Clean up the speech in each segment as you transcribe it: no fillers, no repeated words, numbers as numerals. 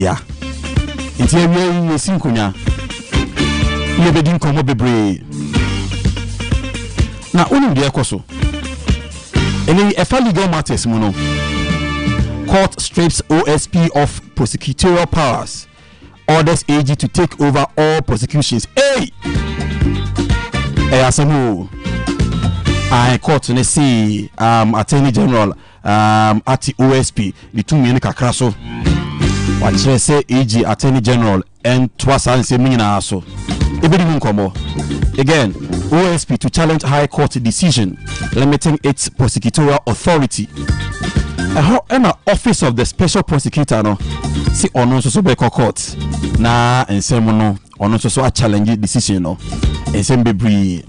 Yeah. Inti ewie sinkonya. Ye bedin komo bebre. Na unu de ekoso. Eni efa legal matters mu no. Court strips OSP of prosecutorial powers. Orders AG to take over all prosecutions. Hey! Asamu. I court ne see Attorney General at OSP the two men kakraso. What say AG Attorney General and twasa and say mina so. Ebedi nkomo. Again, OSP to challenge High Court decision limiting its prosecutorial authority. And office of the special prosecutor no see ono so be court na ensem no ono so a challenge decision no ensem bebre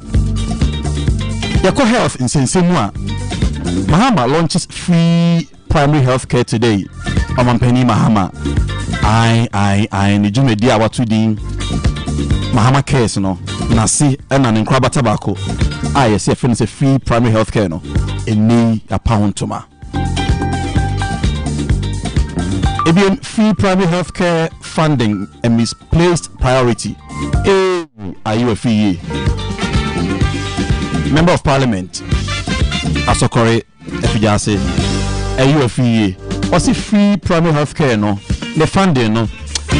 yako health insensemu a Mahama launches free primary health care today. Omampani Mahama I ni jumedi a watudin Mahama cares no na si na nkraba tabako yes e friend say free primary health care no eni apauntoma. Again, free primary health care funding a misplaced priority. Are you a free Member of Parliament? Asokore Efijase. Are you a free What's it free primary health care no? The funding no.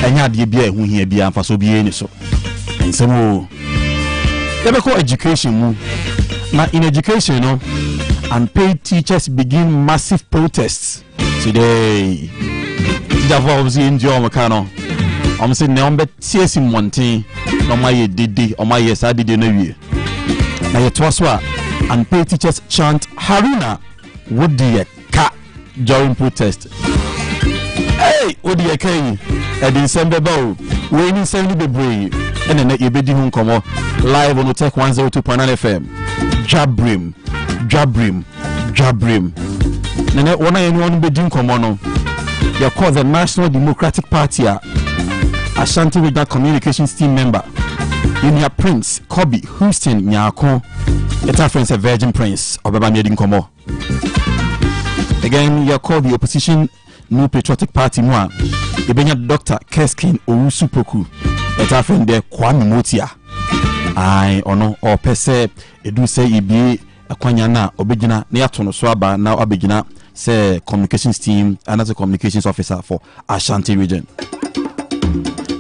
Enya de bia hu hia bia amfa so bia ni so. Ensemo. Ebe ko education mu. Na in education no, unpaid teachers begin massive protests today. Java was in Jomacano. I'm saying, number TS in Monte, no my did, or my yes, I did in a year. Now, it was what unpaid teachers chant Haruna, would the cat during protest. Hey, what do you say? At the December bow, waiting 70 debris, and then you bid him come live on Otec 1029Fm. Dwabrem. Then one I want to be come on. They call the National Democratic Party Ashanti Regional Communications Team member Junior Prince Kobe Houston Nyako. It's a friend, a Virgin Prince of Baba Medin Komo. Again, you call the opposition New Patriotic Party Moa. You bring Dr. Keskin Owusu Poku. It's a friend there Kwame Motia. I ono or per se edu say ibi akwanyana obegina na yatono so aba na obegina say communications team and as a communications officer for Ashanti region.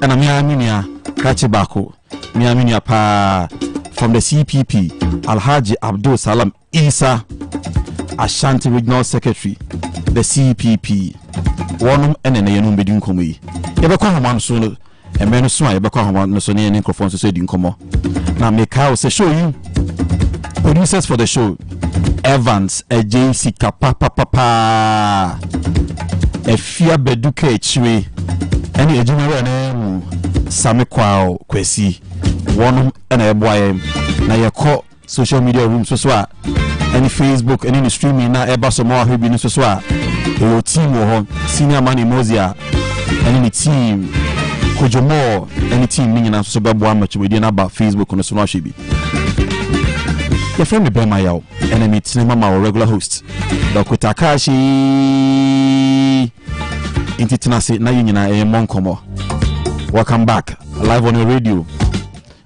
And Miaminia Kachibako, Miaminia pa from the CPP, Alhaji Abdul Salam Isa, Ashanti Regional Secretary, the CPP. One and then you bedin komi. Yebeko haman so and men so yebeko haman no so ne microphone so din komo. Na make how say show you producers for the show. Evans, a JC Papa, a Fia Beduke Chwe, any general name Samekwao Kwesi, one and a boy. Now you call social media rooms so swat, any Facebook, any streaming, now ever some more who be so swat. Your team or senior man in Mozia, any team, Kojomo, any team meaning as so bad one much within about Facebook on the Sunashibi. Your friend be my yaw, and I meet our regular host, Dr. Takashi. Intitanasi na yina e monkomo. Welcome back, live on your radio.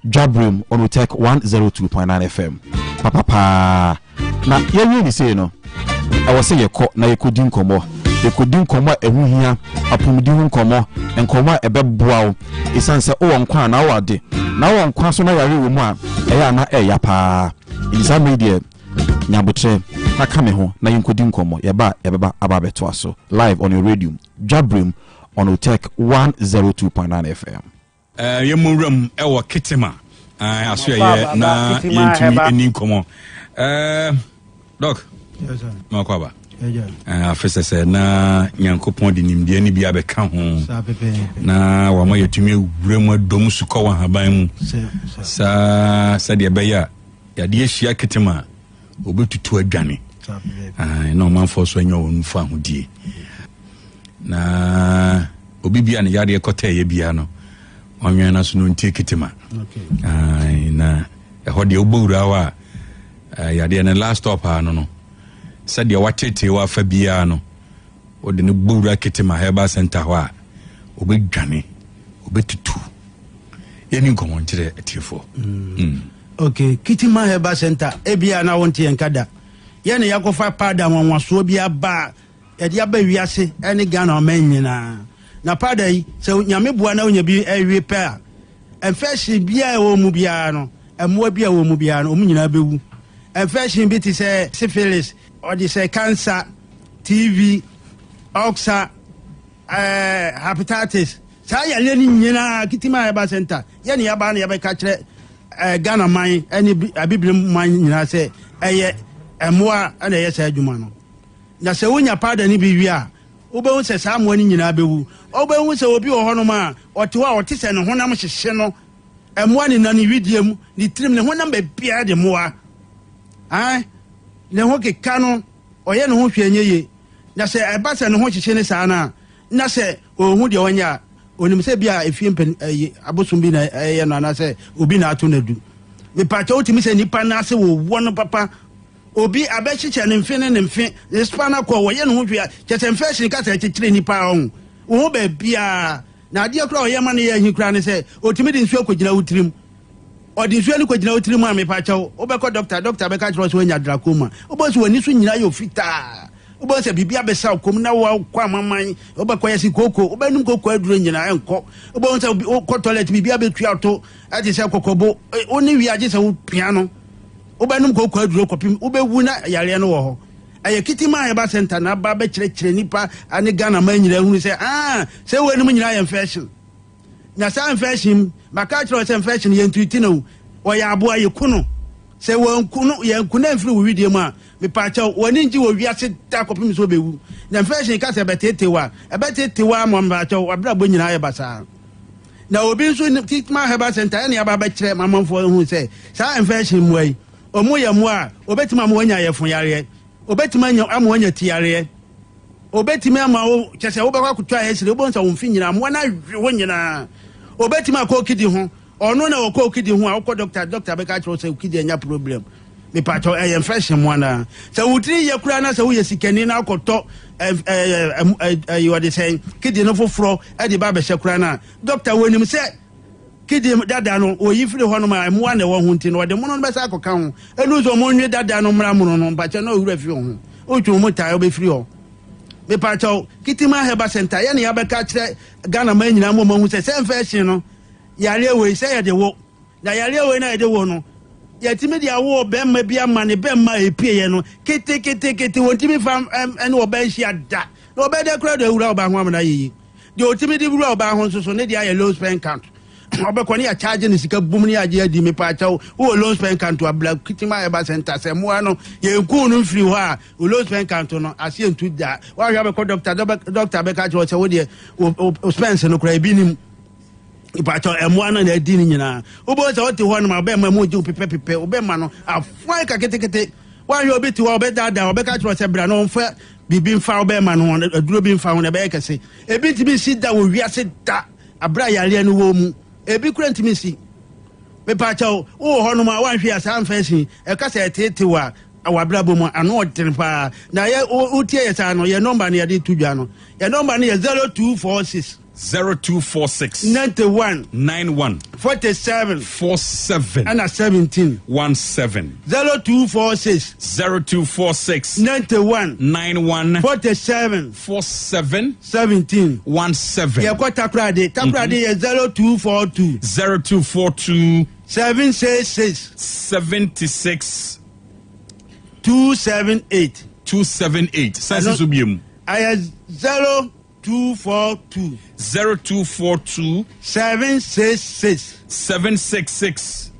Dwabrem on Otec 1029Fm. Papa. Na ye say no. I was say ye ko na ye kodin komo. Ye kodin komo ehu hia, apumudi hu komo, enkomo ebeboa. Isan se o wonkwa na wade. Na wonkwa so na yare wo mu a, eya na eyapa. Isa media nyabotre akame ho na yinkodi nkomo yeba ababeto aso live on your radio Dwabrem on Otec 102.9 FM. Yemuram ewo kitema aso ye na yentumi eni nkomo doc yes sir makwaba afese se na nyankopon de nimde ni bia beka ho na wa ma yetumi wurem adom su ko wa haban mu sa de beya yade ehia kitema obetutu adwane no man for so enyo onu fa hodie na obibia ne yade ekote ye bia no onwen na so no ntie kitema na ehode obowura wa yade na last stop ha no said ya watete wa fa bia no ode ne bowura kitema heba center ho a obedwane obetutu yeni nkomo nkyere etiefo okay Kitima Herbal Center ebia na wonte enkada yene yakofa pada nwanwaso bia ba yede aba wiase ene Ghana omanyina na pada yi se nyame bua na onya bi ewe pe a enfeshi bia wo mu bia no emoa bia wo mu bia no omunyina bewu enfeshi bi ti se syphilis or di se cancer TB oxa hepatitis sa ya le ni nyina Kitima Herbal Center yene ya ba na ya be ka kire Ghana man any abiblim man nyina se eye emoa na ye sa adwuma no na se wonya pada ni bi wi a obehu se sa amoa ni nyina bewu obehu se obi wo hono ma ote wa ote se ne honam hyehye no emoa ni na ni widiem ni trim ne honam be bia de moa ne ho keka no oye ne ho hwanye ye na se eba se ne ho hyehye ne sa na se ohu de onya onim se bia efie mpen abosom bi na ye no na se obi na ato na du me pacha otimi se nipa na se wo wono papa obi abechiche ne mfe ne mfe ne spana ko wo ye no ho hwia chete infection ka ta chekire nipa on wo ba bia na ade kura oye ma ne ye hi kura ne se otimi di nsu akogina wutirim odi nsu ani kogina wutirim a me pacha wo be ko doctor be ka kiro so nya dracoma obo so wani so nyina yo fita obo se bibia be sa kom na wo kwa maman obo kwa yesi koko obo num koko aduro nyina enko obo se ko toilet bibia be tua to ati se kokobo oni wi age se wo piano obo num koko aduro kopim obo wu na yare no wo ho aye Kitima Herbal Center na ba be kire nipa ani Ghana man nyina hu se se wo num nyina infection na sa infection maka kiro se infection ye ntuitino wo ya abo aye kuno se wo nkunu ye nkuna mfiri wo widie mu a me pacha woni nji wo wiase ta kopim so bewu na infection ka se betetewa ebetetewa mo pacha wabra bo nyina ye basa na obi nso Kitima Herbal Center ene aba ba kire mamamfo hu se sa infection mu ai omu ye mu a obetima mo nya ye fun yare obetima nya amo nya tiare obetima ma wo chese wo be kwa kutua ye sire obonsa wo mfi nyina mo na wo nyina obetima ko kidi ho ono na wo ko kidi ho a wo doctor be ka kire se kidi anya problem me pacho infection mo na se wutri ye kura na se wo ye sikani na akoto you are the saying kidi no foforo e de ba be shekura na doctor wonim se kidi dada no oyi firi ho no ma mo na wo ho nti no de mo no be sa akoka ho enu zo mo nwe dada no mra mo no pacho na owura fi ho o twu mo ta o be firi ho me pacho Kitima Herbal Center ye na ya be ka kire Ghana man nyina mo hu se infection no yare we se ye de wo na yare we na ye de wo no yetimi dia wo be ma bia ma ne be ma epie ye no kete wontimi fam ene wo ba hia da no be de kra do ewura oba ho amna yi de otimi di buru oba ho so ne dia ye low spend count obekọ ni ya charge ni sika bum ni age adi me pa chaw wo low spend count abla Kitima Herbal Center se mo ano ye ku no mfiri ho a wo low spend count no ase entu da wa hwa be ko doctor be ka chaw se wo de o spend no kra bi nim ipacho emwana na edi ni nyina obo se wote ho no ma be ma mo je pepe obe ma no afwan ka kete wa hwe obi ti wa obe dada obe ka chro se bra no mfa bibi mfa obe ma no aduro bi mfa ho na be kese ebi ti bi si da wo wiase da abra yare no wo mu ebi kura ntimi si me pacho wo ho no ma wa hwe asa mfa si e ka se tete wa awabra bo mu ano odrenpa na ye utie ye sa no ye number na ye de tudwa no ye number na ye 0246 91 47 and 17 0246 91 47 17 ye ko takrade ye 0242 766 278 sense ubiem I 0242 766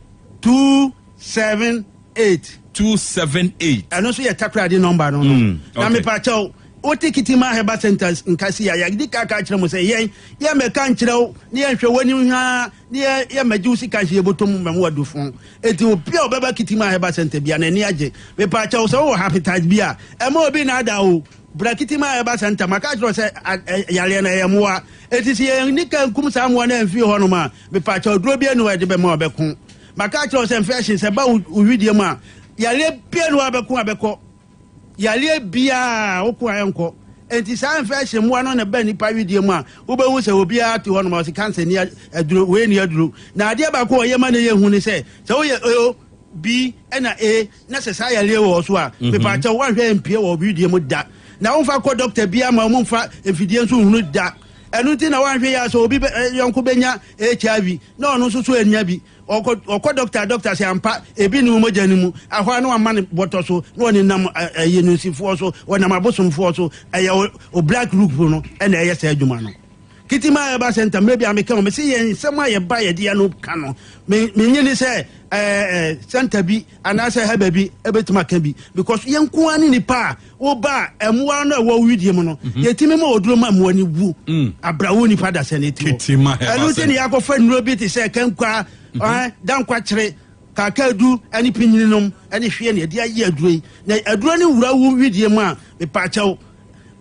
278 ano so ye takrade number no na me pa chaw Otec Kitima Herbal Centers nkasi ya di ka kire mo se ye me ka nkire ne ye hwe woni ha ne ye magi usi ka hye botom memo wadufon eti obi a obeba Kitima Herbal Center bia na ni age me pa chaw so wo hepatitis bia e ma obi na ada o bra Kitima Herbal Center maka kire se yale na ye moa eti se ye ni ka nkum sa mo na mfi ho no ma me pa chaw duro bia no we de be ma obekun maka kire se infection se ba uwidie ma yale bia no abekun abekọ yale bia okwa enko enti saa mfa hye mmoa no na ba nipa widie mu a wobɛhu sɛ obi a te hɔ no ma se cancer ni aduro we ni aduro na ade ba ko oyema na ye hu ni sɛ woyɛ B ɛna A na sɛ saa yale wɔ so a pepa kyɛ wanhwɛ mpie wɔ widie mu da na wonfa kɔ doctor bia ma wonfa mfidie nso hunu da ɛno nti na wanhwɛ ya so obi yɔnko benya HIV na ɔno nso so anya bi ɔkɔ doctor sɛ ampa ebi ne mogya ne mu ahwa na wama ne bɔtɔ so na ɔne nam yenusifoɔ so ɔnam abosomfoɔ so ɛyɛ o black group no ɛna ɛyɛ sɛ adwuma no kitima ba center maybe ameka o me se yen sema ye ba ye dia no ka no me nyini se center bi anase ha ba bi ebetima ka bi because yen ko ani nipa wo ba emwa na wo widie mu no yetimi ma oduro ma mo ani wu abrawo nipa da se ne ti kitima he ba anu ti ni akofa nuro bi ti se kankwa dan kwa kire kakadu ani pinyininom ani hwe ne dia ye aduro yi na aduro ni wura wu widie mu a me pa chawo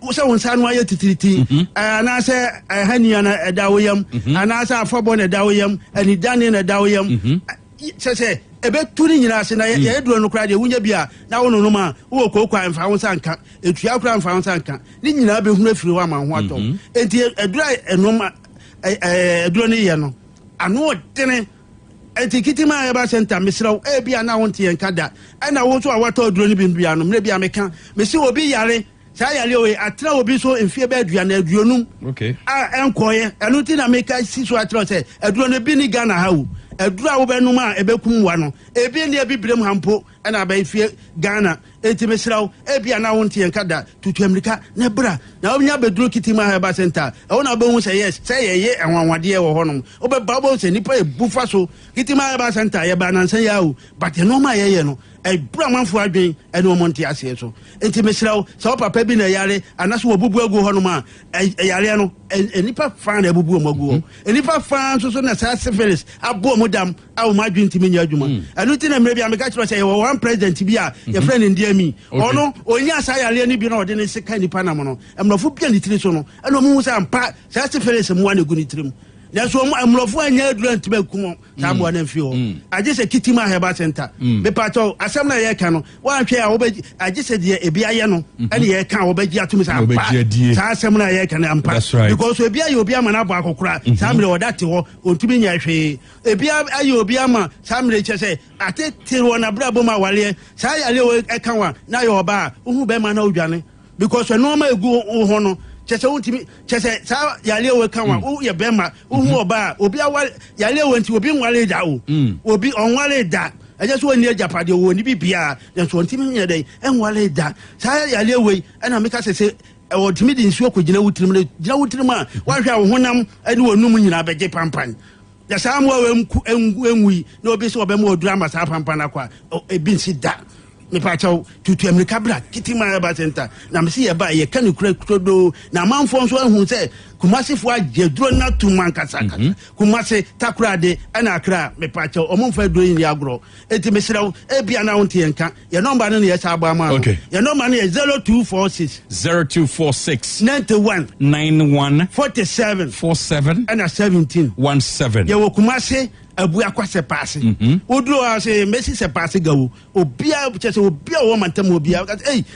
usa wonsa no aye titiriti ana se hania na edawoyam ana se afabo na edawoyam ani dane na edawoyam se ebe turi nyina se na ye eduro no kra de wunya bia na wono no ma wo kokwa mfa wonsa nka etua kra mfa wonsa nka ni nyina be hunu afiri wa ma ho ato enti edura enoma eduro ni ye no ano dene enti kitima ya ba center misraw e bia na wonte ye nka da ana wo so awato eduro ni bia no mre bia meka mesi obi yare saa yale we atra obi so mfie ba adua na aduonum okay enkoye enu ti na meka si so atra se aduo no bi ni Ghana hawo adura wo benum a ebekum wa no ebi ne ebibrem hampo na ba fie Ghana enti mesrawo ebia na wonte enka da tutu America na bra na onya beduro kitima ha ba center e wona be hu se yes se ye enwanwade wo honom obeba bo se nipa e bufa so kitima ha ba center ye ba nansan ya o but no ma ye no e bra manfo adwen ene o monte ase so enti mesrawo se papa bi na yare anaso wo bubu agu honom a yare no nipa fan na bubu mo agu nipa fan so na sa syphilis abo mo dam awu ma adwen timi nya adwuma anu ti na mre bi ameka kiro se ye one president bi a ye friend ndi ami ono onya sa yare ni bi na ode ne sika nipa na mo no emlofo bia ni tiri so no ene o mu sa ampa sa syphilis mo wa na gu ni tirim na so emlofo anya adura ntiba kumo sa bo na mfi ho aje se kitima heba center be pato asem na ye ka no wa hwe a wo be aje se de ebi aye no ene ye ka wo be gi atumi sa ampa sa asem na ye ka na ampa because ebi aye obi ama na bo akokora sa mre odate ho ontumi nya hwe ebi aye obi ama sa mre che se atete wo na bra bo ma wale sa yale wo e ka wa na ye oba hu be ma na odwane because no ma egu ho no chese untimi chese sa yale we kan wa wo ye bema wo hu oba obi awale yale we nti obi nwale da o obi onwale da eje so ni ajapade wo ni bibia den so ntimi nya dai enwale da sa yale we na meka sese o timi di nsuo ko gina wutirim na gina wutirim a wa hwa wo honam ani wonum nyina beje pampan ya sa mo we enwi na obi so obema odura ma sa pampan akwa ebi nsi da me pa chaw tutu America bra kitima ba center na me si ye ba ye kan kura do na manfo nso ehun se kumase fo ageduro na tu mankasa kasa kumase takurade ana akra me pa chaw omonfa do yin agro enti me siraw e bia na wonte yenka ye number no ye sa agba ma ye number no ye 0246 91 47 and 17 ye wo kumase abu akwase passe oduro ase mesi se passe gawo obia chese obia wo mantem obia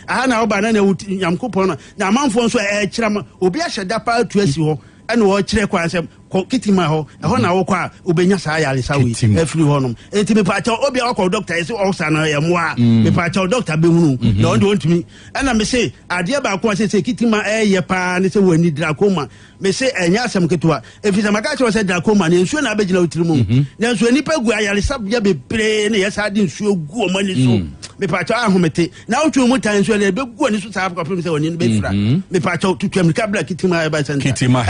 aha na oba na nyamkopon na amanfo nso e kyerama obia hyeda pa atu asi ho ene wo kyere kwa nsem kitima ho ho na wo kwa obenya saa yale sawi afiri ho nom enti me pa cha obia wo doctor ese osa na ye moa me pa cha doctor be hunu na on de ontumi ena me se ade ba ko se kitima ye pa ne se wani dracoma me se enya asem ketua efisa maka cha se dracoma ne nsuo na abegina utirimu ne nsuo nipa gu ayale sabia bebre ne yesa de nsuo gu o mani so me pa cha ahomete na otwe mu tan nsuo le be gu oni so sa ko pem se woni ne be fira me pa cha tutu America bla kitima ya ba center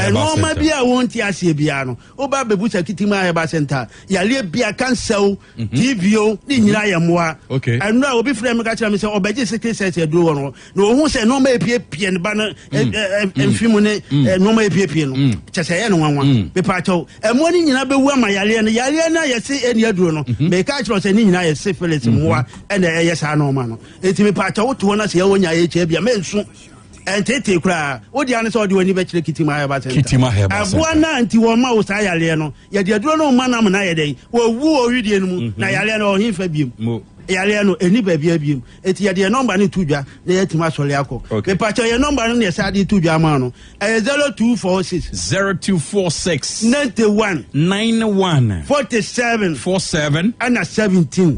eno ma bia wonti ase bia no oba bebusa kitima heba center yale bia cancel TVO ni nyina ya moa anu a obi frame ka kira me se obaje secret set e duro no no hu se no ma epie ne ba no emfimu ne no ma epie no chese ye no wanwa be pa chaw emo ni nyina bewu ama yale na yese eni aduro no me ka kira se ni nyina yese Felix moa ena ye sa no ma no eti me pa chaw to na se ye wonya ye che bia me nsu entete kura odi ane so odi wani be kire kitima heba center abua na anti wo ma wo sa yale no ye de aduro no ma na na ye dai wo wu o widie no mu na yale no o hinfa biem yare no eni baabi abiem eti ye de number ni tudwa na yetima sole akọ me pa che ye number no ne sa de tudwa ma no 0246 91 47 and 17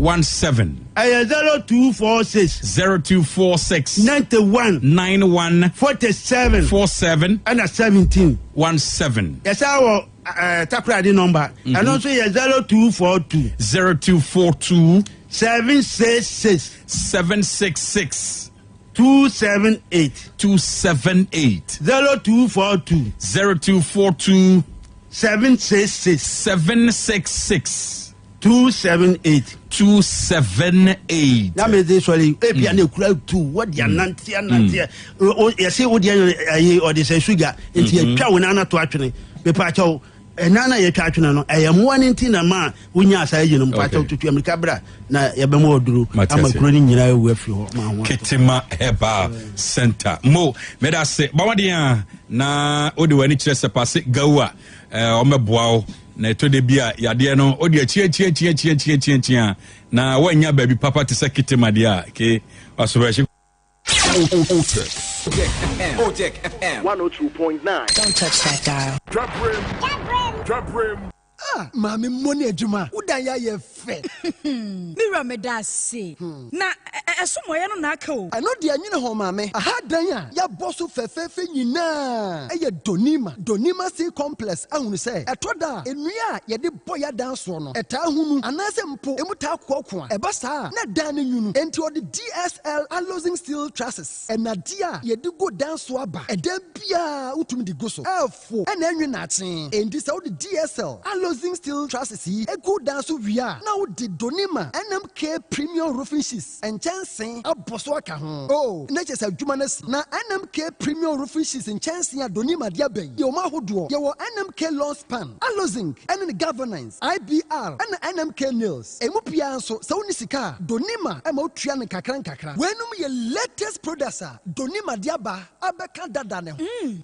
0246 91 47 and 17 yes our takradi number and also 0242 766 278 0242 766 278 na me dey sorry e bia na kura tu what dia nanti you say what dia or dey say sugar enti atwa wona na to atwene me pa chaw nana ye twa atwene no mo ani nti na ma wonya asa ye no pa chaw tutu amerika bra na ye be mo oduru amakro ni nyira ewu afi ho ma ho Ketima Heba Center mo me da se ba wadia na odi wani kire se passe gawa o meboa na eto de bia yade no odi achie na wanya baby papa te se Ketima dia ke wasobashi Otec FM 102.9. Don't touch that dial. Dwabrem. Mami money ejuma udan ya ye fe Mira me da se na esomoye no na aka o ano de anyine ho mami aha dan a ya boso fefefe nyina eye donima sea complex ahunu se etoda enua ye de boya dan so no eta hunu anase mpo emuta kokko a eba saa na dan ne nyunu enti o de DSL alloying steel trusses enadia ye de go dan so aba eda bia utumi de go so efo ena enwe na aten enti se o de DSL alloying steel trusses a good dance via now the Donima NMK premium roofing sheets and chancing a boswaka oh natures a jumanes na NMK premium roofing sheets and chancing a Donima diabe yoma hodo your NMK lawn span allozing and the governance IBR and NMK nails emupia so unisika Donima emotrian kakra wenum ye latest producer Donima diaba abeka dadane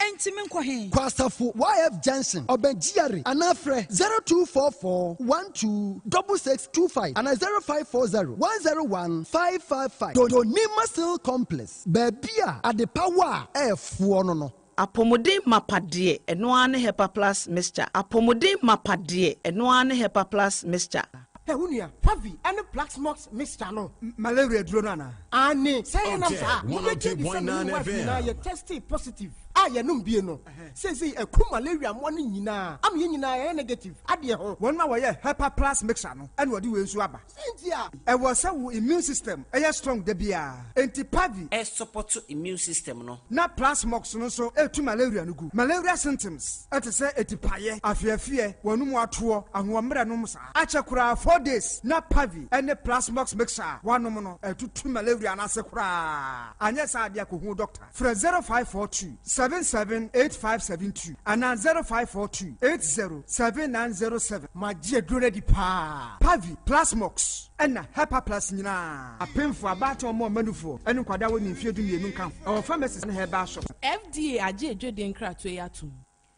entimen kwa he kwasafo YF Johnson obenjiare anafre 0244126625 and 0540101555 Donima Steel Complex Babia at the power F1 no Apomodin mapade eno ane hepa plus mixture apomodin mapade eno ane hepa plus mixture Unia, heavy and a black smokes mixture no malaria dronana. Ani say na sa. 102.9 FM. Testy positive. Ya num bie no. Say a ku malaria mo ni nyina. Am ye nyina negative. Ade ho. Won ma wo ye Hepa Plus mixture no. And wodi we nsu aba. Sentia. E wo say wo immune system. Strong de bia. Enti pavi. Support immune system no. Na plus mox no so etu malaria no gu. Malaria symptoms. Say etipaye, afiafie, wonu ato, ahoamra no msa. Achakura 4 days na pavi ene plasmox mixture wanom no etutu malaria na sekura anya sa dia ko hu doctor fra 0542 778572 ana 0542 807907 magie dure di pa pavi plasmox ena Hepa Plus nyina apemfo abato mo manufo ene kwada woni mfie du mienu kan o pharmacies na herbal shop FDA age edwede nkrato yatum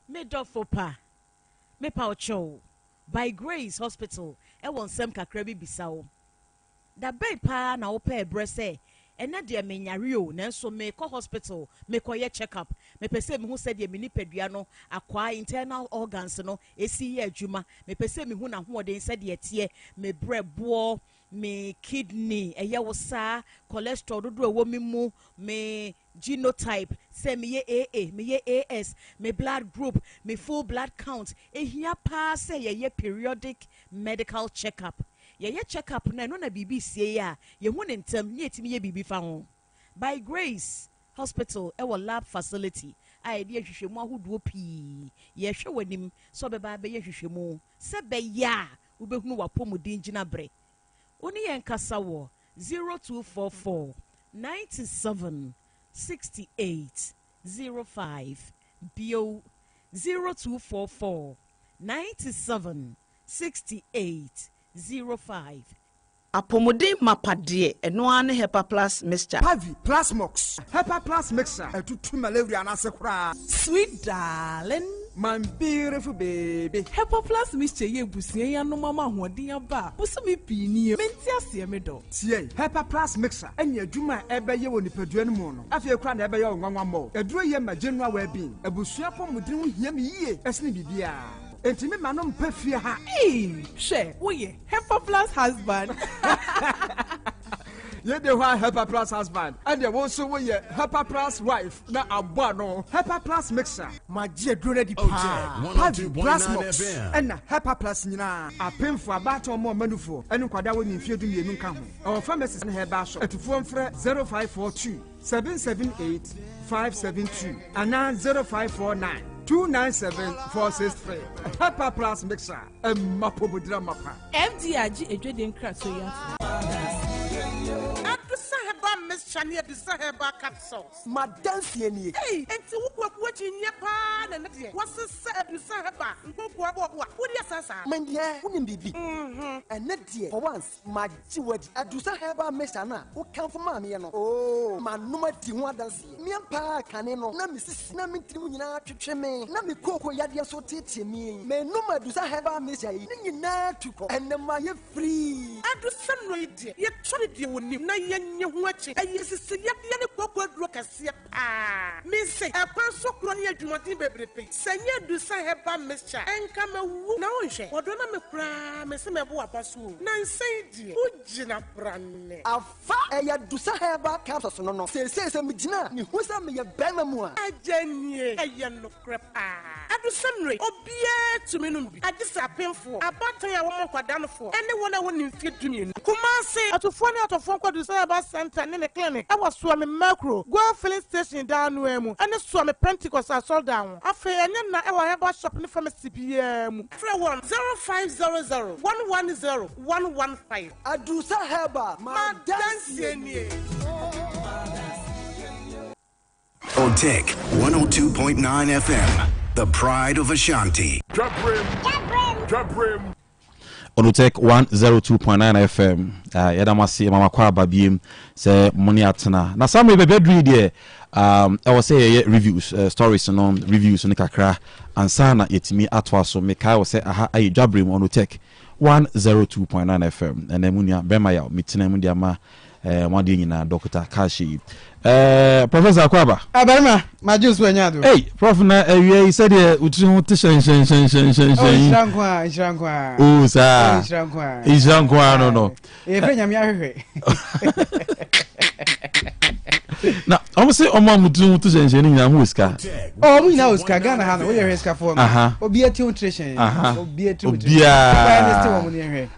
me dofo pa me pa ocho by Grace Hospital e won sem kakra bi bisawo da bay pa na wo pa ebrese ena de menyare o nanso me ko hospital me ko ye check up me pese me hu se de me nipadua no akwa internal organs no esi ye adwuma me pese me hu na ho de se de etie me brebo me kidney eye wo sa cholesterol dodo wo mi mu me genotype say me ye AA me ye AS me blood group me full blood count ehia pa say ye periodic medical checkup ye checkup na no na bibi sie ya ye hu ne ntam ye timi ye bibi fa ho by Grace Hospital our lab facility I de hwehwemu ahodo pi ye hwe wanim so beba be ye hwehwemu se be ya wo behunu wapomudin gina bre oni yen kasa wo 0244 97 68 05 bio 0244 97 68 05 apomodin mapade eno ane Hepa Plus mixture pavi plasmox Hepa Plus mixture etutu malaria na sekura sweet darling my beautiful baby. Hepa Plus Mr. Yebusi ya no mama hoɔden aba. Busumi pii nie. Menti asie me do. Tie, Hepa Plus mixer. Enya adwuma ɛbɛyɛ wɔ nipadua no mu no. Afei kra na ɛbɛyɛ nwanwa mo. Aduro yɛ ma general well-being. Abusua pɔmuden ho hia me yie. Ɛsene bibia. Enti me manom pafia ha. Hwɛ, woyɛ Hepa Plus husband. Ye de wa Hepa Plus husband and the one so we Hepa Plus wife na abua no Hepa Plus mixer ma je duro di pa Plus box and na Hepa Plus nyina apem for abato mo manufo enu kwada woni mfie du mienu nka ho our pharmacies na Hepa shop atufo mfrɛ 0542 778 572 and 0549 297-463. Hepa Plus mixer mapobudra mapa MD aji edwede nkra so ya Miss Chania Bisaheba capsules. Madame Fieni. Hey, and to what you near and what's the said Bisaheba? What do you say? Man, yeah, wouldn't be. And not dear, for once, my jewet at Dusaheba Messana, who come from Mammy. Oh, my number 1 dance. Miampa caneno, Namis, Namitrina, Chicheme, Nami Coco Yadia so teach me. May no more Dusaheba Messa, and the Maya free. I do some radio, yet try to deal with you. Now you watch it. Yes, it's a young cocoa rock as Miss say, a person chronic you want to be repeat. Sanya do say have a mixture and come a woo. No, she, what don't I cry, Miss Mabua Pasu? Nan say, dear, Ujina Brand. A fire do say have a capsule. No, say, some Mijina, you was a me a Bamamua. I jenny, a young crap. I do some way, oh, be to me. I just a painful. A button I won't down for anyone I wouldn't fit to me. Come on, say, at a phone out of phone call to say about Santa in the clinic. I was swimming macro. Go filling station down Wemu. And the swim Pentecost I saw down. I feel and then I have a shopping from a CPM. 10500 110 115. I do Sahaba, my dancing. Otec 1029 FM, the pride of Ashanti. Dwabrem. On Otec 102.9 FM. Yadamasi mama kwa babiem se money atena. Na some be bedri there. I was say reviews, stories on reviews on kakra ansana yetimi atwa so meka was say aha ayi Dwabrem on Otec 102.9 FM. And then munya bema ya mitina mundia ma mwadi nyina Dr. Kashi. Professor Akwaba. Abarima, my juice wenyado. Hey, Prof na he said utun shen. Ishrankwa. Oh, sir. Ishrankwa no. Efenya mi ahwehwe. Na, almost say oma mutun shen nyina mu iska. Oh, mu nyina iska Ghana ha no we iska for me. Obi ati nutrition. Obi ati nutrition.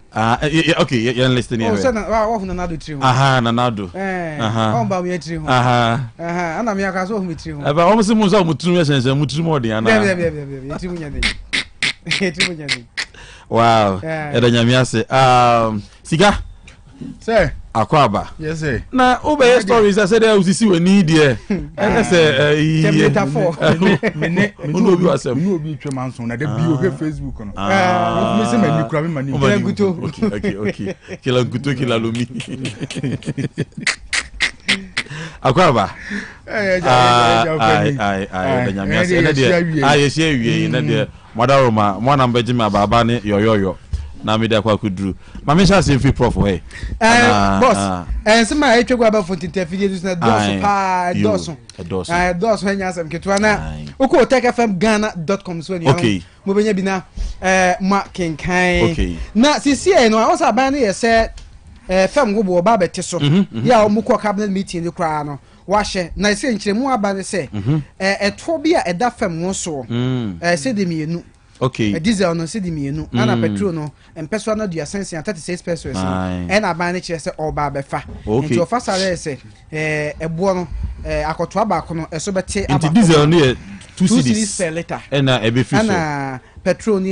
Okay, you're listening. Oh, so na wa na nado tri ho. Nanado. On ba we tri ho. Ana me aka so ho mi tri ho. Eba almost mu so mutun shen mutun mo de ana. Eti mu nyade. Eti mu nyade. Wow. Eda nyame ase. Siga. Sir. Akwaba. Yes sir. Na obey stories I said there usisi we need there. And say metaphor. Me no bi asem. Me no bi twema nso na da bi o Facebook no. Me say me kura me mani. Okay. Kila guto kila lomi. Akwaba. Yes wie na de modaroma mo na mbeji me baba ne yoyoyo. Na me de kwa kudru ma me sha se fi prof hey boss sema etwegwa ba fontin tafidie dus na doso pa doso hanya sam ketwa na uko otecfmghana.com so ni mo benya bi na ma kenkan na sisi no I was aban na yese fam go bo ba beti so ya o mukọ cabinet meeting ni kra no wahye na ese nkyeremu aba ne se eto bi a eda fam wo so se de mienu. Okay. Diesel no see the mienu ana petrol no empeso na do sense 36 pesos and abane kire se oba befa nti ofa sare se ebo no akoto abako no eso bete abako diesel no 2 cedis per liter na ebefiso ana petrol no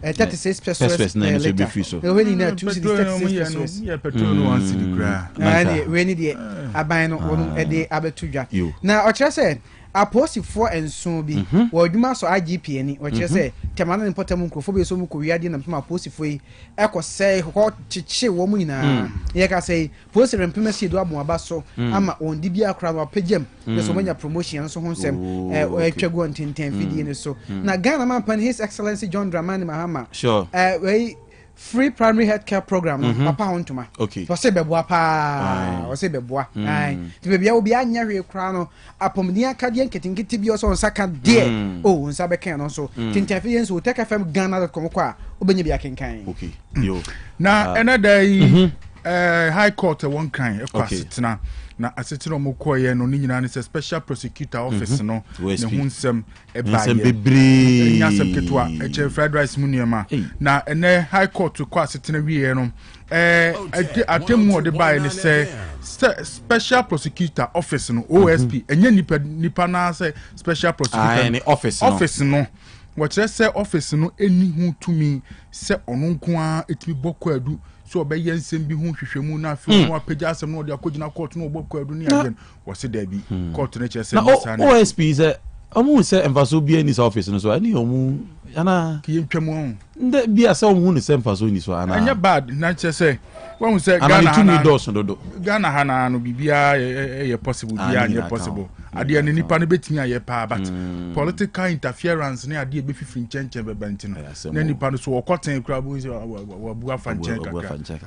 36 pesos na ebefiso we need 2 cedis 36 pesos yeah petrol no 1 cedi gra na we need the abane no wonu e de abetudwa na o kire se aposifo enso bi wo adwuma so IGP ni wo kire say temana ne potam nkrofo be so mu ko wiade na pema aposifo yi ekose ko chiche wo mu nyina ye ka say post rempema si do abo aba so ama on di bia kra no pagem be so manya promotion so ho nsem etwago ntenten fidie ne so na Ghana man pan His Excellency John Dramani Mahama we free primary health care program papa hontuma okay so say beboa pa o say beboa ti bebia obi anya hwe kra no apomni akade nketinketi bi so nsaka de o nsa be kan no so tintafi yenso Otec FM Ghana.com kwa obenye bi akenkan okay yo na another high court one kind ekwasitina na asetino mo koye no ni nyina ne special prosecutor office no ne hunsem bebre nyasem ketwa eche fried rice muniema na ene high court kwa asetino wiye no atemu de buy ne say special prosecutor office no OSP enye nipa na say special prosecutor office no what say office no eni hu tumi se onunko a etimi bokọ adu so obeye nsem bi hu hwehwemu na afi no apagya asem no de akogina court no bokọ adu ni again wose da bi court no che say OSP is omu se emfaso bi ani office no so ani omu ana ki ntwemu nde bi asa omu ne se emfaso ni so ana anya bad na che say when say Ghana hana no bibia ye possible bia ye possible ade ne nipa no betimi aye pa but political interference ne ade be fifi nchenchen bebanti no na nipa no so okoten kra bu wabu afanchenka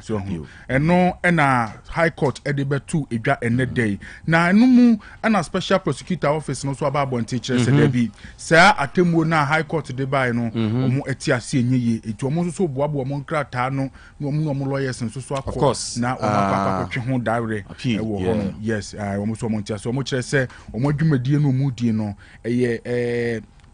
so eno na high court ede betu edwa ene day na enu mu na special prosecutor office no so aba bonti kire se da bi sa atemu na high court de bai no omo eti ase enyeye etu omo so boabo omo nkrata no omo lawyers so of course na papa twe ho dare wo ho yes omo so montia so omo kire se omo adwumadie no mu die no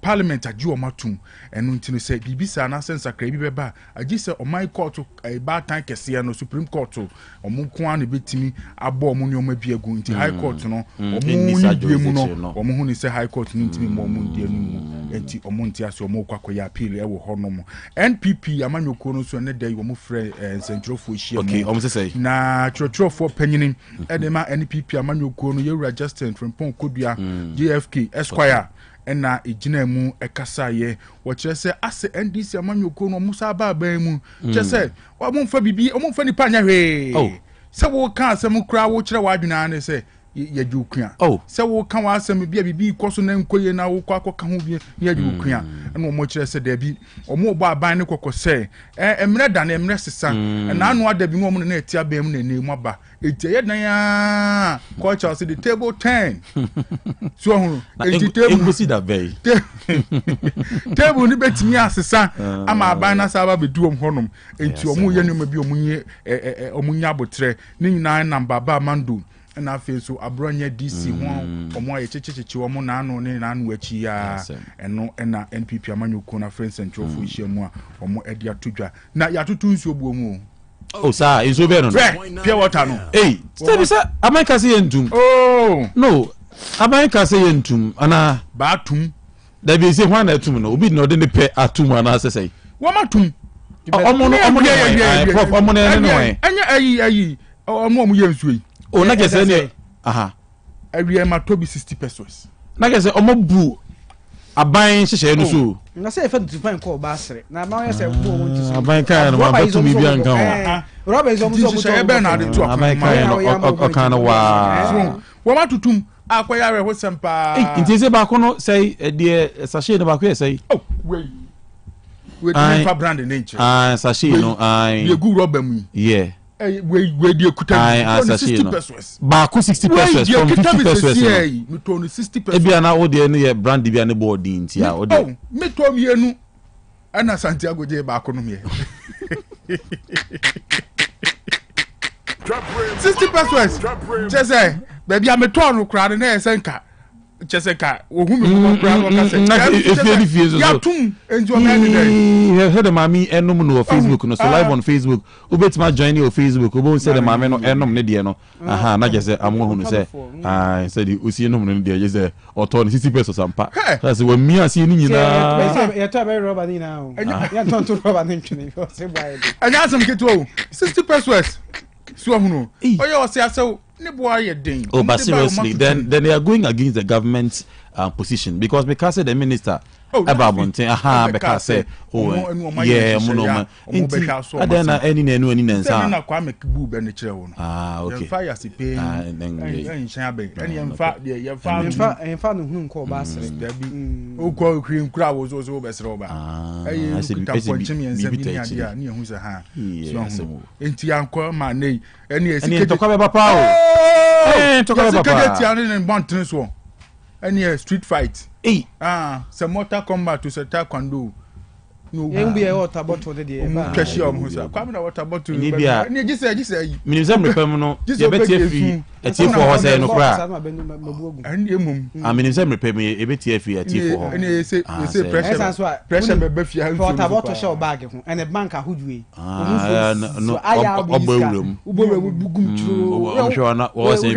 parliament agi omatum enu ntino se bibisa na sense akra bi beba agi se omai court ba tan kese no supreme court omo ko an betimi abo omo ne omo biagu nti high court no omo ni die mu no omo hu ni se high court ni ntimi mo omo die no enti omo ntia se omo kwakoya appeal e wo ho no mo NPP amanyoko no so ne dai omo frɛ nsentrofo hia okay omo se say na trofo panyini e de ma NPP amanyoko no yewura Justin Frimpong Kodua JFK Esquire ena ejina mu ekasa ye wo kire se ase NDC amanyoko no musa ba ban mu kire se wa momfa bibi o momfa nipa nya hwe se wo ka asem kura wo kire wa adwena ne se ye djukua se wo ka wa asem bibi koso na nkoye na wo kwa ka ho bi ye djukua ena mo kire se da bi o mo bo aban ne kokko se emre da na emre sesa na anu ada bi mo na etia ban mu na nemu aba etia ye dan ya culture se the table 10 so hu table see that bay table ni betimi asesa ama aban na sa ba bedu om honom enti omu ye nemu bi omunye omunya abotre ni nyina na baba mando na afi so abronya DC ho omo aye chechecheche omo na anu ni na anu achi ya eno na NPP amanyoko na friends and trofo hyiamu a omo edi atodwa na yatoto nsuo buo mu sir inso be no pure water no stay sir America say entum no America say entum ana ba atum da bi say hwan na atum no obi no de ne pe atum ana say wo matum omo ne no anya ayi omo ye nsuo yi na gese ne awie ma to bi 60 pesos na gese omo bu aban hyehyɛ no so na say fa to fan call basre na ma ye say bo won ti so aban kan no ma to mi bi anka ho Robert is almost so ebe na de to aban kan no kan wa wo ma tutum akwaya we ho sempa nti se ba ko no say de sachet no ba ko ye say we dey for brand in nature sachet no we go rubber mu we dey kuta 60 pesos ba ko 60 pesos from 50 pesos me to 60 pesos e bia na wo de no ye brand bia ne board nti a wo de me to mi enu ana Santiago je ba ko no me 60 pesos just baby am to no kra na e senka cheseka ohun mi ko kra no ka se ya tum enjo na dey he the mami enum no Facebook no so live on Facebook obetima join your Facebook obo say the mami no enum ne de no na je say amwo hu no say say the osi enum no de je say oto no 60 pesos ampa say we mi ase ni nyina ya ta be rubber ni na o ya ton to rubber ni ntwe say boy anya asem keto 60 pesos so hu no oye o say aso but seriously then they are going against the government position because the minister about Monte because say yeah monoma adena any nensa na kwa make bu be ne kire wo okay fire si pe nshan be any emfa no hu nko ba sere da bi o ko hwin kura wo so be sere ba ayi kuta ponchim yensa bi ni ade a ne hu se ha so enti anko ma nei any esike to kwa be papa o to kwa be papa ti ane ne bonten so any street fight some mortal combat to set taekwondo no yen bi e water bottle de e ba kashi o mo sa kwame na water bottle ni bia ni gise minimum repem no ye betie fi etie for ho say no kra ani emum minimum repem ye betie fi etie for ho ani say pressure be ba fi water bottle show bag ho and bank ahudwe no obawuram bugum churo o hwe na o say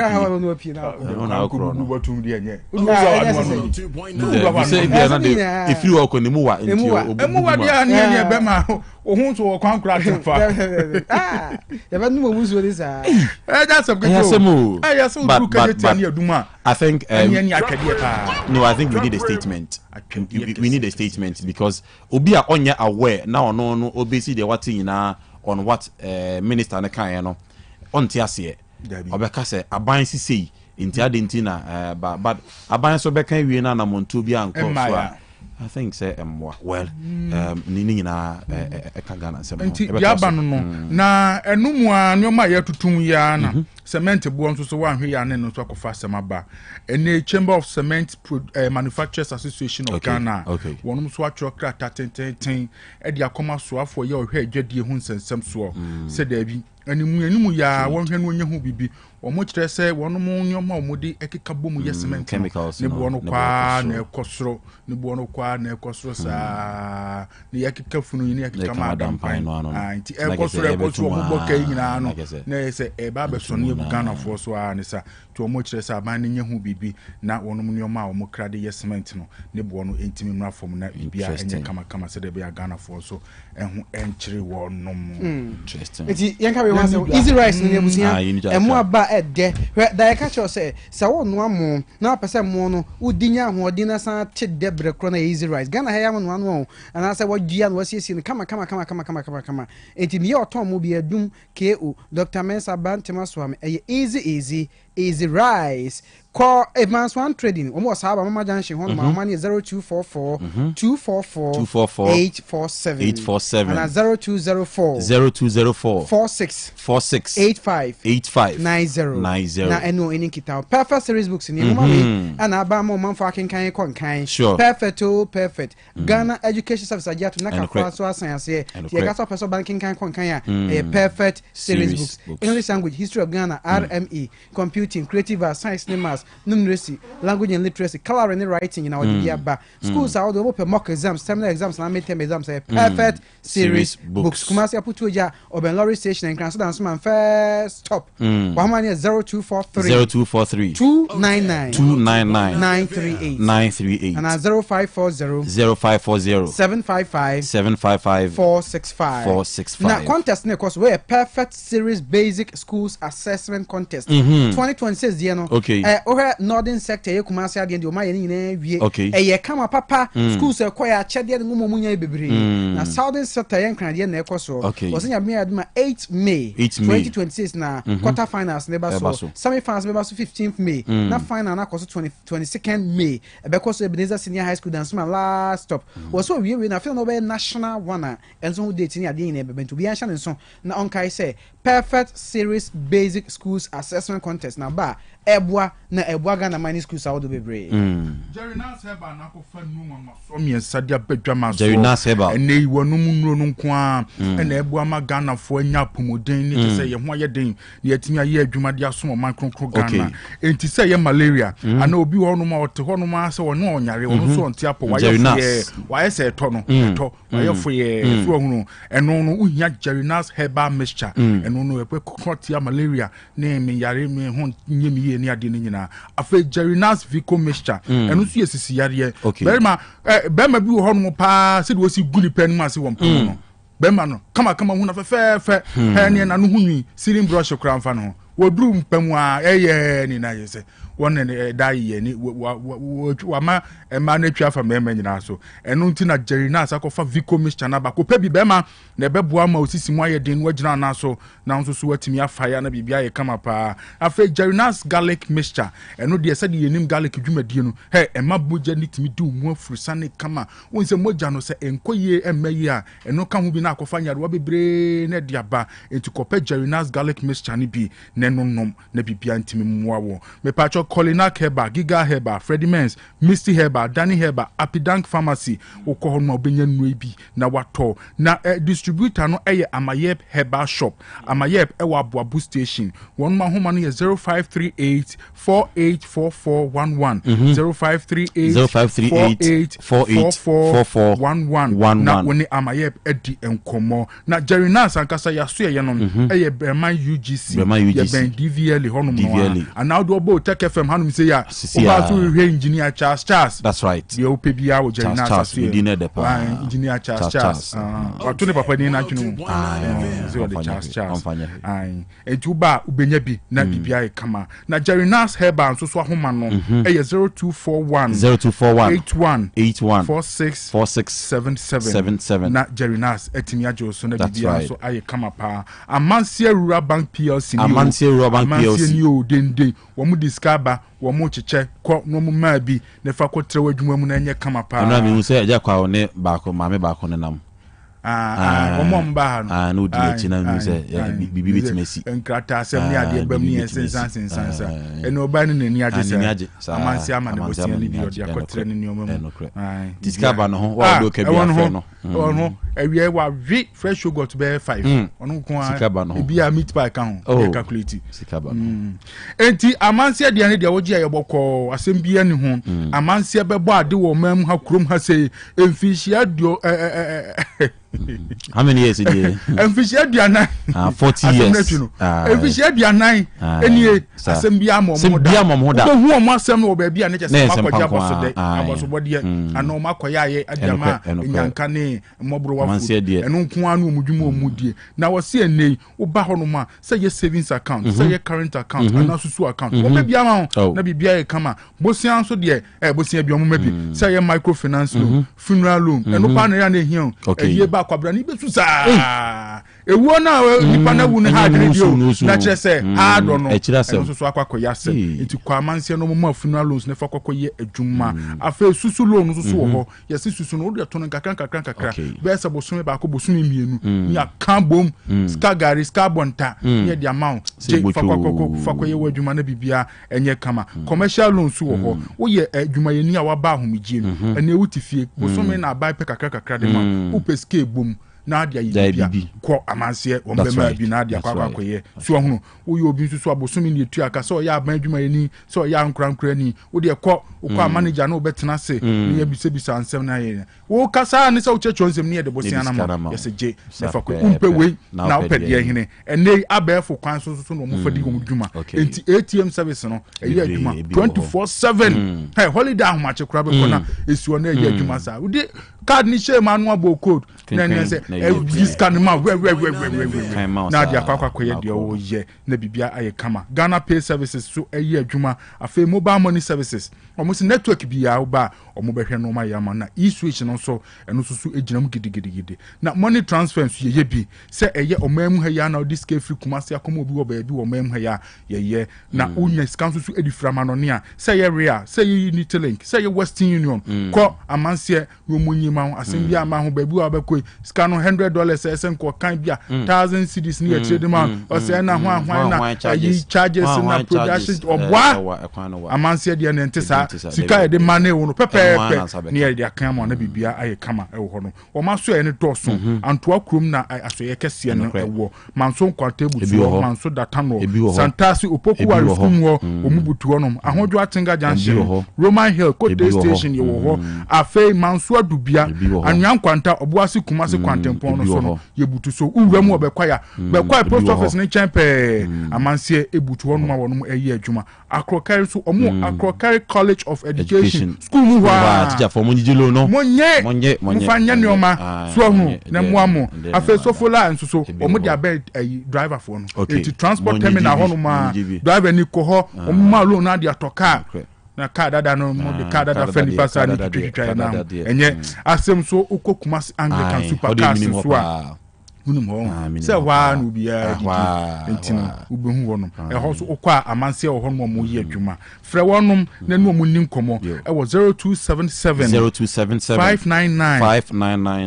fi na okro no botum de enye say bia na de if you okoni mu wa enti dia ne be ma ohun so kwan kura tefa ya ba nu mu so this that's a good I think no I think we need a statement we need a statement because obi a onya aware na ono no obesi de what nyina on what minister na kan no onti ase obeka se aban sisei inti adenti na but aban so beka wie na monto bi anko so I think say well nini na ekagana se mo ya ba no na enum a nyoma ya tutum ya na cement bo nso so wa hwe ya ne no so akofa semaba ene Chamber of Cement Manufacturers Association of Ghana wonum so atro krata tenten e dia koma so afo ya ohwe adwade hu nsensem so se da bi enum ya wonhwe no nya hu bibi omo kire se wonum nyoma omode ekeka bomu ya cement ne bo no kwa na ekosoro ne bo no kwa na ekosoro sa ne yakeka funu ne yakeka madam pan anti ekosoro omo kai nyina no na se e ba be so ne Ghana for so ne sa to omo kire se aban ne nya hu bibi na wonum nyoma omo krade ya cement no ne bo no entimi mra fom na bibia enye kama se de be Ghana for so enhu enchire wonum interesting eti yanka we want easy rice ne busia emu aba ede da ka cho se wonu amu na pese mu no udinya hoodi na san che debre kro na easy rice Ghana ya mu no ana se wodua no wasiesi no kama enti mi oton mu bi adum ko Dr. Mensa Bantima Swami easy rice call advance one trading almost have mama junction hon money 0244 244 847 and 0204 46 85 90 na eno any kita perfect series books ni mama we and aba mo man fa kan perfect Ghana Education Service Agiato na ka so asan ase ye ka so person banking kan perfect series books English language history of Ghana RME computing creative science numbers numeracy language and literacy coloring and writing in our diaba schools are all open mock exams seminar exams and midterm exams perfect series books kumasi aputuja oben lorry station and cancel dance man first stop 0243 299 938 and 0540 755 465 now contest ne course we perfect series basic schools assessment contest 2026 dia no northern sector ye kumasi ade ndi o ma ye nyina wie ye kama papa schools ekoya achede de ngumo munya bebre na southern sector ye nkran na ekoso osenya me aduma 8 May 2026 na quarter finals ne baso semi finals ne baso 15th May na final na koso 22nd May because Ebenezer Senior High School dance man last stop was so we na feel no be national winner enso date ni ade nyina be to bi ansha nso na onkai say perfect series basic schools assessment contest na ba ebwa Ghana Mining Schools awodo bebre Jerry Naseba na ko fa nu mama so mi sadia badwama so Jerry Naseba ene wonu munro no nko a ene ebwa ma Ghana fo anya pomoden ni te se ye ho ye den ni atimi aye adwuma de aso man kronkro Ghana enti se ye malaria ana obi ho no ma ote ho no ma se wonu onyare wonu so onti apo wa ye se to no to wa ye fo ye fo hunu eno no uhia Jerry Nas herbal mixture eno no epe kokoti malaria ne me yare me ho nyemi ni ade ni nyina afa Jerry Nas Vico mixture eno so yesisi yare bema bi ho no pa se de wosi guni pen ma se won no bema no kama hu na fe he ne na no hunwi sirin brush kra mfa no wodru mpam a eye ni na yese won da ye ni wa ma ema na twa fa mema nyina so eno nti na Jerry Nas akofa Vico mixture na ba ko pa bi bema na beboa ma osisi mu ayedin wagina na so na nso so watimi afaya na bibia ye kama pa afa Jerry Nas garlic mixture eno de se de yenim garlic dwumadie no ema boja ni timi du mu afurusa ne kama wonse moja no se enkoye emayi a eno ka ho bi na akofa nyare wa bebre na de aba enti kopa Jerry Nas garlic mixture ni bi na nonom na bibia ntimi muwa wo me pa Colinac Herba, Giga Herba, Freddie Mens, Misty Herba, Danny Herba, Apidank Pharmacy, Okoho no benye nwebi na wato. Na distributor no eye Amayep Herba Shop. Amayep ewa Abuabu Station. One ma homa no ye 0538 484411. 0538 484411. Na woni Amayep edi enkomo. Na Jerry Nas ankasa yaso ye no eye Berman UGC. Ye ben DVL hono mo. And now do obo Otec FM hanum say ya oba to engineer Charles. That's right. The OPBA o Jerry Nas engineer Charles. To ne papa ni na twenu. So the Charles. Etuba ubenya bi na bibia kama. Na Jerry Nas Herba so ahoma no eye 0241 81 46 na Jerry Nas etimi ajo so na bibia so aye kama pa. Amansia Rural Bank PLC ni o dende wo mu diskaba wo mu cheche ko no mu ma bi ne fa ko trewa adwuma mu na enye kama pa na mi se aja kwa ne baako maame baako ne nam omo mba no no di echi na mi se bibi betimesi enkrata asem ni ade bam ni sensansa eno ba ne ni ade se amansi ama ne bosia ni di odi akotre ni nyoma mu diskaba no ho wa do ka bi afa no ono ewie wa vi fresh yogurt be 5 ono ko a bi a meat pie kan ho calculate sikaba enti amansi de ane de wogi ayebokọ asem bia ni ho amansi be bo ade wo mam ha krom ha sei emfishia dio how many years did emfishia duana 40 years emfishia duana eni asem bia mo da hu omo asem no ba bia ne chese makoja boso de aboso de ana omo akoya ye adama nyanka ne mmobro wafu eno nko anu omudwuma omudie na wo se enei wo ba ho no ma say ye savings account say ye current account ana susu account wo ba bia ma na bibia ye kama bosia so de bosia bia omo ma bi say ye microfinance loan funeral loan eno pa na ya na ehia eye ba kwabra ni besusa ewo na nipa na wu ne ha radio na chese ha do no eno so akwakoya se enti kwamanse no mo funeral loans ne fa kwakoye adwuma afa susu loan so wo ho ye se susu no de to no kakra be se bosume ba ko bosume mienu ni aka bom ska gari ska bonta ye de amount je fa kwakoye adwuma na bibia enye kama commercial loans wo ho wo ye adwuma ye ni a wa ba ahomigye no ene wutifie bosume na ba pe kakra de ma upeske bom na dia yi ko amanse o mbema bi na dia kwa ye so hunu wo ye obi so abosomi ni etu aka so ya aban adwuma ni so ya nkran ni wo de ko manager na obetena se ni ya bisa ansem na ye wo kasa ni se wo checho nsem ni ye de bosia na ma yese je se fa ko umpe we na opede ye hene ene abefo kwan so no mo fadi ko dwuma enti ATM service no ye adwuma 24/7 hey holiday ahoma kura be ko na esuo na ye adwuma sa wo de card ni share manual bo code na ni se this can ma we na dia kwakwa ye dia wo ye na bibia aye kama Ghana Pay Services so aye adwuma afa mobile money services almost network bia wo ba omo behwe no ma ya ma na e-switch no so eno so eginam gidigidi na money transfer so ye bi se eye omam ha ya na this ke free kumase akomo obi wo ba bi omam ha ya ye na unya scan so ediframa no ne a se ye rea se ye Unitelink se ye Western Union ko amanse no munyima asem bia ma ho ba bi wo ba ko scan $100 esen ko kan bia 1000 cedis ni trade man o se na ho na charges na production obwa amanse de na ntesa sika de mane wo no pepe ni e de kan mo na bibia aye kama e wo ho no o ma so e ne doso anto akrom na asoye kese no e wo manso nkwata butu manso data no santasi opoku wa refum wo omubutu no ahodwo atenga junction Roman Hill Kote Station ye wo ho afei manso adubia bia anwan kwanta oboase kumase kwantempon no so no yebutu so uwura mu obekwaya bekwaya post office ne champe amanse ebutu wonu ma wonu eyi adwuma akrokari so omo akrokari college of education school mu wa teacher for monjilo no monye mufanya nioma so hu na muamu afa so fola nso so omo dia be driver for no eti transport terminal hono ma driver ni ko ho omo ma lo na dia toka na kada no mo de kada fani pasa ni twitwa na enye asem so ukokumas Anglican supercars so a unum ho se wa no bia di entino ubehu wono e ho so ukwa amanse ho no mo yi adwuma frɛ wonum na no mo nim komo e wo 0277 599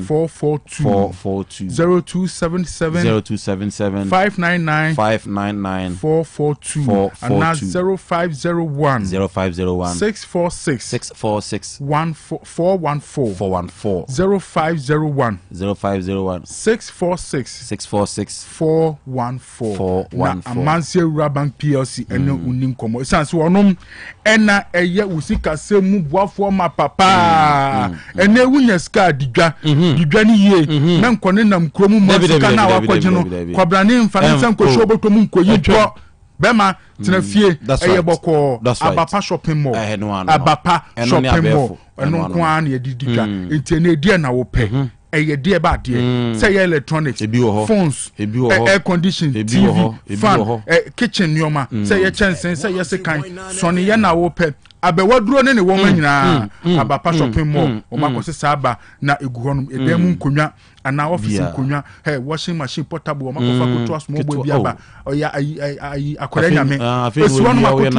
442 0277 599 442 and now 0501 646 414 0501 646 414 na amanse Bank PLC ene unim komo isanse wonom ena eye usika semu boafo ma papa ene wunya ska didwa ni ye na nkone nam kromu mo sika na wakwaje no kwabrane mfane sanko shobotomu nkoyi dwo bema tina fie eye boko abapa shopping mall abapa shopping mall eno kwa na edididwa enti ene die na wo pe eye die ba die say electronics phones air condition TV fan kitchen nyoma say ye chensen say ye sekan so ne ye na wo pe abewaduro ne wo manyina abapa shopping mall o makose saba na eguhonum edem nkonwa ana office nkonwa washing machine portable o makofa ko to asmo bo biaba oya ayi akwara nyame esu wonu makoto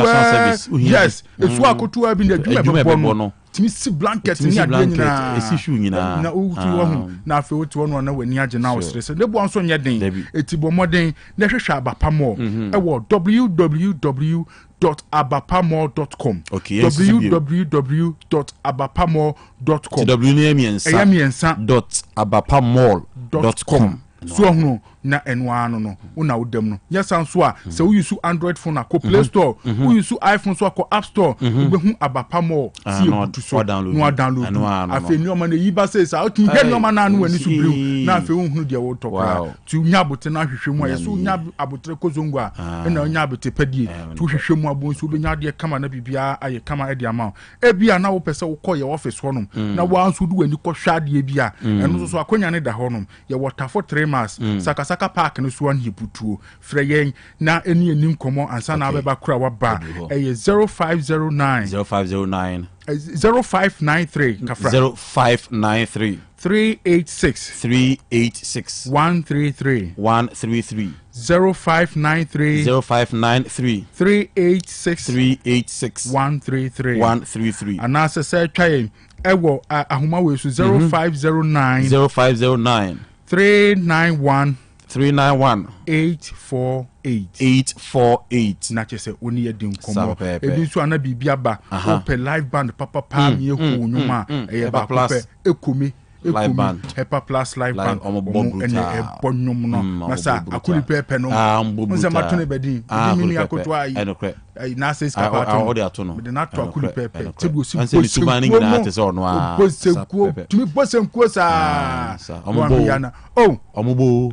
yes esu akoto bi na adwuma bebo no timi si blanket ni ade nyina esishu nyina na utu wo hu na afi utu wo no na wani age na osrese ne bo anso nye den etibo moden na hwehwe abapa mall e wo www.abapamall.com www.abapamall.com www.abapamall.com so hu na enwano no una udem no yesan so a se we use Android phone ko Play Store we use iPhone so ko App Store we hu Abapamall si ebutu so no download afi ni o ma na yiba say sa o tin he ni o ma na no ani so blu na afi hu de wo tokra tu nya abote na hwehwe mu ya so nya abote kozongo a na nya abote padie tu hwehwe mu abon so be nya de kama na bibia aye kama e de ama e bia na wo pese wo ko ye office honum na wo anso du ani ko hwa de bia eno so akonya ne da honum ye water for 3 months Saka park no so an hiputuo freyen na eni enim komo ansa na abeba kura wa ba 0509 kafra 0593 386 133 0593 386 133 anasa say twaye ewo ahoma we so 0509 391 848 na chese oni edin komo ebi so ana bibia ba open live band papa mi eku nyuma e ba plus ekumi live band Hepa Plus live band ene ebonyum no na sa akuli pepe no nse matone bedi mi akoto ayi na se skapa to no de na to akuli pepe tebu si bosi na te so no a tumi bosenkuo sa ombo omubo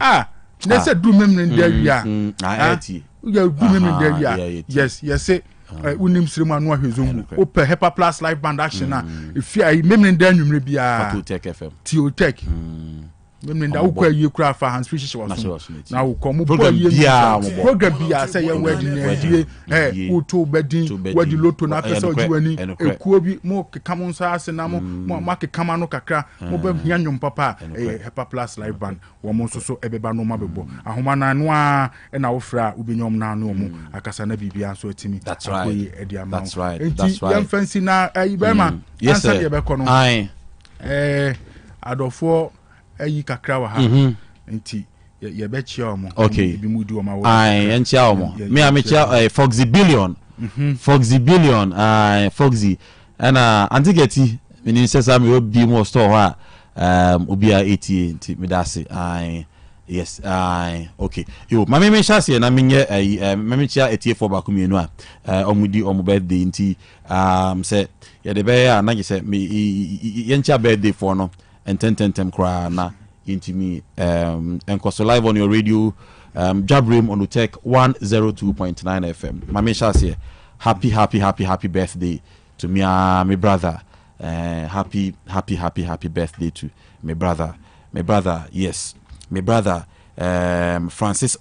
na se du memne ndawia eti ya du memne ndawia yes unim sirima no ahwezongu open Hepa Plus live band action na if I memne ndanwumre bia Otec FM Otec memne nda ukwa yi kura fa hands free she was na wo kom program bia say ya wedi na die uto bedin wedi loto na pesa ojiwani ekuo bi mo kekamo nsa ase na mo makekama no kakra mo be hianyom papa Hepa Plus live band wo mo so ebeba no mabebo ahoma na no a na wo fra ubenyom na no mo akasa na bibia so atimi akoyi edi ama that's right yam fancy na ibema answer ye be kono adofo ayi kakra wa ha nti ye be chia omo bi mudi o ma wo enchia omo me amechia Foxy Billion Foxy ana antigeti mini sesa me obi mo store ha obi a 80 nti me dase yes okay yo mama me chase na menye mama chia etie4 ba ku mienu a omudi omo birthday nti say ye de be ya na je say me ye ncha birthday for no and 10 kra na intimi enkoso live on your radio Dwabrem on Otec 102.9 FM. Mama Shasie, happy birthday to me, my brother. Happy birthday to my brother. Yes, my brother Francis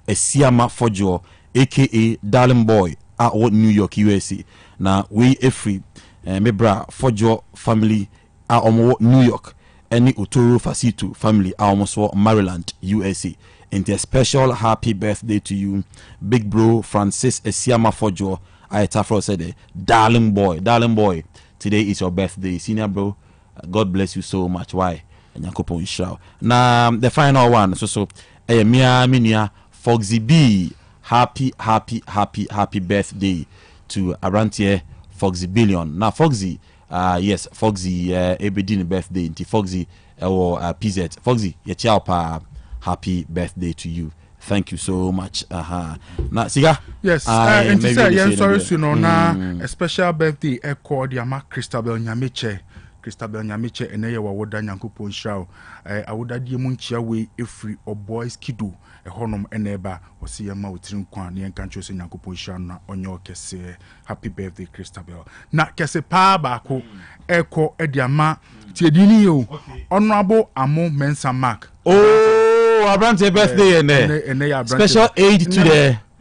Esiama Fojo, aka Darling Boy, at New York, USA. Now we free my bra Fojo family at New York. Any Uturu Fasitu family almost Maryland, USA. And a special happy birthday to you, big bro Francis Esiama Fojo. I Tafro said, darling boy. Today is your birthday, senior bro. God bless you so much. Why? Now the final one. So Mia Foxy B. Happy birthday to Arantie Foxy Billion. Now Foxy. Yes, Foxy, Ebedin birthday, Foxy, or PZ. Foxy, happy birthday to you. Thank you so much. Now, Siga? Yes, and to say, yes, sorry, you know, a special birthday, called Yama Christabel Nyamiche, and they were what Danyanko show. I would add Yamunchia way if free or boys kidu. A honum eneba or see a mountain quan and countries in Yakupushana on your kese. Happy birthday, Christabel. Na kese pa bako echo ediama Tiedinio Honorable Amo Mensa Mark. Oh, Abrante birthday and special aid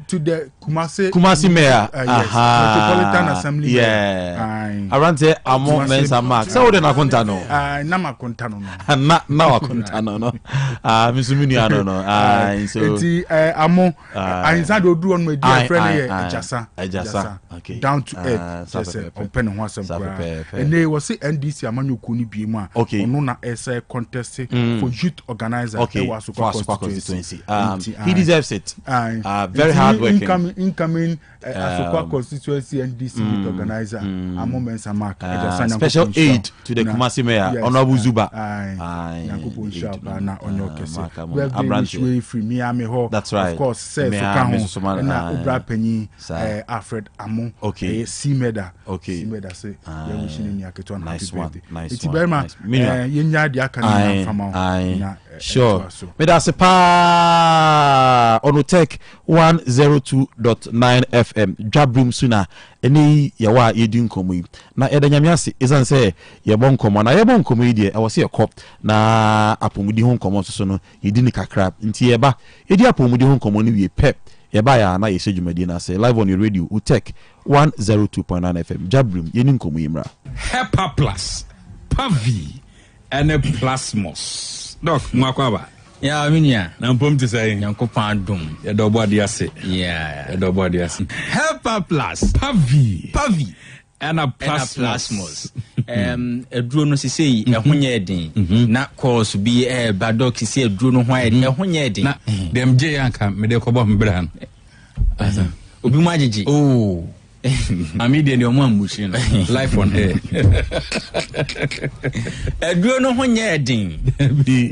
to the Kumasi Mayor, Metropolitan Assembly. Yeah, Arante Amo Mensa Mark. So then I contano. Nama contano. Now I contano. No, Missumini, I don't know. So Amo, I inside do one with dear friend Jasa. Okay, down to earth. Open and once and they will say NDC Amanu Kuni Bima. Okay, Nona essay contest for youth organizer. Okay, for constituency. He deserves it. Very hard. Incoming Asokwa constituency and DC organizer Mensa Mark. Special aid to the Kumasi Mayor Honorable Zuba. That's right. Of course, says Obra Penny Alfred Amo. Okay, Simeda. Okay, Simeda say you're wishing in Yaketon. Nice one. It's very much. Yenya Diakana from sure. But that's a pa on Otec 102.9 FM. Dwabrem suna eni yawa yedin komu na edanyamiase izan say yebon komo na yebon komu die e wose ekop na apomudi hon komo so no yedin kakra nti yeba edi apomudi hon komo ni wie pep yeba ya na yese dwumadi na say live on your radio Otec 102.9 FM. Dwabrem yenin komu imra Hepa Plus Pavi and a Plasmos Doc Mwakwaba. Yeah, minya. Na mpom te say Nyankopon adom. Ya do body ase. Yeah. Ya do body ase. Hepa Plus Pavi and a Plasmos. Eduro no sisei ehunye den. Na course bi badok sisi eduro no ho ehunye den. Na dem je yanka me de kobo mbra no. Obi mu agege. Oh. Amide de omo amushi no. Life on air. Eduro no ho nye den.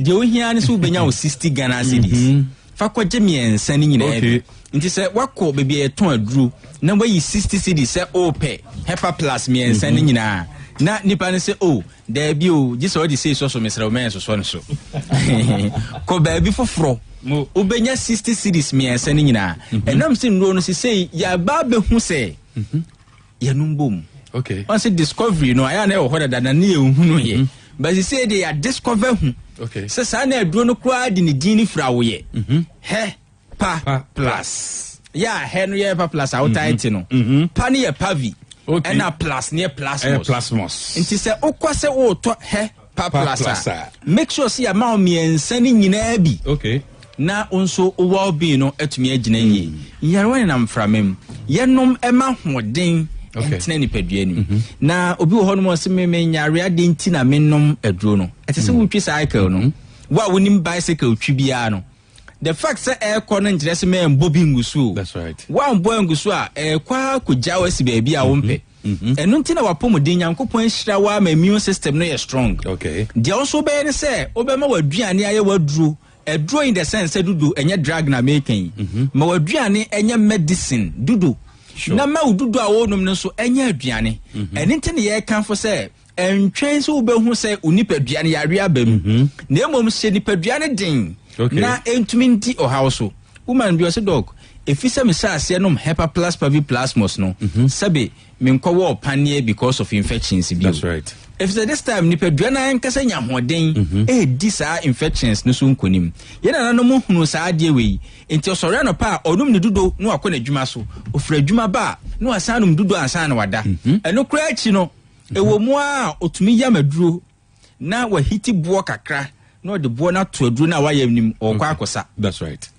Je ohia ne so benya o 60 Ghana cedis. Fa kwaje me ensa ni nyina ebi. Nti se wakọ bebi eton aduro na wayi 60 cedis se ope Hepa Plus me ensa ni nyina. Na nipa ne se oh there bi o ji so dey say so mesra o men so so. Ko ba bi foforo ubenya 60 cedis me ensa ni nyina. Enam se nro no se say ya ba be hu se yanumbom. Okay. Once discovery no aya na e ho da na ne ehunu ye. But you say they are discover hu. Okay. Se sa na aduro no kra di ne din ni fra wo ye. Hepa Plus. Yeah, Henry Hepa Plus out tight no. Pa ne Pavi. Okay. And a plus near Plasmos. Plasmos. Nti se okwase wo to Hepa Plus. Make sure see amount me ensani nyina bi. Okay. Na onso owo bi no atumi agina yi. Yarwe na mframem. Yenom ema hoden. Entene ni pedua ni. Na obi wo hono se me nyare ade nti na menom aduro no. Etese wo twi cycle no. Wa wonim bicycle twi bia no. The fact say aircon njire se me mbobi ngusu. That's right. Wa mbo ngusu a kwa kujawa si baabi a wompe. Enu nti na wapomodin Nyankopon hira wa ma immune system no ye strong. Okay. Dia also be ne say obema waduane aye waduro. Eduro in the sense dudu enye drug na making. Ma waduane enye medicine dudu. Sure. Na ma ududu a wonum no so enye aduane. Enu nti na ye kan for say entwen so be hu say onipadua ne yare abam na emom hye nipadua ne den na entumi ndi ohaw so woman bi o se dog efisa me sa ase nom hepa plus pavi plasmos no sabe me nkwo panie because of infections bi. That's right. If this time nipadua na nkasa nya hoden di saa infections no so nkonim ye na no mo hunu saa de we enti osore no pa onum ne dudo no akọ na adwuma so ofra adwuma ba no asanum dudo ansan na wada eno kra achi no ewo mu a otumi ya maduro na wa hiti buo kakra no de buo na to aduro na wa yamnim okwa akosa. That's right.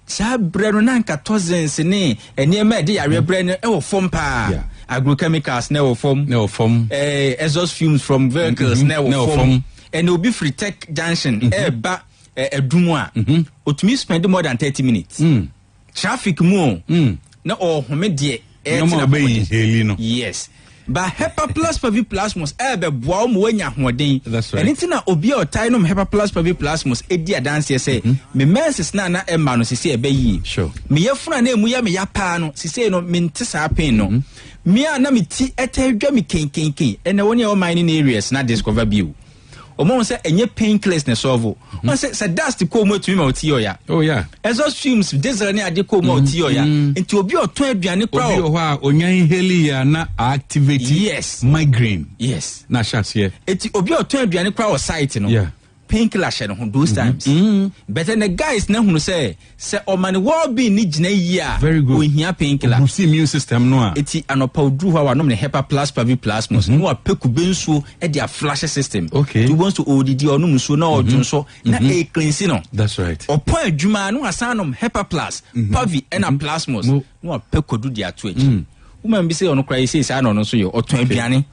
Sa breno na nka toxins ne eniema de yare breno e wo fom pa agrochemicals ne wo fom exhaust fumes from vehicles ne wo fom and obi free tech junction ba edumu a otumi spend more than 30 minutes traffic mu na ohome de no be heli no. Yes. Ba hepa plus pavi plasmos be boa mo wanya hoden anything na obi o tinom hepa plus pavi plasmos edi adanse say me menses na emma no sisi e be yi sure me yefuna na emu ya me ya pa no sisi no me ntisa pain no me a na me ti etadwa me kenkenken ene woni e o mining areas na discover bio omo say enye painkillers ne solve o say dust ko mo tumi ma oti oya. Oh yeah. Exhaust fumes diesel ne ade ko mo oti oya enti obi o ton aduane kra obi o ha onyan heli ya na activate migraine. Yes. Na shase enti obi o ton aduane kra o site no. Yeah. Painkiller she no those times but then the guys na hunu say o man well be ni gina yi a o hia painkiller boost immune system no a eti anopa odru ho wa no ne hepa plus pavi plasmos no a peku bensuo e dia flash system. Okay. You want to odidi onu musuo na odwonso na e cleanse no. That's right. Opo adwuma no asanom hepa plus pavi na plasmos no a peku du dia to echi woman bi say ono cry say say no so yo oton aduane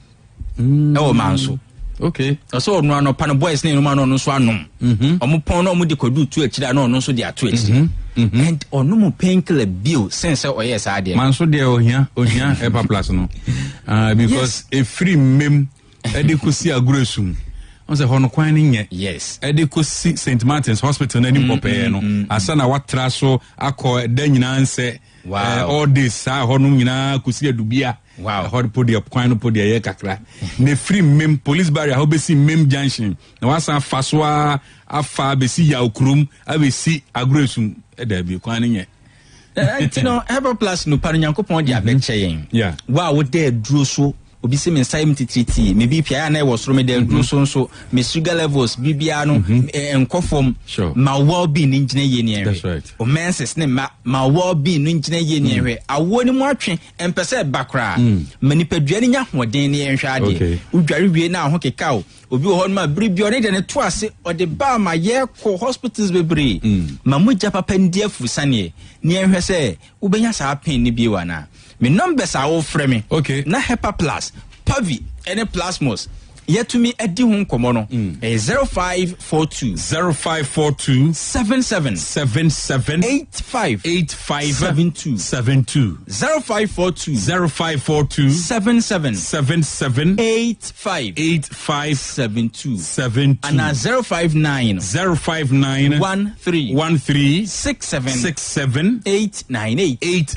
e o manso. Okay. So no no pan boys ne no man no so anom omupon no de kodu tu akira no so de ato akira and onum painkiller bio sense oye sa de man so de ohia hepa plus no because a free mem edikusi agresum on say hono kwan nye. Yes. Edikusi St Martin's Hospital na ni popeye no asa na watra so akọ da nyina nse all this hono nyina kusi adubia. Wow. Hot podia kwano podia ye kakra. Ne free mem police barrier how be see mem junction. Na wasa faswa afa be see Yaw Owusu abesi agresum e da bi kwano nye. Ntino Herbal Plus no paro Nyankopon dia be cheyen. Yeah. Wa wo de duro so obi se me nsai mtititi me bi pia na e wosoro me de duro so nso me sugar levels bibia no enkofom ma well being engine ye ne. That's right. O menses ne ma well being engine ye ne ehwe awo ni mo atwe empese bakra manipadua ni nya hoden ne ehwe ade udware wie na ho keka o obi ho no ma bribio ne de ne to ase o de ba ma ye ko hospitals bebre ma muja papa ndi afusane ne ehwe se ubenya sa pen ne bi wana me numbers are all frame. Okay. Na hepa plus pavi any plasmos yet to me edi hun komono 0542 77 85 72 0542 77 85 72 and 059 13 67 898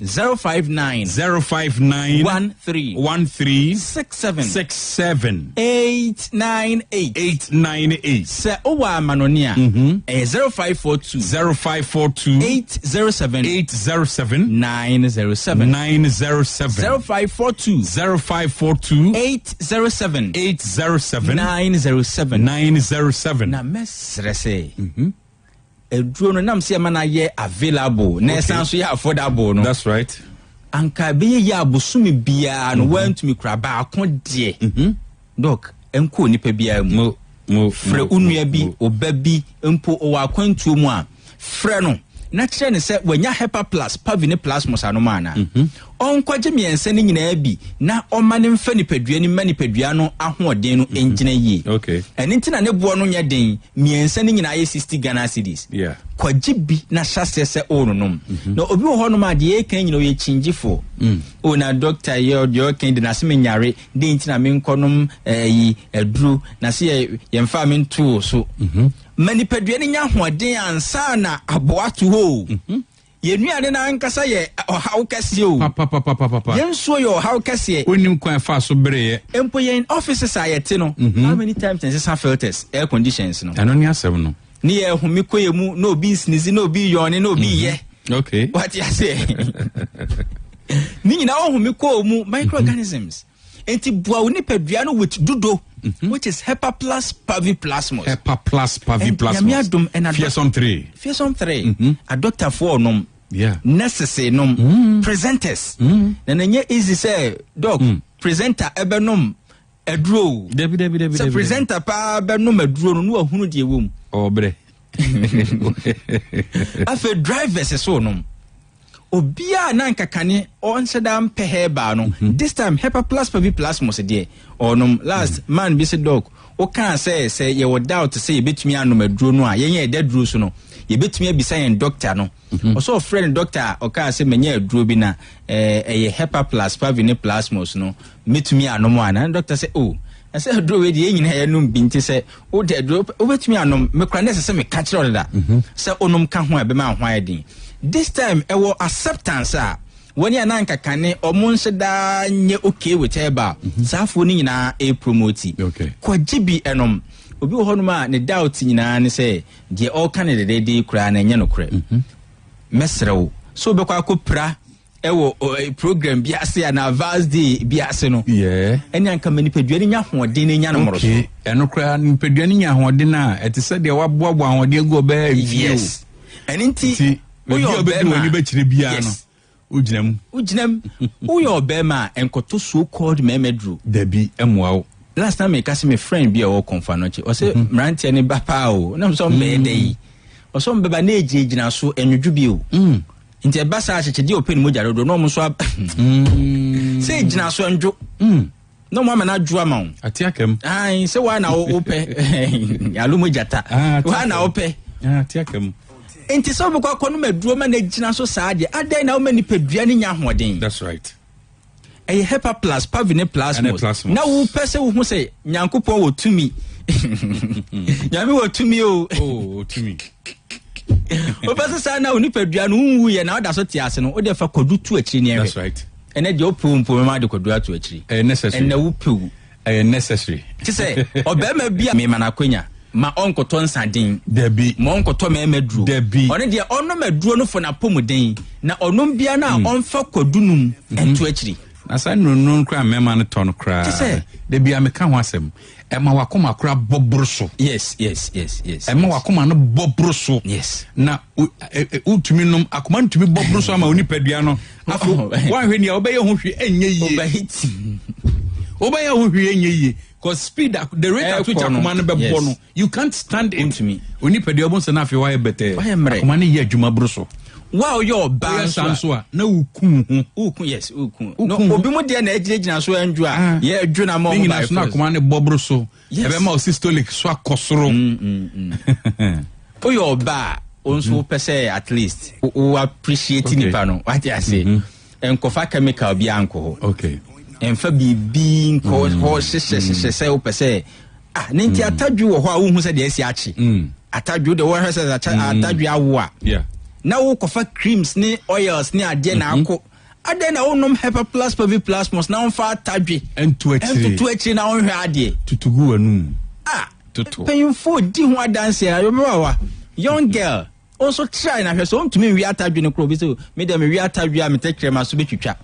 059 13 67 898 se owa manonia 0542 807 907 0542 807 907 na mesre say eduro no nam se mana ye available na esanso ye affordable no. That's right. Anka be ye abosumi bia no want me kra ba akon de doc enko nipa bia mu frɛ unua bi oba bi mpo o akwantuo mu a frɛ no na kyerɛ ne sɛ wanya hepa plus pavine plasmos anoma ana onkwaje miense ne nyinaa bi na ɔma ne mfa nipadua ni ma nipadua no ahoɔden no engina yi. Okay. ɛne ntina ne boɔ no nya den miense ne nyinaa yɛ 60 Ghana cedis. Yeah. Kwaje bi na hyase sɛ ononom na obi wɔ hɔ no ma de yɛkan nyina yɛ chingifo o na doctor yɛ de yɛkan de na se menyare de ntina me nkɔnom yi aduru na se yɛmfa me nto so manipadua ne nya ahoɔden ansa na aboa to ho ye nuane na ankasa ye how kase o papa yen so yo how kase onim kwan fa so breye empo yen offices ayete no how many times and some filters air conditions no ano ni asem no ni ye humi koyemu no bi sneeze no bi yone no bi ye okay what you say ni nyina humi ko mu microorganisms enti bua oni padua no with dudo which is Hepa plus paviplasmos. Hepa plus paviplasmos. Fearsome 3. Fearsome 3. A doctor for nom. Yeah. Necessary nom. Presenters. Then enye easy say dog. Presenter ebe nom edro. Debi. So presenter pa ebe nom edro no ahunu die wom. Oh bre. Afa drivers so nom. Obia na nkakane on sedam peheba no this time Hepa plus paviplasmos dey onum last man be say dog o kan say ye would doubt say betumi anom aduro no a yen edaduro so no ye betumi abisa yen doctor no also friend doctor o kan say menye aduro bi na ye Hepa plus paviplasmos no metumi anom ana doctor say oh I say aduro we dey nyina ye num binti say o de aduro o betumi anom me kra na say me ka kire oda say onum ka ho ebe ma ho ayedin. This time ewo acceptance a woni ananka kane omunsheda nye okay with eba safo ni nyina e promote ko gibi enom obi wo hono ma ne doubt nyina ne say de all candidate dey kura na nye no kura mesrew so be kwa kopra ewo program bi ase na vast day bi ase no eni anka mani peduani nya hoden ne nya no moro so eno kura ni peduani nya hoden na etise de waboabo hoden go be yes eninti Oyo bema ni bechire bia no uginam oyo bema enkoto so called memedru dabi emwa last time me kasi me friend bia o konfa no che o se mrantie ni bapa o na so be dey o so mbeba na ejigina so enwudwu bi o nti e basa acheche di open moja rodo no mo so se ejina so enjo no mo na adwo ama o atiakem ai se wa na o pe alumo jata wa na o pe atiakem enti so bukwa kono maduro ma na gina so saade adai na o mani pedua ni nya hoden. That's right. Eye Hepa plus paviplasmos na wo pese wo hu se nyankopon wo tumi nyame wo tumi o tumi o pese sa na oni pedua no wu ye na oda so tiase no o de fa kodu tu akiri ni That's right. ene de opompo ma de kodu atu akiri necessary ene wo pewu necessary ti se obema bia me manakonya ma onkoto nsadin dabi ma onkoto memedru dabi one de onno medru no fo na pomuden na onnom bia na onfa kodunum entu akiri asa nunu kra mema no ton kra dabi ameka ho asem ema wakoma kra bobroso yes ema wakoma no bobroso yes na utumi num akoma ntumi bobroso ama oni padua no afo wa hwe ni obeye ho hwe enye yi obeye ho hwe enye yi. Because speed, the rate at which Akumane Bebono, you can't stand it to me. When you pay the almost enough, you are better. Akumane ye Juma Brusso. Wow, your bad Sansua. No, yes, no, Obimo de an edge and so enjoy. Yeah, Juna Mong, Akumane Bobrusso. Yes, I'm systolic swak cosro. Oh, your bar, also per se at least, who appreciating the panel. What I say, and Kofa chemical bianco. Okay. En fa bibi nko ho hye o pese nenti atadwu wo ho a wo hu se de asi achi atadwu de wo hye se atadwu awo a na wo kofa creams ni oils ni ade na akọ ade na wo nom Hepa plus paviplasmos na on fa atadwu entu achi na on hwe ade tutugu anum tutu painful di ho adanse a yo mewa young girl also try na hwe so ntumi wi atadwu ni kro bi so me dem wi atadwu a metekrema so betwitwa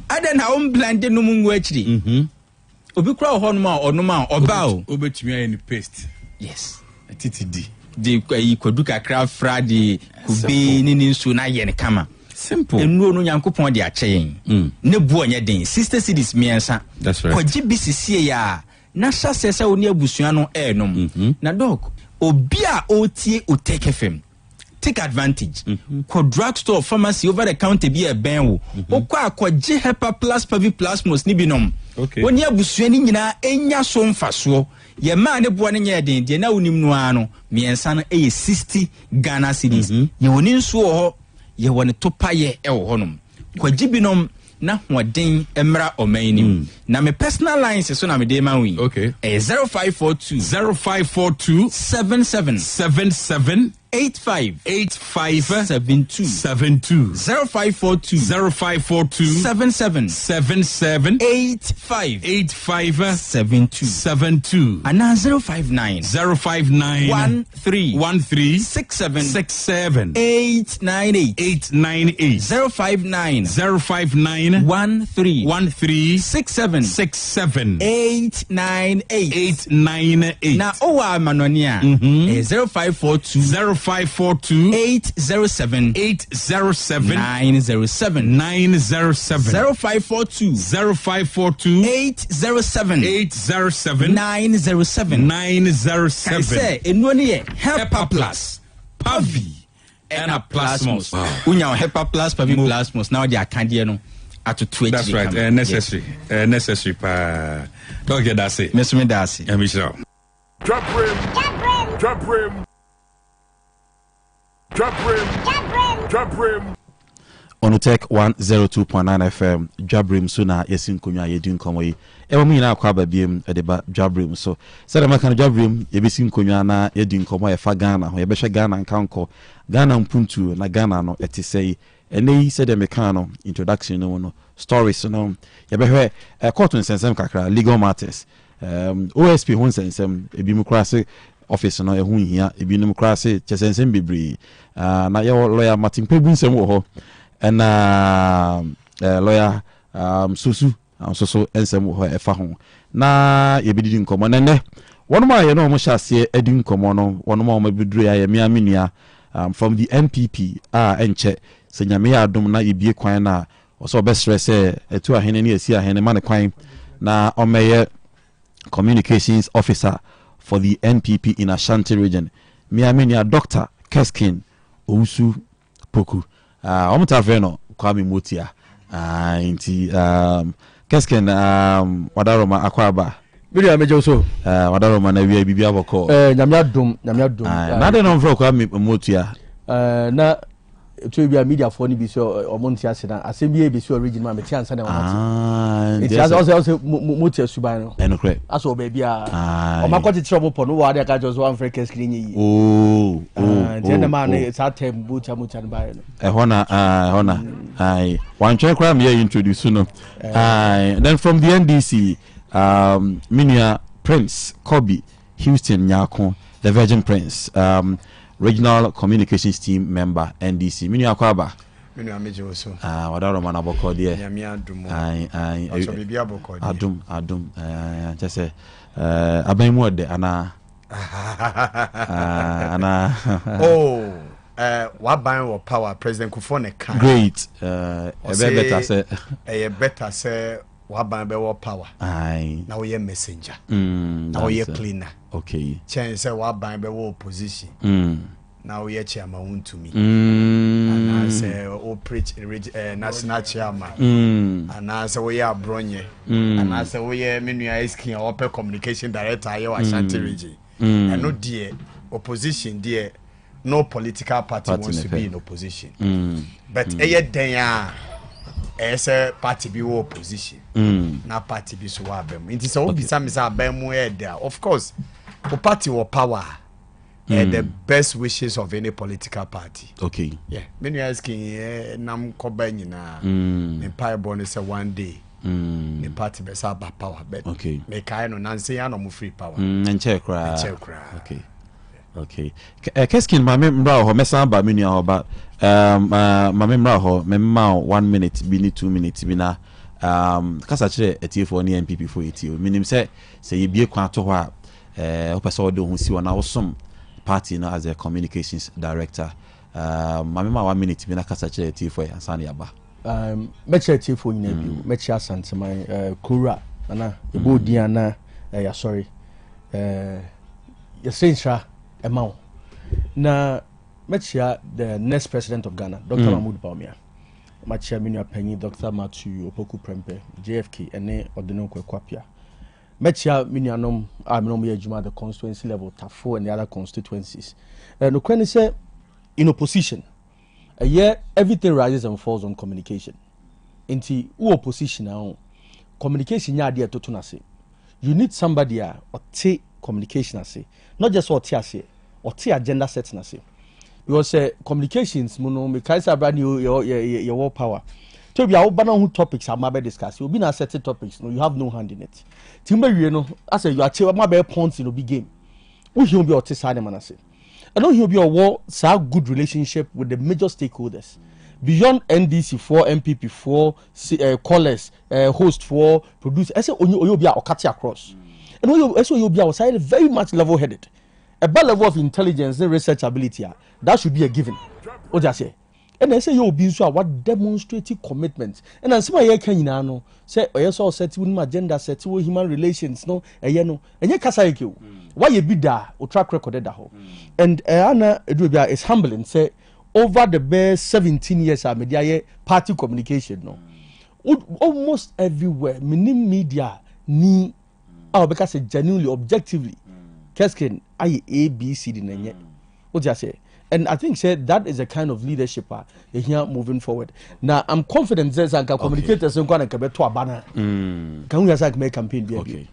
ada na on blend no mungu akiri obi kura ho no ma onoma oba o obetumi aye ni paste yes TTD de ikodu kakra fra de kube ni nsu na ye ne kama simple enu no nyankopon de akyeen ne bu onye den sister cities miensa that's right ko GBCC ya na sha sese oni abusua no enom na dog obi a otie Otec FM take advantage. Ko drugstore pharmacy over the counter be a benwo. Okwa akwaje Hepa plus paviplasmos ni binom. Woni abusua ni nyina enya so mfaso. Ye ma ne bo ne nya den de na wonim no ano. Miensa no 60 Ghana cedis. Ye woni nso ho ye woni topaye e wo honom. Kwaji binom na hoden emra omainim. Na me personal lines so na me dey man wi. 0542 77 85 72 0542 77 85 72 and now 059 13 67 898 059 13 67 898 now manonia 0542 807 907 0542 807 907 say enwoni Hepa Plus Pavi and a Plasmos. Unya Hepa Plus Pavi Plasmos now they are candy no at 20. That's right. Necessary. Necessary pa. Don't get that say. Miss me that say. Dwabrem. On Otec 1029 FM, Dwabrem suna yesin konwa yedin komo yi. Ewa mu nyina akwa babiem edeba Dwabrem so. Sɛ ma kan Dwabrem yebesin konwa na yedin komo efa Ghana ho yebehwe Ghana nkanko. Ghana mpuntu na Ghana no etisei. Ene yi sɛ de meka no introduction no stories no yebehwe court nsensem kakra legal matters. OSP ho nsensem ebi mu kra se office no ehu hia ebi num kra se chesensem bebre. Na ye lawyer Martin Pebu nsem wo ho. And lawyer Susu so ensem ho efa ho na ye bididi nkomo nene wonuma ye no mo hyase edi nkomo no wonuma mo biduru ya me aminua from the NPP enche senyame ya adom na ebie kwan na oso be stress etu ahene ne esi ahene ma ne kwan na omeye communications officer for the NPP in Ashanti region me aminua Dr. Keskin Owusu Poku omutafeno kwami motia inti Kesken wadaroma akwaba biri ameje so wadaroma na wi bibia boko nyamya dum na de no fro kwami motia na to be a media for ni bi so omonti ase na asebia bi so original ma meti ansa na wonati it has also motia suban no enokre aso ba bia o makoti trouble po no wa de ka just one freak screen yi the man it's at time bucha no ba no hona one check crime here introduce no then from the NDC Minia Prince Kobe Houston Nyako the Virgin Prince Regional Communications Team member NDC Minia Kwaba Minia Ameje Oso wadaro mana boko die nyame adum so bibia boko adum just aban de ana waban wo power President Kufuor ne kan great better say waban be wo power na wo ye messenger na wo ye cleaner okay change say waban be wo opposition na wo ye chairman wuntumi and say o preach national chairman and say wo ye abronye and say wo ye menua iskin open communication director ye wa Ashanti region and no dear opposition dear no political party wants to be in opposition but den a party be opposition na party be so abem it is all be some abem there of course for party or power the best wishes of any political party okay yeah many asking nam koba nyina empire born say one day the party be say power but okay me kai no nanse ya no mo free power check okay okay Keskin mame mra ho mesa ba menu ho ba mame mra ho memma 1 minute bi ni 2 minutes bi na kasa kire etiefo ne MPP for etio minim se ye bie kwa to ho a opese wo de ho si wona wosom party no as a communications director mame ma 1 minute bi na kasa kire etiefo ya san ya ba meche etiefo nyina bi meche asantema kura na ebo dia na ya sorry ya sentra Emao. Na Machia, the next president of Ghana, Dr. Mahmoud Bawumia. Machia Minya Penny, Dr. Matthew Opoku Prempeh, JFK, and Odino Kwapia. Machia Minyanom, Aminom Juma, the constituency level, Tafo, and the other constituencies. No question say in opposition. A year, everything rises and falls on communication. Into opposition now, communication ya dear to tunase. You need somebody or take communication as not just what say or agenda setting as because communications mono me kai say brand your power to be our banner who topics am be discuss you be na set topics no you have no hand in it timbe wie no as you are chewa ma be points in obi game who he be otisa dem na say I know he be a good relationship with the major stakeholders beyond NDC4 MPP4 callers host4 producer I say you be okati across and you be outside very much level headed a bad level of intelligence and research ability that should be a given what just say and I say you be so what demonstrating commitment and then some can you know say so set agenda set human relations no and you kasa you why you be there or track record that whole and Anna is humbling say over the best 17 years I media party communication no almost everywhere media ni because genuinely objectively Keskin I ABC di nenye what you say and I think say that is a kind of leadership here moving forward now I'm confident that I can communicate as one can be to a banner can we as make campaign be okay.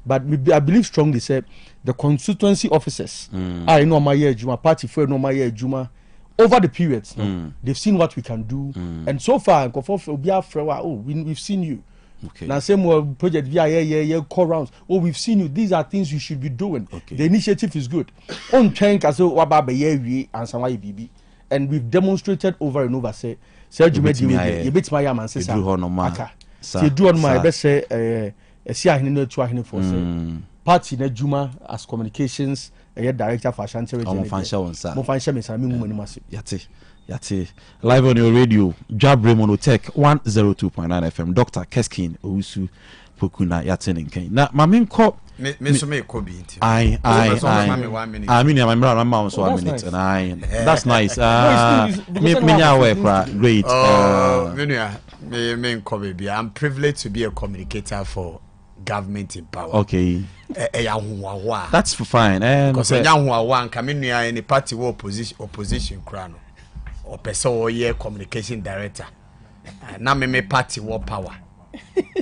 But I believe strongly say the constituency officers I know my year Juma party for no my year Juma over the periods they've seen what we can do and so far we've seen you okay. Now same project call rounds we've seen you these are things you should be doing okay. The initiative is good on train and we've demonstrated over and over say you bit my man say you do on my best say party na Juma as communications director for Ashanti region yate live on your radio Dwabrem on Otec 1029 FM Dr. Keskin Owusu Pokuna yate nken na mamin ko me so me ko bi nti I mean my mama so 1 minute and I that's nice me nya we great me ko be I'm privileged to be a communicator for government in power. Okay. That's fine. Because Yahuawa Kaminua any party opposition crown or person year communication director. Now me party war power.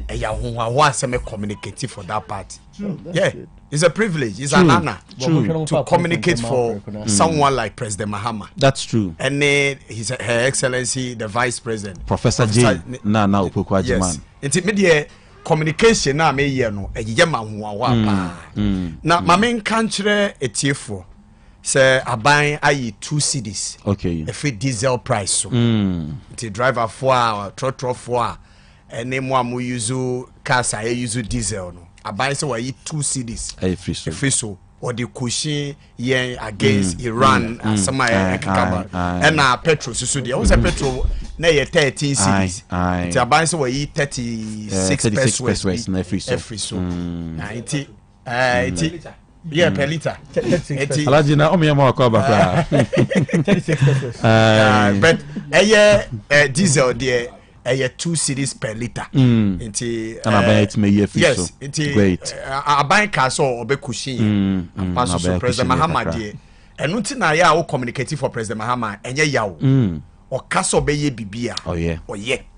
Yahuawa some communicative for that party. It's a privilege. It's an honor to communicate for someone like President Mahama. That's true. And Her Excellency the Vice President Professor J. Nana Opoku Yes. Intermediate communication na me ye no ejema hoawa pa na ma men kanchire etiefo say aban ayi 2 cedis okay if diesel price so the driver for trotro for ene mo am use cars I use diesel no aban say we 2 cedis free so or the cushion yen against Iran asama ekaba na petrol so dey we say petrol na ye 13 cedis ti aban say we 36 pesos na free so it yeah per liter alaji na omo yema akwa ba 36 pesos but diesel there 2 cedis per liter inti aban it may ye free so great aban ka so obekushin paso so President Mahama there enu na ya wo communicative for President Mahama enye yawo o kaso be ye bibia oh yeah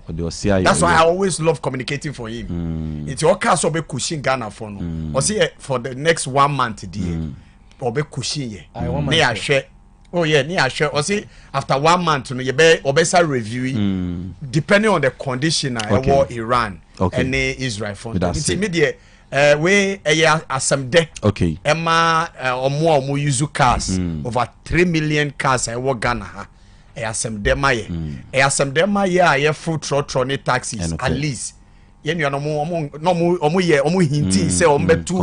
that's why I always love communicating for him it's o kaso be kushin Ghana for no o say for the next 1 month there o be kushin ye na ya hwe oh yeah ni a share o say after 1 month no ye be obesa review depending on the condition war Iran and Israel for it's immediate we asamde okay ema omo use cars over 3 million cars I work Ghana ha asamde maye asamde maye a full trotro taxis at least yen you no hinting say ombetu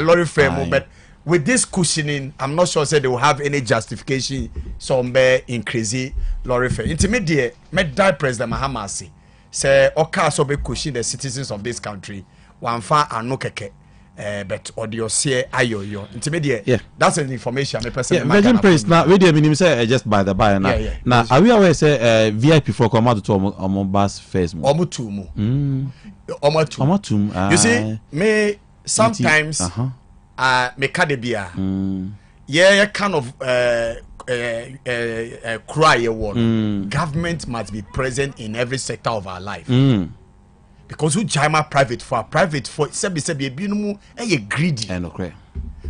lorry frame but with this cushioning, I'm not sure say they will have any justification. So increase lorry fare. Intermediate, die President Mahama say oka so be cushion the citizens of this country. One fa anu keke. But audio say ayo. Intermediate. That's an information. Virgin Praise now. We didn't say just by the by now. Now are we aware say VIP for come out to omo bus face mo? Omo two. You see, me sometimes. Mekadebia kind of cry government must be present in every sector of our life because who jama private for sebi ebinumu greedy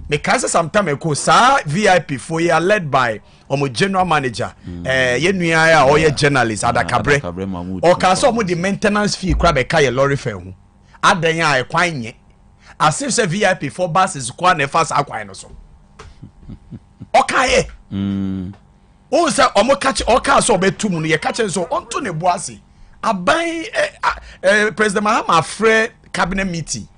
me can say sometime ago sa VIP for you led by omo general manager ye nua ya or ye journalist Adakabre o ka so omo the maintenance fee kra be ka ye lorry fare ho adan ya kwan nye as if say VIP for buses kwa na fast akwan no so o ka ye o say omo catch o ka so betum no ye catch so onto ne boase aban President Mahama afre cabinet meeting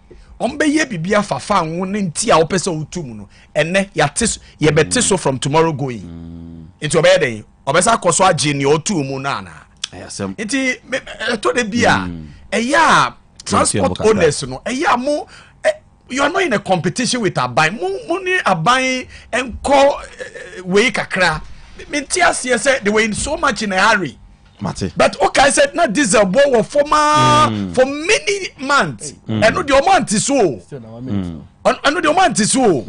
ombe ye bibia fafa nwo ne nti a wo pese otum no ene ye bete so from tomorrow going into obey den obesa koso age ni otum no ana nti to de bia eya transport owners no eya mo you are not in a competition with aban mo ni aban enko we kakra minti ase say they were in so much in a hurry. Mate. But okay, said not diesel boy for many months. And no the amount is so. I know the amount is so.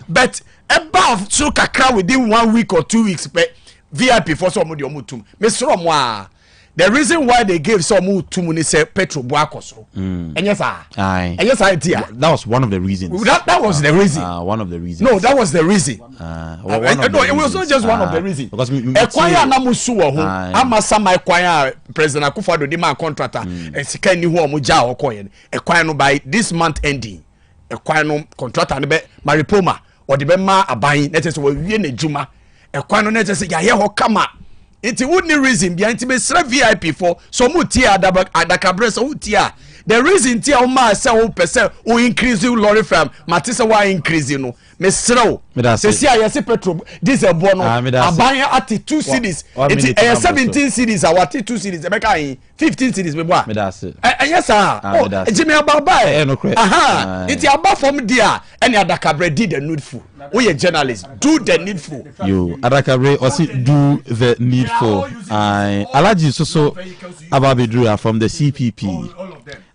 But above so kakra within 1 week or 2 weeks, but VIP for some of the mutum. Mr. Romwa. The reason why they gave some mutum is petrol boakoso. And yes, and yes, idea. That was one of the reasons. That was the reason. One of the reasons. No, that was the reason. No, it was not just one of the reasons. Because Ekwaya namusu ho. Amasa my Ekwaya President Akufo-Addo the man contractor. Sika ni ho omoja okoye. Ekwaya no by this month ending. Ekwaya no contractor ne be Maripoma or the be ma aban na tese we wie na juma. Ekwaya no na tese ya ye ho kama. It wouldn't reason behind to be VIP for so mutia Adakabre so mutia. The reason tia oma say 1% o increase you lorry farm matisa wa increase you no mesro se sia yes petrol diesel bono abanya at 2 cities it 17 cities our 2 cities e be kai 15 cities me boa yes sir Jimmy ababa aha it aba from there any Adakabre did the needful we a journalist do the needful you Adakabre also do the needful Alaji so Ababidru from the CPP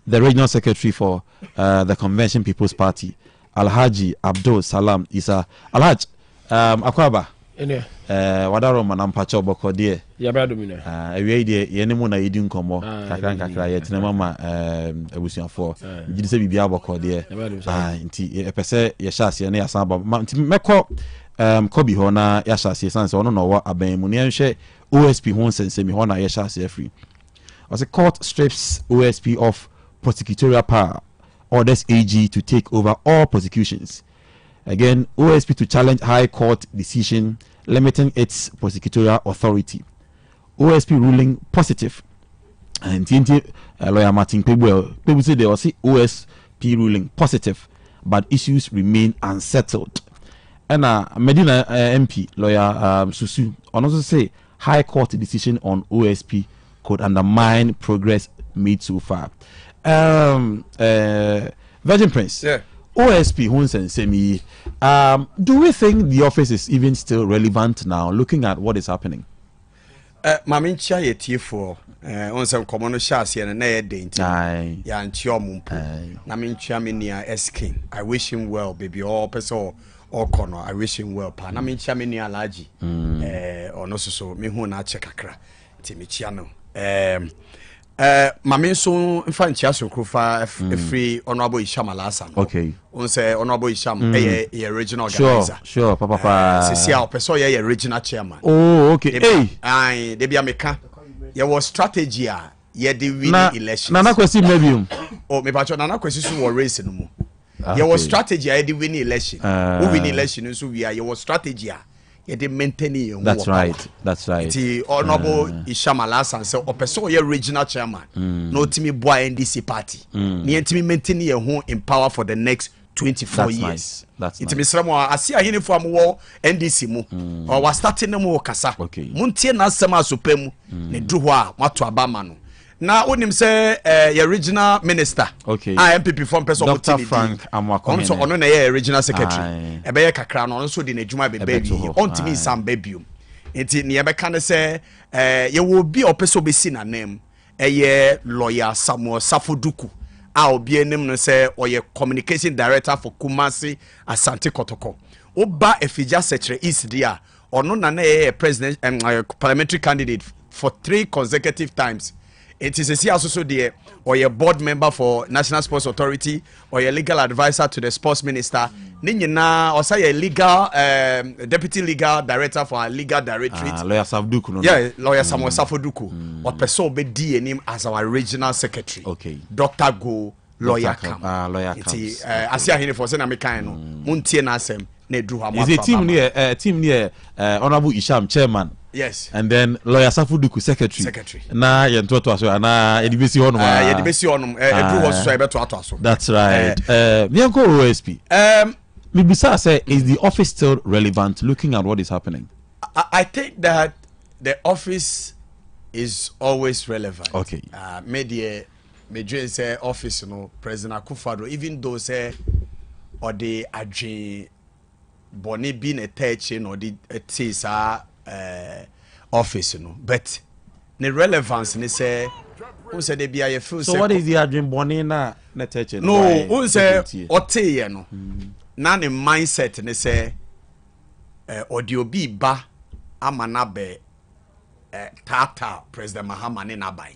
the regional secretary for the Convention People's Party, Alhaji Abdul Salam Isa. Alhaj, Akwaba. Wadaro manampacho boko die. Yabrado mine. Ewe die yenemu na yedi nkomo. Kakra yetina mama ebusuafo. Jidise bibia boko die. Nti epese ye hyase ne asaba. Nti mekọ kobi ho na ya hyase sanse ono no wa aban mu ne nhwe OSP ho sensemi ho na ye hyase afri. As a court strips OSP of prosecutorial power, orders AG to take over all prosecutions. Again, OSP to challenge High Court decision limiting its prosecutorial authority. OSP ruling positive. And lawyer Martin Pebu said they will see OSP ruling positive, but issues remain unsettled. And Medina MP lawyer Susu also say High Court decision on OSP could undermine progress made so far. Virgin Prince, OSP Hunsen Semi, do we think the office is even still relevant now, looking at what is happening? Mamincha ye tifo, on some common shas and an air dainty. Yan Chiomumpo, Namincha Minia Eskin. I wish him well, baby, all person or corner. I wish him well, Panamincha Minia Laji, or no so, me who na checkakra, Timichiano. Mami so mfa nchiaso krofa free honorable Isham Alasan. Okay. On say honorable Isham a original organizer. Sure, papa. Sisia opeso ye original chairman. Oh, okay. Hey. They be ameka. Ye was strategy ye the winning election. Nana question maybe. Oh, me pacho nana question so war race no mo. Ye was strategy ye the winning election. Who win election so we are ye was strategy ye maintaining. That's right. The honorable Isham Alasan say opeso ye regional chairman. No timi boa NDC party. Ni timi maintaining ye home in power for the next 24 years. Nice. That's nice. Itimi sremo asia hini for mo NDC mu. Or was starting mo kasa. Muntie na asema asopem ne dru ho a mato abama no. Na onim say your regional minister. Okay. MPP from person Dr. Frank Amwakome. So ono na ye regional secretary. Ebe ye kakra no so di na adwuma bebe. Ontimi sam bebium. Enti ne ebe kan say ye wo bi opeso be si na nem. Eye lawyer Samuel Safoduku. A obi enim no say oye communication director for Kumasi Asante Kotoko. Oba Efija Secretary East dia. Ono na na ye president parliamentary candidate for 3 consecutive times It is a CSO there, or a board member for National Sports Authority, or a legal advisor to the sports minister. Ninyina, or say a legal deputy legal director for a legal directorate. Lawyer Safduku. No? Yeah, lawyer Samuel Safoduku. Or person be DNM as our regional secretary. Okay. Dr. Go lawyer Camp. Lawyer Camp. Asia hini for sena mekano. Muntie na asem ne dru ha. Is a team near Honorable Isham chairman. Yes. And then lawyer Safuduku secretary. Na yentoto aso na edibesi honum. Edibesi honum edru was so ebeto ato aso. That's right. Mianko OSP. Mibisa say, is the office still relevant looking at what is happening? I think that the office is always relevant. Okay. Media say office President Akufo-Addo, even though say or the adjin boni being a teaching or the office but the relevance ni say who say they be I feel so what is the adjin boni na teaching no who say ote no na ne mindset ni say audio bi ba amana be tata President Mahama ne nabai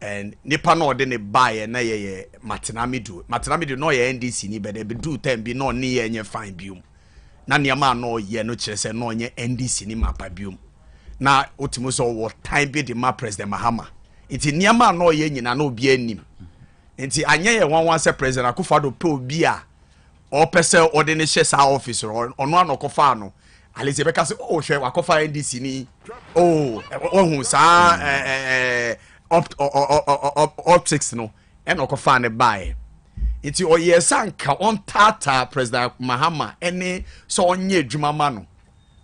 and nipa no de ne buy na ye matenamidu no ye NDC ni be de do time bi no ne ye fine biom na niama no ye no kire se no nye NDC ni mapa biom na otimo so wo time bi de ma President Mahama enti niama no ye nyina na obi anim enti anya ye wanwan se President Akufo-Addo pe obi a o pese o de ne hye sa office ono anokofa no alese be ka se o hwe wakofa NDC ni hu sa optics no and okofa ne bae iti oye sanka on tata President Mahama ene so onye adwuma ma no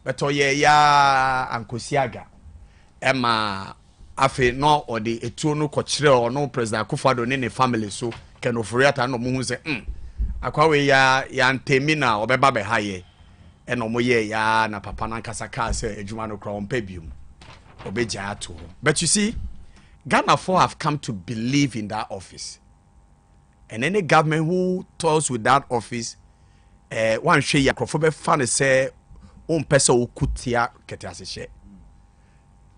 but oye ya ankosiaga ema afi no odi etuo no kokyere ono President Akufo-Addo ne family so kenoforiata no mu hu se akwawe ya ntemina obeba be haye eno moye ya na papa na nkasaka se adwuma no kra ompa bium obeja ato but you see Ghana have come to believe in that office. And any government who toils with that office, one share yakrofobe fan say person ukutia ketiaseshe.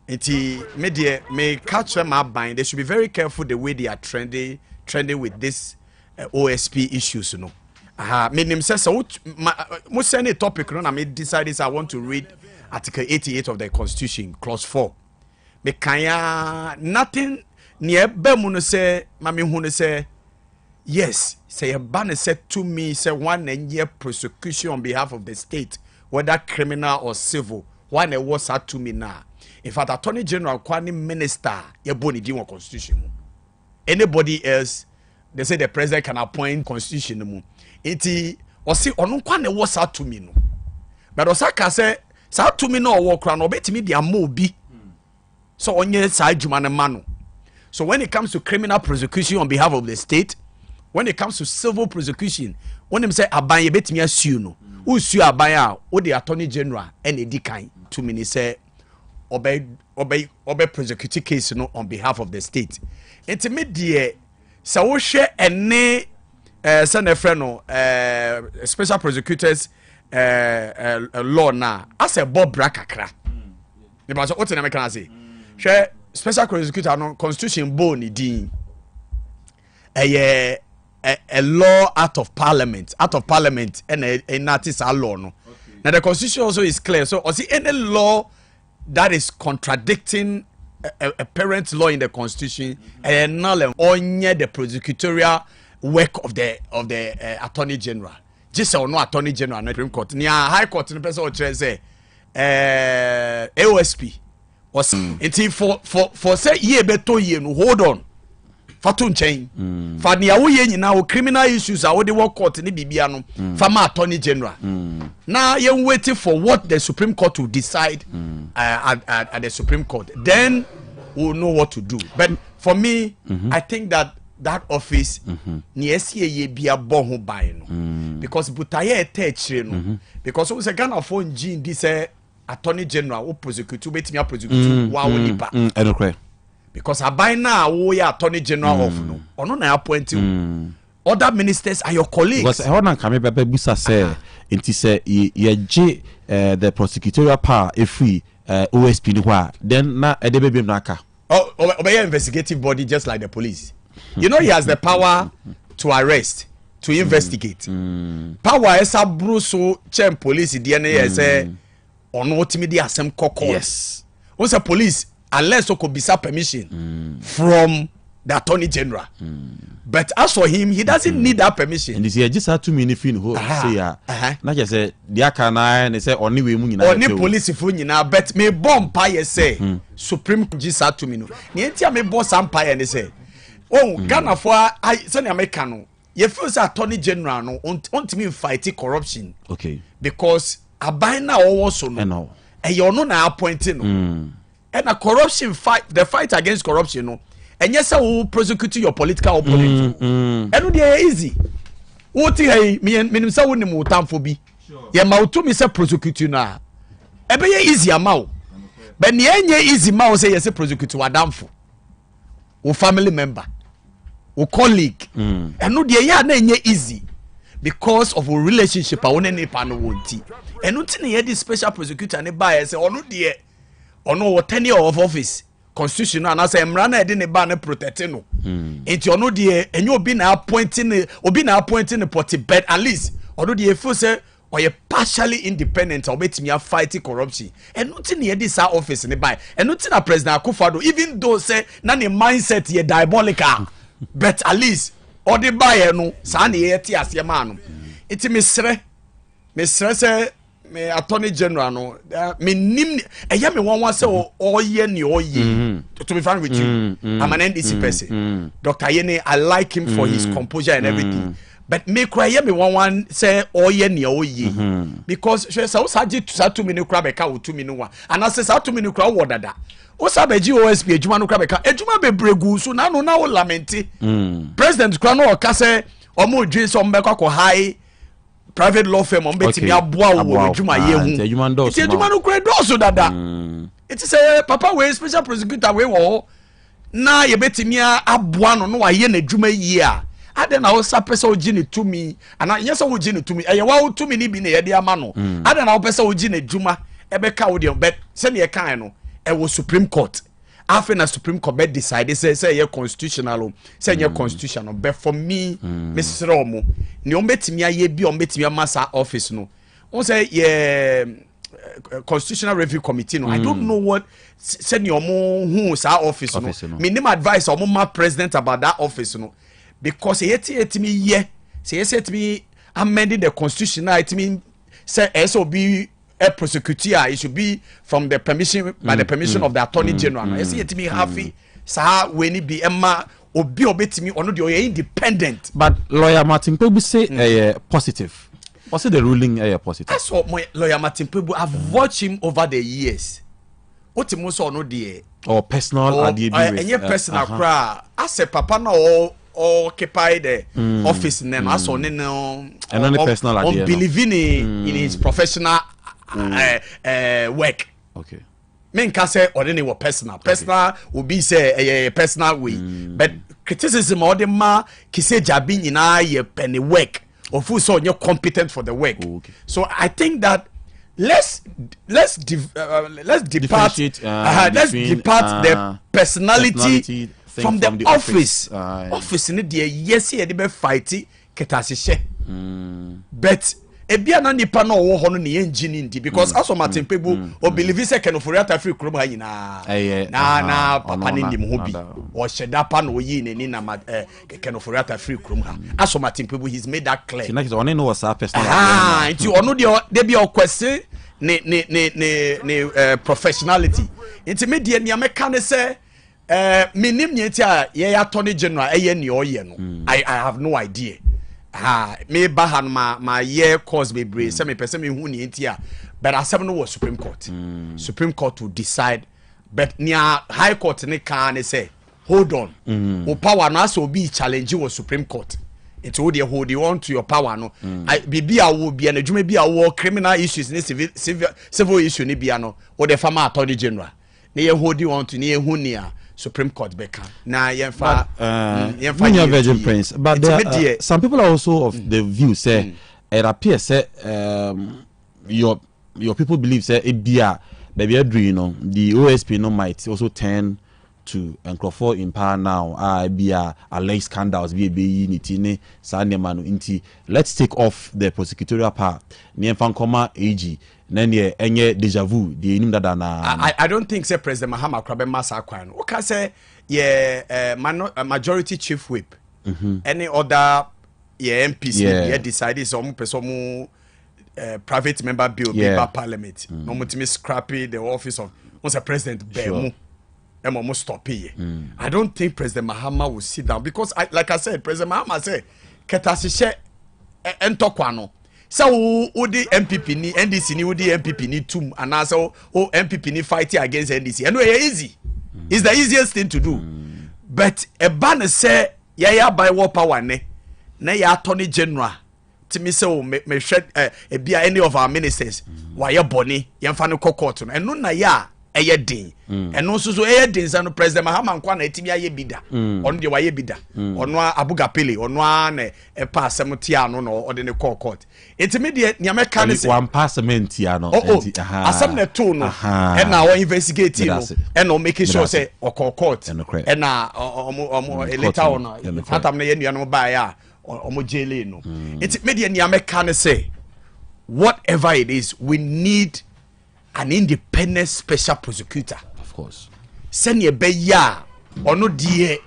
Iti media may catch them up by. They should be very careful the way they are trending with this OSP issues, you know. Meaning says most any topic I made decided I want to read Article 88 of the Constitution, Clause 4. Mekaya nothing near Bemuno say, Mammy Hune say, yes, say a banner said to me, say 1 year prosecution on behalf of the state, whether criminal or civil, 1 year was out to me now. In fact, Attorney General, Kwani Minister, your boni diwa constitution. Anybody else, they say the president can appoint constitution. Iti, or see, or no kwane was out to me no. But Osaka say, sa to me no work around, or bet me the amobi. So onye side jumane manu. So when it comes to criminal prosecution on behalf of the state, when it comes to civil prosecution, when them say abanye betimi asue no, who sue abaya o the Attorney General and edikan to me say obey prosecute case no on behalf of the state. Intermediate so wo hwe ene send a friend no special prosecutors law na as a bob brakakra. The matter what na can say special prosecutor no constitution bo ni din a law out of parliament and enacts a law no. Now the constitution also is clear, so see any law that is contradicting a parent law in the constitution and null onye the prosecutorial work of the attorney general just or no attorney general na Supreme Court near high court no person or say AOSP was for say ye beto ye no hold on fatun chain for near wo ye nyina wo criminal issues a wo de work court ni bibia no for ma attorney general now you waiting for what the Supreme Court will decide at the Supreme Court, then we'll know what to do. But for me, I think that office ye be a bon by no because butaye teachre no because we say Ghana phone gene this attorney general who prosecute wait me prosecute wa nipa because abai na wo ya attorney general of no ono na appoint other ministers are your colleagues because I want to come back busa say inti say ye the prosecutorial power if we OSP ni wa then na edebe bem naka obey investigative body just like the police. You know he has the power to arrest, to investigate. Power is a bruso chen police DNA say or no ultimately asem court. Yes. Once a police unless o could be permission from the attorney general. But as for him, he doesn't need that permission. And this year just had 2 minutes fin who say not just say the akana and say only we munina only police funina but me bomb pie say supreme just had 2 minutes. Nientia me boss empire and say oh Ghana for I send America no you feel say attorney general no want me fight corruption. Okay. Because abai na also no and you no na appointing no and a corruption fight the fight against corruption no. And yes, I will prosecute your political opponent. And they easy. What hey, me say we no time for be. Ya ma to me say prosecute na. E be easy amount. But ne enye easy ma say yes prosecute wadamfo. O family member. O colleague. And no dey ya na enye easy because of a relationship I won any pa no wonti. And no tin this special prosecutor ne ba say ono dey ono what tenure of office. Constitution and as emrana e de ne ba ne protect no enti ono de enye obi na appointing the party but at least ono de feel say or partially independent or betimi fight corruption and nothing here this office ne buy and nothing na President Akufo-Addo even though say na ne mindset ye diabolical but at least or the buy no sa na ye ti ase ma no enti me say me attorney general no me nim eya me wan say oye ni oye to be frank with you I'm an NDC person Dr. Yene I like him for his composure and everything but me cry me wan say oye ni oye because she say o saje to me no kra beka o to me no wa and I say sa to me no kra wo dada o sa be GOSP ejuma no kra beka ejuma be bregu so na no na o lament president kra no o ka say o mo dwe so mbekwa ko high private law firm on betimi aboa wo adwuma ye hu ti adwuma no kure doso dada it say papa we special prosecutor we wo na ye betimi aboa no wa ye na adwuma yi a ade na wo sa pesa o gine to me ana nyesa wo gine to me e ye wa to me ni bi na ye de ama no ade na wo pesa o gine adwuma e be ka wo de but se ne ye kan no e wo Supreme Court after na Supreme Court decide say ye constitutional say ye constitutional but for me Mr. Romo ni on betimi aye bi on betimi massa office no on say ye constitutional review committee no I don't know what say ni omo hu sa office no minimum advice omo ma president about that office no because etimi ye say etimi amending the constitution na etimi say SOB a prosecutor it should be from the permission by the permission of the attorney general no say etimi happy sa we ni bi emma obi obetimi ono de oye independent but lawyer Martin Pebu say positive what's the ruling positive that's what my lawyer Martin Pebu I've watched him over the years otimo so ono de or personal any personal cry as a papa na occupy the office then as on no personal idea believing in his professional work. Okay. Men can say or any personal will be say a personal way but criticism or the ma kise jabi ina ye penny work of who so you're competent for the work. So I think that let's depart the personality from the office in the yes ye be fight ketasise but ebia na nipa na owo ho no ne engine ndi because aso Martin Pebu o believe say kenoforiata free krom ha nyina na papa ne ndim ho bi o sheda pa na oyi ne ni na kenoforiata free krom ha aso Martin Pebu he's made that clear kina kizo one no was a personal nti ono de bia o kwese ne professionality nti me de ne ameka ne say minim nyeti a ye attorney general eye ne oye no I have no idea me bahan my year cause me brace say me person me hu ni ntia but asem no was Supreme Court Supreme Court will decide but near High Court ne can say hold on o power no as obi challenge was Supreme Court it will hold you on to your power no bibi awo bia na dwuma bi awo criminal issues ne civil issue ne bia no o the former attorney general ne ye hold you on to ne hu ni a Supreme Court beka na yenfa Virgin Prince but there some people are also of the view say it appears say your people believe say it be a baby you know the OSP no might also turn to nkrofo in power now be alleged scandals be unity ne sanema no inti let's take off the prosecutorial power ne fan koma AG na ne enye deja vu the enim dada na I don't think say President Mahama Krabe massa kwan o ka say majority chief whip any other MPs decided some person private member bill be parliament no mutimi scrappy the office of once a president bemu almost stop here. I don't think President Mahama will sit down because like I said, President Mahama said ketasishe entokwano so odi MPP ni NDC ni odi MPP ni tum and also MPP ni fighting against NDC and it's easy. It's the easiest thing to do. But a banner say ya by war power ne na ya attorney general timi say me shed be any of our ministers why ya boni yemfa no court no eno na ya eye din eno so eye din sa no President Mahama nkwa na etimi aye bida ono de waye bida ono abuga pele ono na e pa asem tia no no ode ne court etimi de nya meka ne say one passment tia no asem na to no e na o investigate no e no make sure say o court e na later on fatam na ye nua no ba ya omo jail no etimi de nya meka ne say whatever it is we need an independent special prosecutor. Of course. Send ye be ya ono die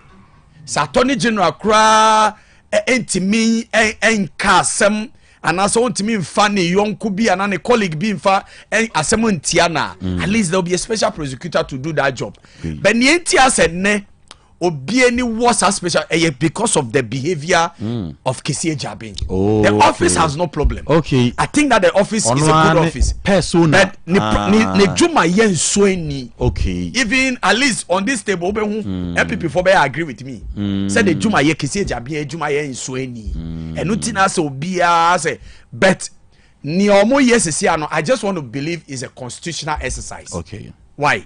sa attorney general kra entimi enkasem anaso ontimi mfa ne yonku bi ana ne colleague bi mfa asem ntia na at least there will be a special prosecutor to do that job. But ni entia said ne obi any was a special because of the behavior of Kesie Jabin. The office has no problem. Okay. I think that the office is a good office. Persona. Ne juma yen soeni. Okay. Even at least on this table, MPP for agree with me. Say the juma ye Kesie Jabin juma yen soeni. And nutina so be say, but ni omo yes I just want to believe is a constitutional exercise. Okay. Why?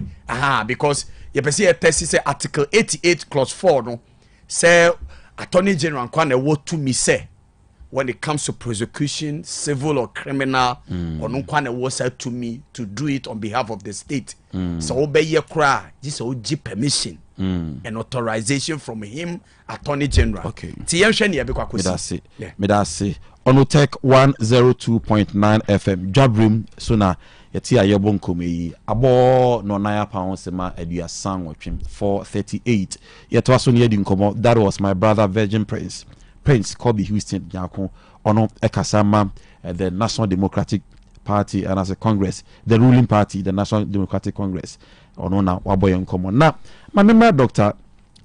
Because you see a test say article 88 clause 4 no say attorney general kwana what to me say when it comes to prosecution civil or criminal or no kwana what said to me to do it on behalf of the state so obey your cry this OG permission and authorization from him attorney general. Okay. Medasi on Otec 102.9 FM Dwabrem sona yeti ayebo nkomeyi abo no naya pound sema eduasan watchim 438 yeto aso ne yedi nkomo that was my brother Virgin Prince Kobe Houston Yako ono ekasama the National Democratic Party and as a Congress the ruling party the National Democratic Congress ono na waboye nkomo na my member Dr.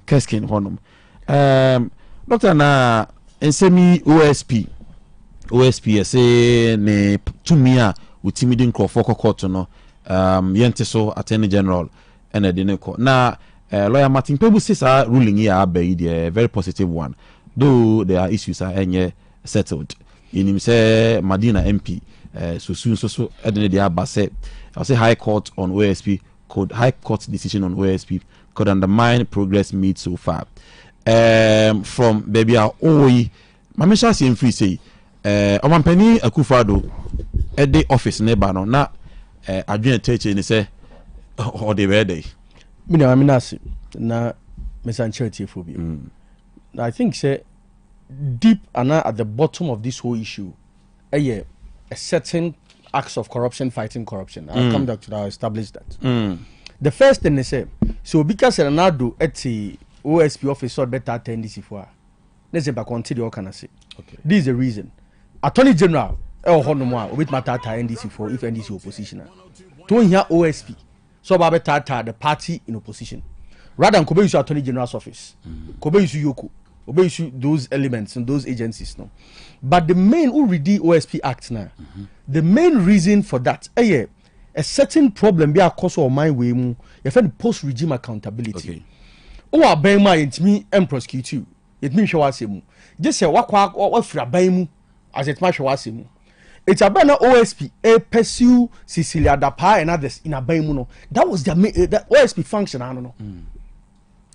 Keskin honum Dr. na ensemi OSP say ne tumia utimidin crofo court no yente so attorney general and edineko na lawyer Martin Pebu says ruling here abai the very positive one though there are issues are settled in him say Madina MP so soon so edine the aba say I say high court on OSP could high court decision on OSP could undermine progress made so far from baby oyi mamesha si free say Omampani Akufado at the office neighbor no na adwene teche ni say or the ready me na aminasi na mesancheti phobia I think say deep and at the bottom of this whole issue a certain acts of corruption fighting corruption. I'll come back to that. I'll establish that. The first thing they say so because Ronaldo at the OSP office or better attend this for let's say back until you can say okay this is the reason Attorney General with Matata NDC for if NDC opposition to hear OSP so Babetata the party in opposition rather than Kobe issue Attorney General's office Kobe issue Yoku Kobe issue those elements and those agencies no but the main who read the OSP Act now the main reason for that a certain problem be a cause of my way you find post regime accountability okay o aban ma intimi and prosecute you it means show us just say what free aban as it might show us it's about OSP pursue Cecilia Dapa and others in aban no that was their that OSP function I don't know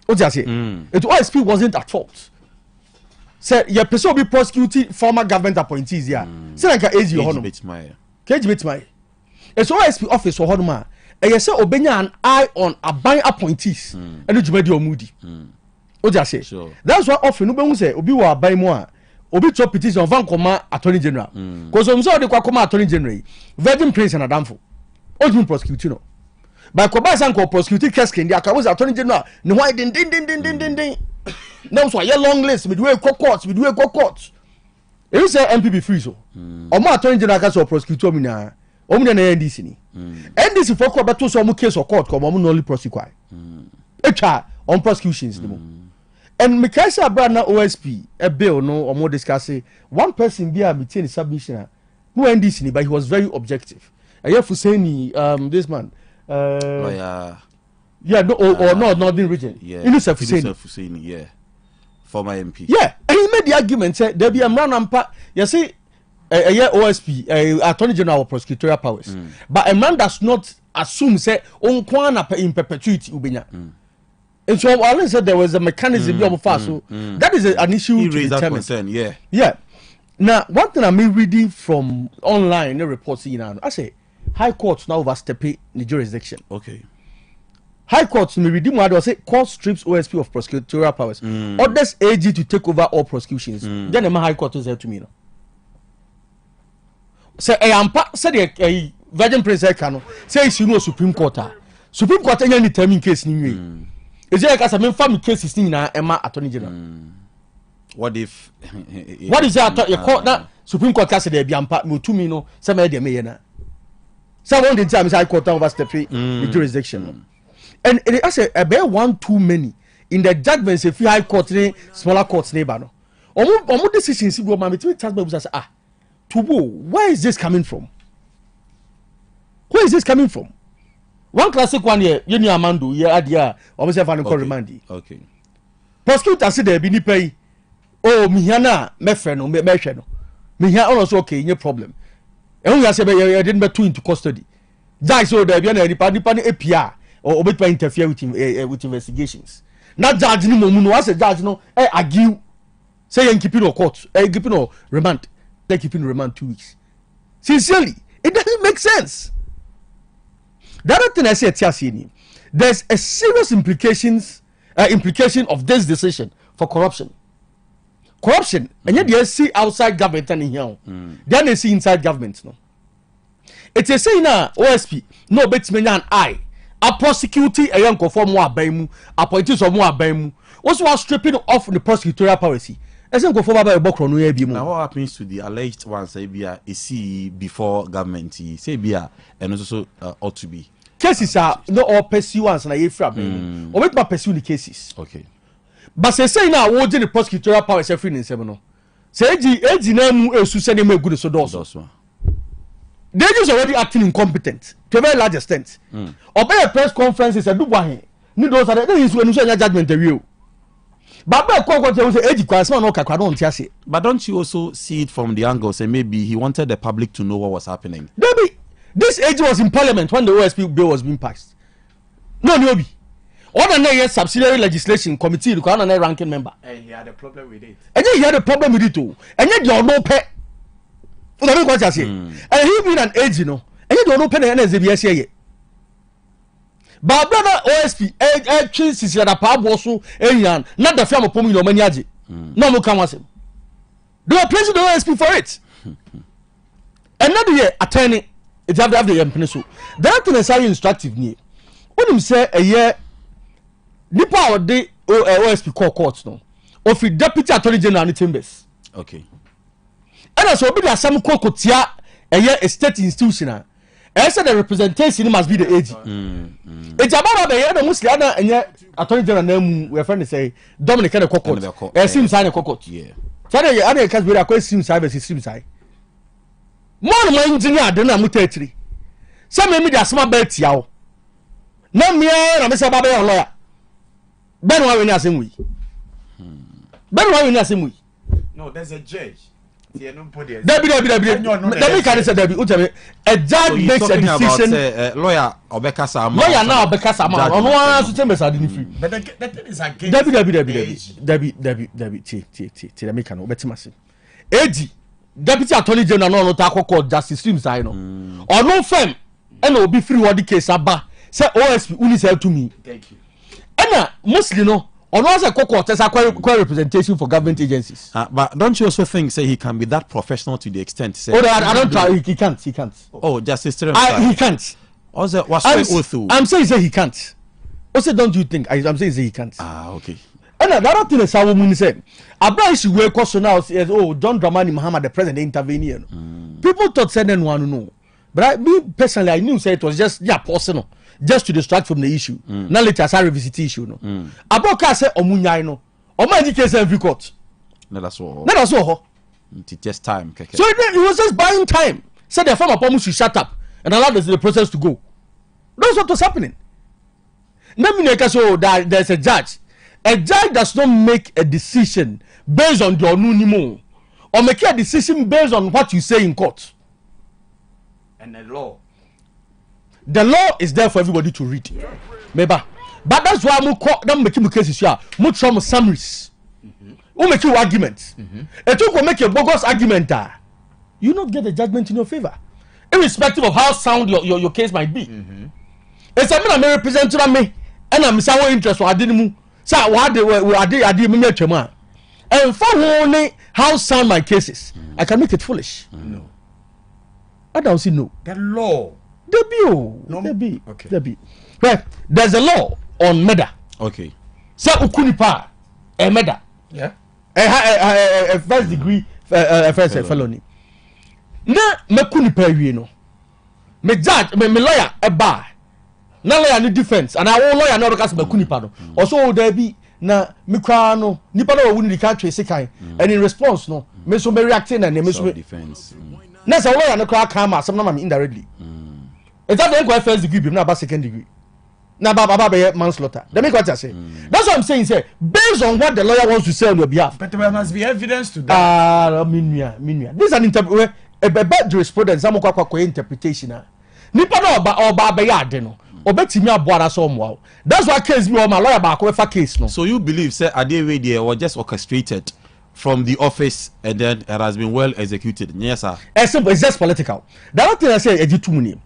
what just say it OSP wasn't at fault say your person be prosecuting former government appointees here say like easy hono KGBT my it's OSP office for honma ɛyɛ sɛ obenya an eye on aban appointees ɛne dwumadi ɔmudi o ja say that's why often no behu say obi wɔ aban mu a obi to petition van koma attorney general cause o mso de kwa koma attorney general virgin prince and adamfo o dun prosecute no by koba san ko prosecute case kendi aka was attorney general ne why din now so a long list we do a court e say MPP free so o mo attorney general ka so prosecute o mi na NDC ni NDC for ko beto so mo case or court ko mo no prosecute etwa on prosecutions ni mo and Mikaisa Brana OSP a bill no or more discuss one person be a meeting submission no NDC ni but he was very objective I for saying this man no northern region Innocent Hussein yeah former MP yeah and he made the argument say there be a man ampa you see OSP attorney general prosecutorial powers but a man does not assume say on kwana in perpetuity ubenya and so I said there was a mechanism so that is an issue to determine. Yeah. Now one thing I'm reading from online reports I say high court now overstepping the jurisdiction. Okay. High court me redeem what I say court strips OSP of prosecutorial powers. Orders AG to take over all prosecutions. Then the high court said to me no. Say said the Virgin Prince Ekano say you know Supreme Court. Supreme Court any determine case ni is there like a family cases na Emma attorney general what if what is that your court na Supreme Court case there be ampa me to me no say me dey me na so one dey time say court overstep the jurisdiction and it as a be one too many in the judgments if high court ni smaller courts neighbor no omo decisions bi o ma me tell me say tubo where is this coming from one classic one here you know Amando here adia o say fan ko remand okay prosecutor say there be ni pay oh me hia na me frɛ no me hwɛ no me hia ono so okay any problem ehun ya say be you didn't be too into custody judge so there be na nipa ni APR or obet interfere with investigations na judge ni momu no say judge no argue say you keep in court keep in remand they keep in remand 2 weeks sincerely it doesn't make sense. The other thing I say, there's a serious implication of this decision for corruption. Corruption, and yet they see outside government and here, then they see inside government. No, it's a saying now OSP no bet me an eye. A prosecuting a young conform more baimu, appointees of more baimu. Also, was stripping off the prosecutorial policy. Now what happens to the alleged ones say be before government say be and also ought to be cases are no all pursue ones na yefra or make pursue the cases okay but say now what the prosecutorial powers every in seven no say egi na mu esu say dem good so those they just already acting incompetent to a very large extent obey a press conference is a do boy ni those are there is when you judgment review. But don't you also see it from the angle say maybe he wanted the public to know what was happening? Maybe this age was in parliament when the OSP bill was being passed. No. All the subsidiary legislation committee required a ranking member. And he had a problem with it. And then he had a problem with it too. And yet you no pay. What I say? And he been an age, and you don't know penny and SBS here. But brother OSP actually sisi ada pa boso enyan not the firm upon your money aje no mo kan wasem they were praising the OSP for it and not the attorney it have the empene so that thing is very instructive ni when him say a year nipa or the OSP court no of the deputy attorney general in chambers okay and so be the some kokotia a state institution I said the representation must be the AG. It's about the year the Muslim and attorney general name we friend say Dominic and Cockot. I seem sign a cockot. Yeah. Saturday other case we are question service seems I. More my engineer than a mutatri. Some maybe the small bet yaw. No me and Mr. Baba lawyer. Ben why we not same we. Ben why we not same we. No, there's a judge. Debbie can say Debbie. A judge makes a decision. Lawyer Obekasa. Lawyer now Obekasa. On one to chambers are free. But the thing is against Debbie. Let me can Obetimasi. AG Deputy Attorney General no ta court justice streams I know. Or no firm and will be free what the case aba. say OSP uni say to me thank you ena mostly no ono say court as a representation for government agencies but don't you also think say he can be that professional to the extent say I don't try he can't oh justice he can't also was I'm saying say he can't also don't you think I'm saying say he can't okay and the other thing is how women say Abraham should work also now says John Dramani Mahama the president intervened people thought said then one no but me personally I knew say it was just personal just to distract from the issue now later as I revisit the issue no Abraham say omunyai no omo case every court that's all it's just time so it was just buying time said the former police should shut up and allow the process to go that's what was happening now me so that there's a judge does not make a decision based on your anonymous or make a decision based on what you say in court. And the law is there for everybody to read. Maybe. But that's why I'm making cases here. I'm trying summaries. We make you arguments. If you make a bogus argument, you not get a judgment in your favor, irrespective of how sound your case might be. It's a man representing me, and I'm so interested. I didn't move. So what I did me and for only how sound my cases, I can make it foolish. No, I don't see no. The law. There be. Okay. There be. Right. There's a law on murder. Okay. So ukunipa a murder. Yeah. A first degree first felony. Na me kunipa wie no. Me judge me lawyer a bar. Na lawyer ni defense and our lawyer no because me kunipa no. Also there be na me kwa no nipa no wo ni ka twese kan and in response no me so me reacting and me so defense. Na say lawyer no kwa kan ma some na me indirectly. It's not the first degree, but not second degree. Now, Baba manslaughter. Let me what I say. That's what I'm saying. Say based on what the lawyer wants to say on your behalf. But there must be evidence to that. Minuya. This is an interpretation. A bad jurisprudence. I'm going to interpretation. Nipa no ba be yade no. Obetimi aboara so mo. That's why case me or my lawyer ba ko case no. So you believe say Adewe there was just orchestrated from the office and then it has been well executed? Yes, sir. It's just political. The other thing I say is ejitumuni.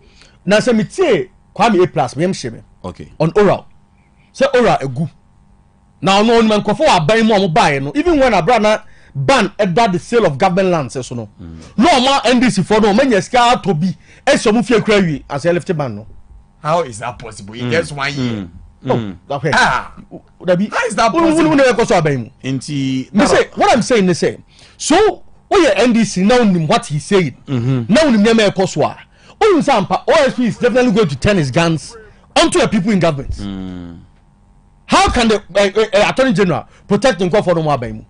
Now say me tie Kwame A+ me sheme. Okay. On oral. Say oral egu. Now no man kofo aban mo buy no. Even when Abrana ban the sale of government lands so no. No ma NDC for no manya ska to be e so mu fie kra wi as left ban no. How is that possible? In just 1 year. Okay. How is that possible? Me say what I'm saying is say so we NDC now nim what he said. Now nim na me ekoswa. OSP is definitely going to turn his guns onto the people in government. How can the Attorney General protect him for no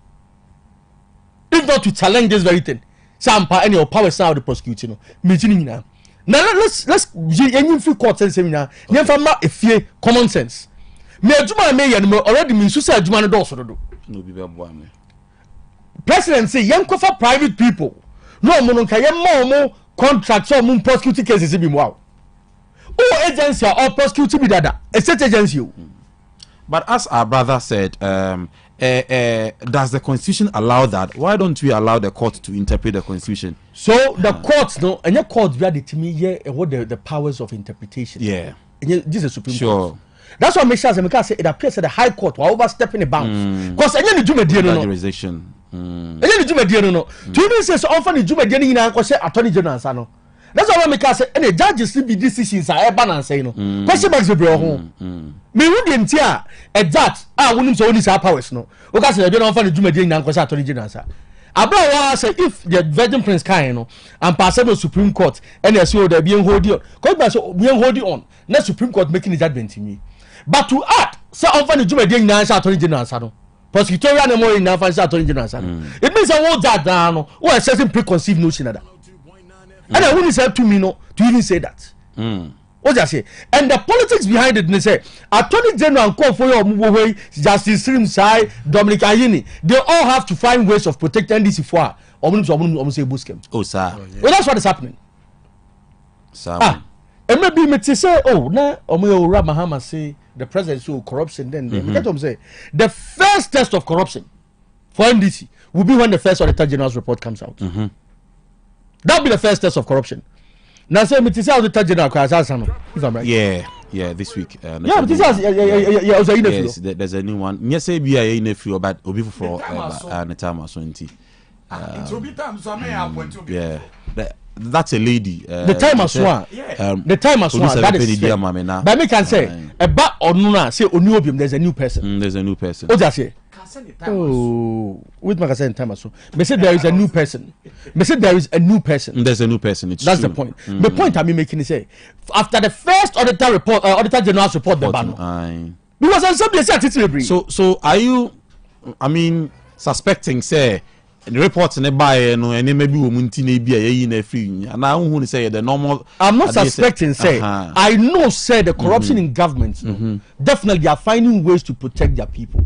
if not to challenge this very thing? Sampa any power side of the prosecuting. Now let's any free court and seminar. Never ma a fear common sense. Me aduma me yan already mean suicide aduma no do so do. No be boy me. President say yan kofa private people. No mo no yan mo contract so mun prosecute cases be wow. Oh agency or prosecute be dada. A state agency. But as our brother said, does the constitution allow that? Why don't we allow the court to interpret the constitution? So the courts no, and your courts be the me what the powers of interpretation. Yeah. This is Supreme Court. That's what makes sense. Because it appears that the High Court were overstepping the bounds. Because any jurisdiction. Any Jumediano no. To even say so often the Jumediani in Uncle Attorney General Sano. That's why make us say any judges still be decisions are balance say no. Question marks the bro home. Me wouldn't hear a judge wouldn't so only say powers no. Because they don't offer the Jumediani in Uncle Attorney General. Abra say if the Virgin Prince can no and pass the Supreme Court and they say they being holding on. Because so being holding on. Now Supreme Court making the judgment to me. But to add say often the Jumediani in Attorney General Sano. Prosecutorial no more in Nafan's Attorney General. It means I want that down or a certain preconceived notion of that. And I wouldn't say to me no to even say that. What I say? And the politics behind it, they say Attorney General and call for your way, Justice Srim Sai, Dominic Ayini, they all have to find ways of protecting this for almost a buskem. Oh, sir. Well, that's what is happening. Sir. And maybe me say, oh, now Omo Mahama say the president show corruption. Then say the first test of corruption for NDC will be when the first Auditor General's report comes out. That will be the first test of corruption. Now say me say Auditor General if I'm right. Yeah. Yeah, this week. Yeah, this is yes, there's a new one. Yes, say be a nephew, but obi for the time so nti. It will be time so may appoint to be. Yeah. That's a lady. The time as one. The time as one. That is fair. But me can say about onuna say oniobim there's a new person. There's a new person. What just say? Oh, with my say time as one. Me say there is a new person. Me say there is a new person. There's a new person. That's the point. The point I'm making is say after the first auditor report, auditor general's report, the ban. Because somebody say so are you? I mean, suspecting say. The reports in the buy no and maybe womunti na bia ye na free and I who say the normal. I'm not suspecting say I know say the corruption in government definitely are finding ways to protect their people.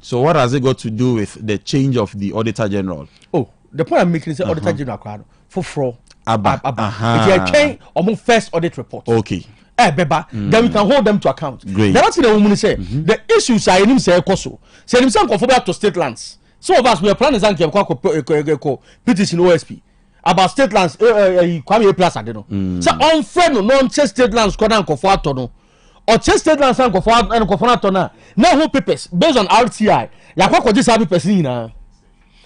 So what has it got to do with the change of the auditor general? Oh, the point I'm making is auditor general for fraud Abba. If you change on first audit report. Okay. Beba, then we can hold them to account. Great. That's what the woman say. The issues are in him say koso. Say him some conform to state lands. Some of us we are planning to petition OSP about state lands. Kwame plus I don't know. So on friend no chest state lands ko na nkofo ato no. Or chest state lands and nkofo ato na. Now who papers based on RTI. Ya kwa this papers ni na.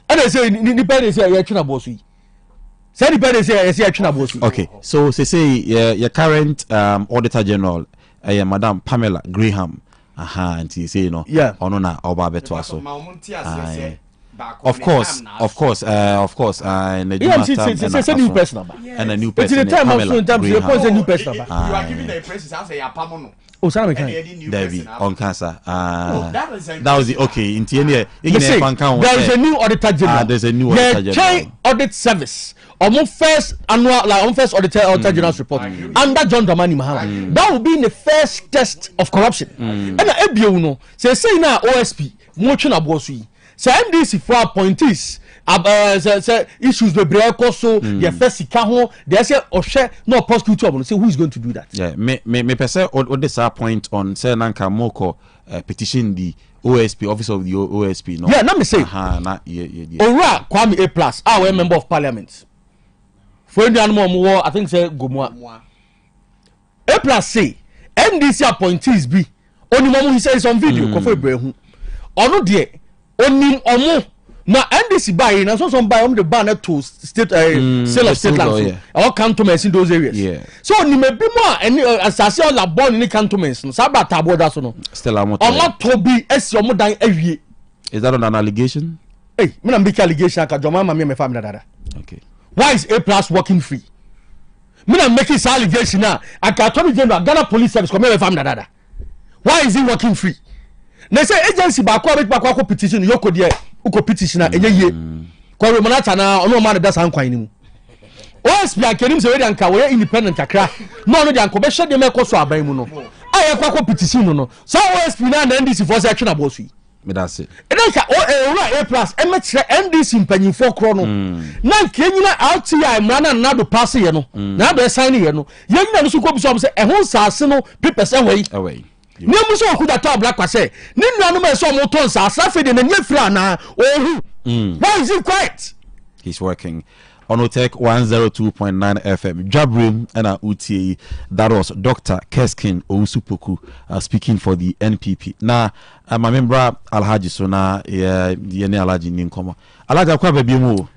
And they say ni pay say ya tuna boss yi. Say ni pay say ya tuna boss yi. Okay. So say your current auditor general Madam Pamela Graham. And he say yeah. Ono na oba beto aso. Of course. And a new person and a new person. It's the time also in terms of a new person. You are giving the press as a pamono. Oh, sorry, David on cancer. That was it. Okay. In TNA, there is a new auditor general. There's a new auditor general. Audit service. On first annual, on first auditor general's report under John Dramani Mahama. That will be in the first test of corruption. And ebio no say now OSP motion abosui. Say NDC for appointees. Say issues the break so the first ho they say ohwe no prosecutor say who is going to do that. Yeah, me person or this point on say nanka moko petition the OSP office of the OSP no. Yeah, let me say. Ora Kwame A+ our member of parliament. For the animal I think say Gomwa. A+ say NDC appointees be only mom he says on video ko for brehu. Ono de onim omo na NDC buy na so some buy the ban to state sale of state land all cantonments in those areas. Yeah. So ni me bi mo any asase all la born in cantonments no sabata border so no. Still omo to be esi omo dan awie. Is that an allegation? Hey, me na make allegation ka joma ma me family dada. Okay. Why is A+ working free? Me na make this allegation now. I can tell you Ghana Police Service come me family dada. Why is he working free? They say agency ba kwa petition yoko there uko petition na enye ye kwa we monata na ono ma da san kwan ni mu OSP akenim se we dey anka we independent akra no dey anko be hye dey make so aban mu no aye kwa petition no so OSP na NDC for say atwe na boss yi me da se e dey ka A+ e me kire NDC mpanyinfo kro no na kenyina RTI mra na do pass ye no na do sign ye no yenyina no so ko bi so say e ho saase no papers away ni muso okuda to black kwase ni nuanu me so mo ton sa asafe de na nyefira na ohu why is he quiet? He's working on Otec 1029 FM Dwabrem and UTA. That was Dr. Yaw Owusu speaking for the NPP. Now my member Alhaji Sona yene Alhaji Ninkoma Alhaji akwa baby mu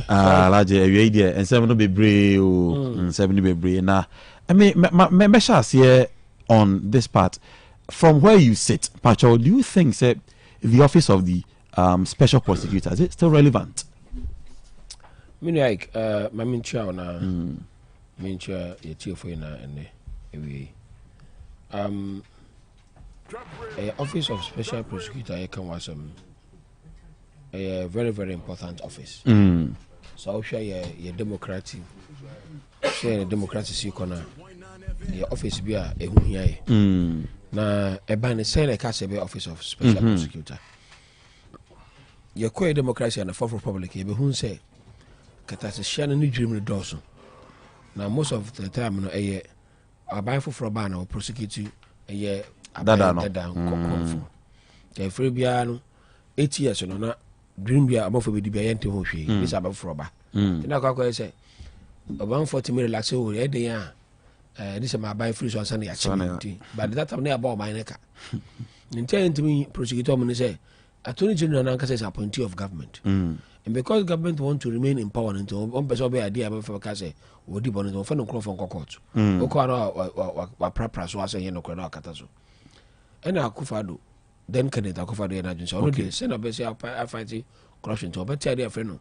Alhaji ewie dia ensem no bebre o ensem no bebre na me sha se on this part from where you sit, Pacho, do you think that the office of the special prosecutor is it still relevant? Me like my mincha na mincha yeti for na ene office of special prosecutor you can was a very very important office. So I'll share your democratic share the democracy corner. The office be a huhiae na eba ne say na case be office of special prosecutor your core democracy and the fourth republic e be hu say katasehia no dwirim doso na most of the time no eye abai foforo ba na prosecute eye dada no e free bia no 8 years no na dwirim bia abofo be di bia yente ho hwe bisa abai foforo ba na kwa say oban 40 minutes relax o e dey this is my buy free so Sunday actually. But that time near about my neck. In telling to me, prosecutor when say Attorney General Nanka says appointee of government. And because government want to remain in power until one person be idea about for case or deep on it or find from court. Or prapra so I say no crana catazo. And Akufado then Kenneth Akufado and agency already send a base I find corruption to but tell their friend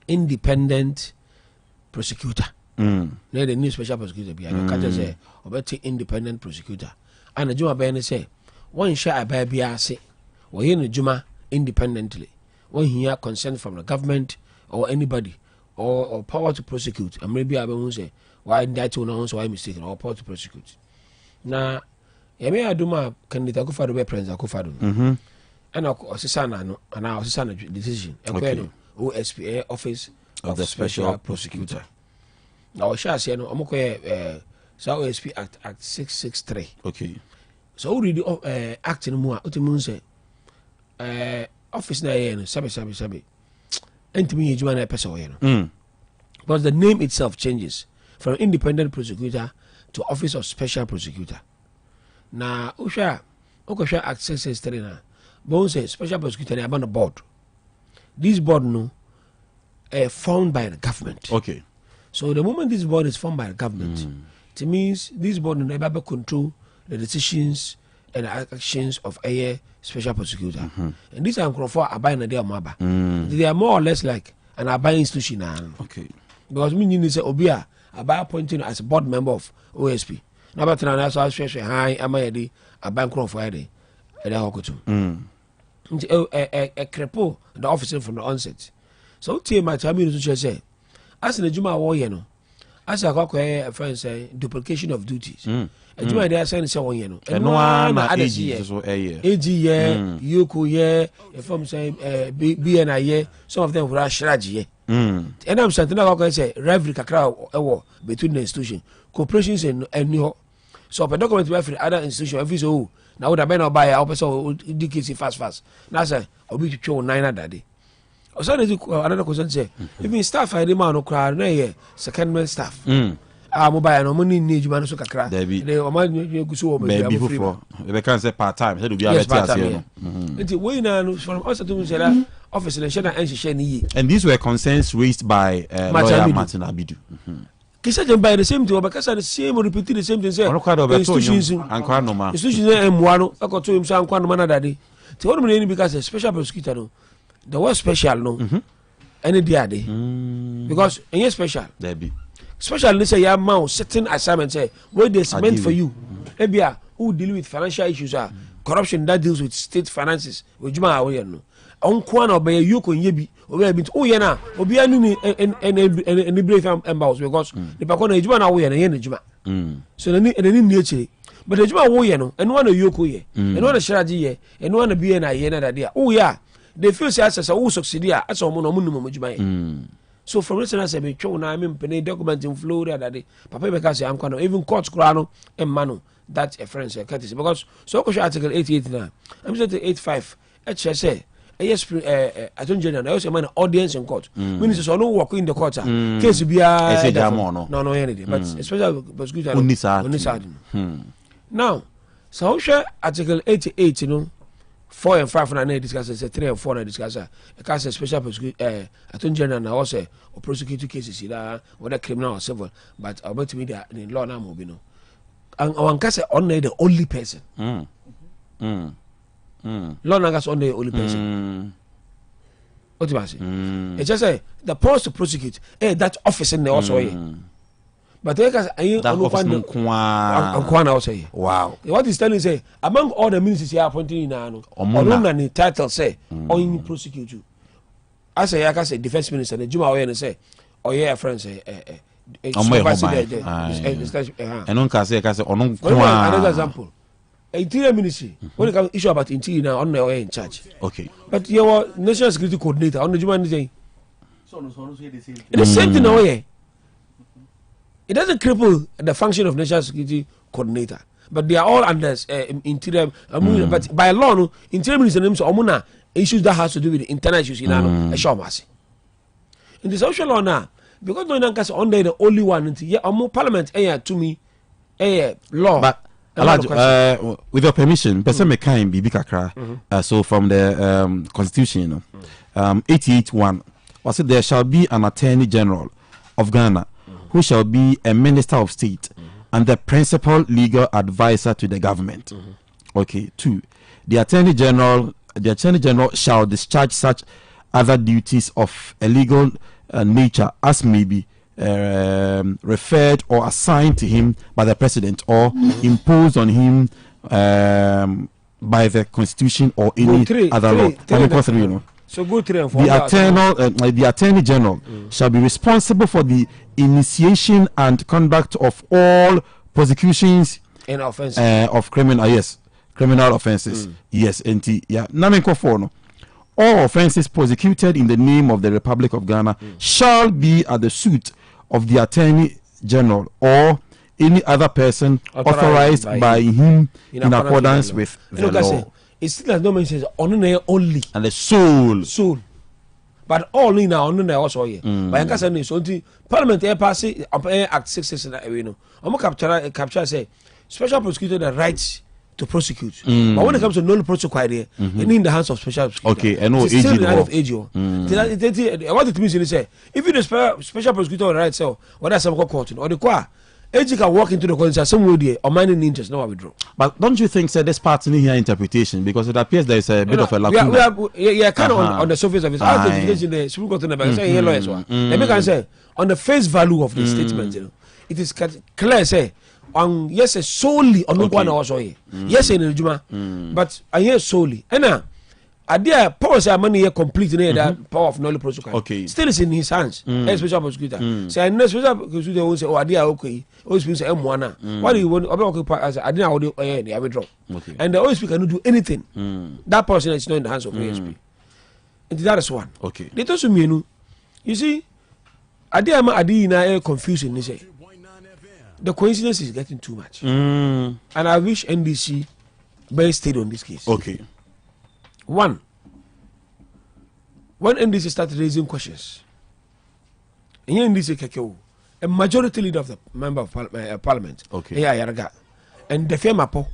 independent prosecutor. The new special prosecutor be I say or independent prosecutor. And the Juma Benny say one share a baby say or in the Juma independently. When he have consent from the government or anybody or power to prosecute, and maybe I will say why that will not why mistaken or power to prosecute. Now, I may do my candidate Akufado be President Akufado. And our sister and our sister decision. OSPA Office of the Special Prosecutor. Now, I shall say no. I'm okay. So OSP Act 663. Okay. So read the act in more. What you say? Office na yen sabe entimi ejuma na pesa yen because the name itself changes from independent prosecutor to office of special prosecutor. Na usha okosha act 663 na bon say special prosecutor na the board. This board no formed by the government. Okay. So the moment this board is formed by the government, it means this board will never control the decisions and actions of a special prosecutor. And these are abiding in their maba. They are more or less like an abiding institution. Okay. Because meaning say Obia about appointing as a board member of OSP. Now but now so high am I the abiding Friday. A crepo the officer from the onset. So tell my time to say as in the Juma war as a friend say duplication of duties. And you are saying so one year. And one AG Yoko ye, from saying BNI ye, some of them were Shraji. And I'm saying I say rivalry kakra between the institution, corporations and New York. So a document for other institution every so now would have been buy our person DKC fast. Now say I'll be to show 9 that day. Or so another question say, even staff I demand no crowd, no secondment staff. Mobile no money need you man so kakra. They o man you so maybe before. They can say part time. Say do be part time. Until we now from us to say that office and share and share ni. And these were concerns raised by lawyer Martin Abidu. Kisa by the same thing because the same repeat the same thing say. Institutions M1 no akoto him say ankwa no man daddy. Te wonu me because a special prosecutor no. The word special no. Any day because any special. There be. Especially say your man certain assignment say where they meant for you. Ebia who deal with financial issues corruption that deals with state finances. Ojuma away no. Onkwa na obey you kon yebi obey bit oh ye na obi anu ni en brave embals because the pakon na ejuma na wo ye na ye na ejuma. So na ni akire. But ejuma wo ye no eno na yoko ye. Eno na shiraji ye. Eno na biye na ye na dade. Oh yeah. They feel say as who succeed here as omo no mo ejuma ye. So from this I say me chow na me penny document in Florida that day papa be say am kwano even court krano e mano that a friend say courtesy because so ko article 889 I'm saying 85 say yes Attorney General also man audience in court means so no work in the court case be no anything but especially prosecutor now so article 88 you know 4 and 5 na discuss 3 and 4 na discuss a case special prosecutor Attorney General na also or prosecute cases either whether criminal or civil but about me the law na mo bi no and one case on the only person law na case on the only person what do you say it just say the powers to prosecute that office in the also but they can say wow what is telling say among all the ministers here appointed in ano on the title say on prosecute you as I can say defense minister the Juma way say or yeah friend say and on can say on another example interior ministry when it comes issue about interior now on the in charge okay but your national security coordinator on the Juma say the same thing now yeah. It doesn't cripple the function of national security coordinator, but they are all under interior. But by law, no, interior minister names omuna issues that has to do with the internal issues in a show mercy. In the social law now, because no one can under the only one until parliament to me law. But with your permission, person me kind be kakra. So from the constitution, 88:1, was it there shall be an attorney general of Ghana who shall be a minister of state and the principal legal advisor to the government. Okay. 2, the attorney general shall discharge such other duties of a legal nature as may be referred or assigned to him by the president or imposed on him by the constitution or any other law. So go 3 and 4. The attorney general shall be responsible for the initiation and conduct of all prosecutions and offenses of criminal offenses. Yes, no. All offenses prosecuted in the name of the Republic of Ghana shall be at the suit of the attorney general or any other person authorized by him in accordance with the law. It still has no mention only and the soul. But all in now on also here. But I can say so Parliament pass Act 669 we know. Capture say special prosecutor the rights to prosecute. But when it comes to null protocol there, it in the hands of special prosecutor. Okay, and no agent of AGO. What it means is say if you the special prosecutor right so what that's some court or the qua AG can walk into the court and some way there or mining interest no withdraw. But don't you think this part in here interpretation because it appears there is a bit of a lacuna. We are kind of on the surface of it. Our interpretation the Supreme Court in the back say here lawyers one. Let me can say on the face value of the statement, it is clear say on yes solely on one also here. Yes in the Juma, but I hear solely. And idea power say money here complete in that power of knowledge protocol. Okay. Still is in his hands. Special prosecutor. Say no special prosecutor will say oh idea okay. Always speak say M1. What do you want? Occupy as idea how they withdraw. Okay. And the always speak cannot do anything. That person is not in the hands of ASP. And that is one. Okay. They told me you see idea na confusion they say. The coincidence is getting too much. And I wish NDC may stayed on this case. Okay. One, when NDC started raising questions, and NDC Kekeo, a majority leader of the member of parliament, okay, and the firm Apo,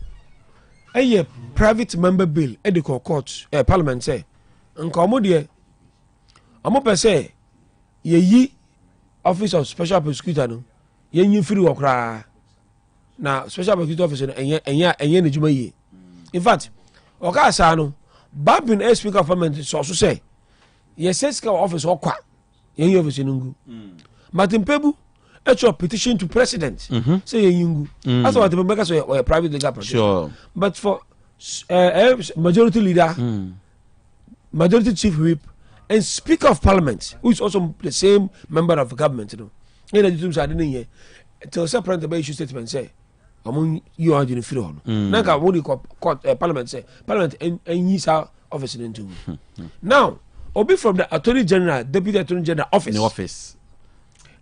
a private member bill, edical court, parliament say, and Comodie, Amope say, ye office of special prosecutor, no, ye free work, now special prosecutor officer, and ye, in fact, Okasano. Babin a speaker of parliament so say yes says office or qua yen office nungu Martin Pebu a petition to president say yungu that's what the members or a private legal practice. Sure. But for majority leader majority chief whip and speaker of parliament who is also the same member of the government in the didn't hear till separate the issue statement say among you are in the free Naka what you call court parliament say parliament and his office into now obi from the attorney general deputy attorney general office in the office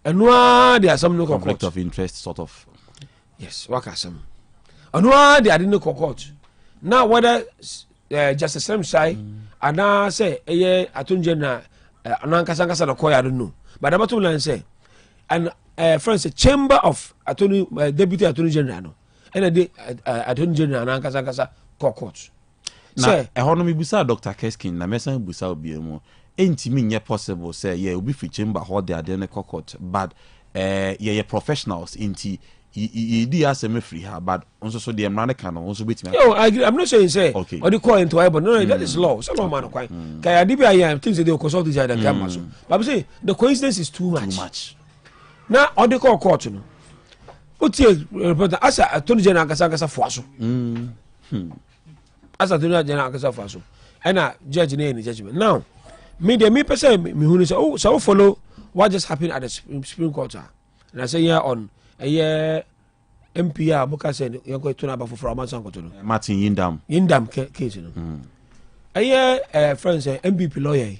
and why there are some no conflict of interest sort of yes waka some and why they are in the court now whether justice Sam say and now say attorney general anankasa na call I don't know but the bottom line say and friends a chamber of attorney deputy attorney general no and the attorney general anankasa court na ehonomy busa Dr. Keskin na mesan busa obi emu entimi nye possible say yeah obi free chamber hold there the court but yeah professionals inti di asem free her but also so the emrane kan also betimi. Yo I agree. I'm not saying say okay or the call into but no that is law so no man kwai kai adibi I am things they consult each other come so but I'm saying the coincidence is too much. Now on the court no utie report as attorney general kasa foaso as attorney general kasa foaso and judge na any judgment now me person me who say oh so follow what just happened at the Supreme Court and I say here on a year MPA Boka said you're going to turn about for Martin Yindam case you know a year friends MPP lawyer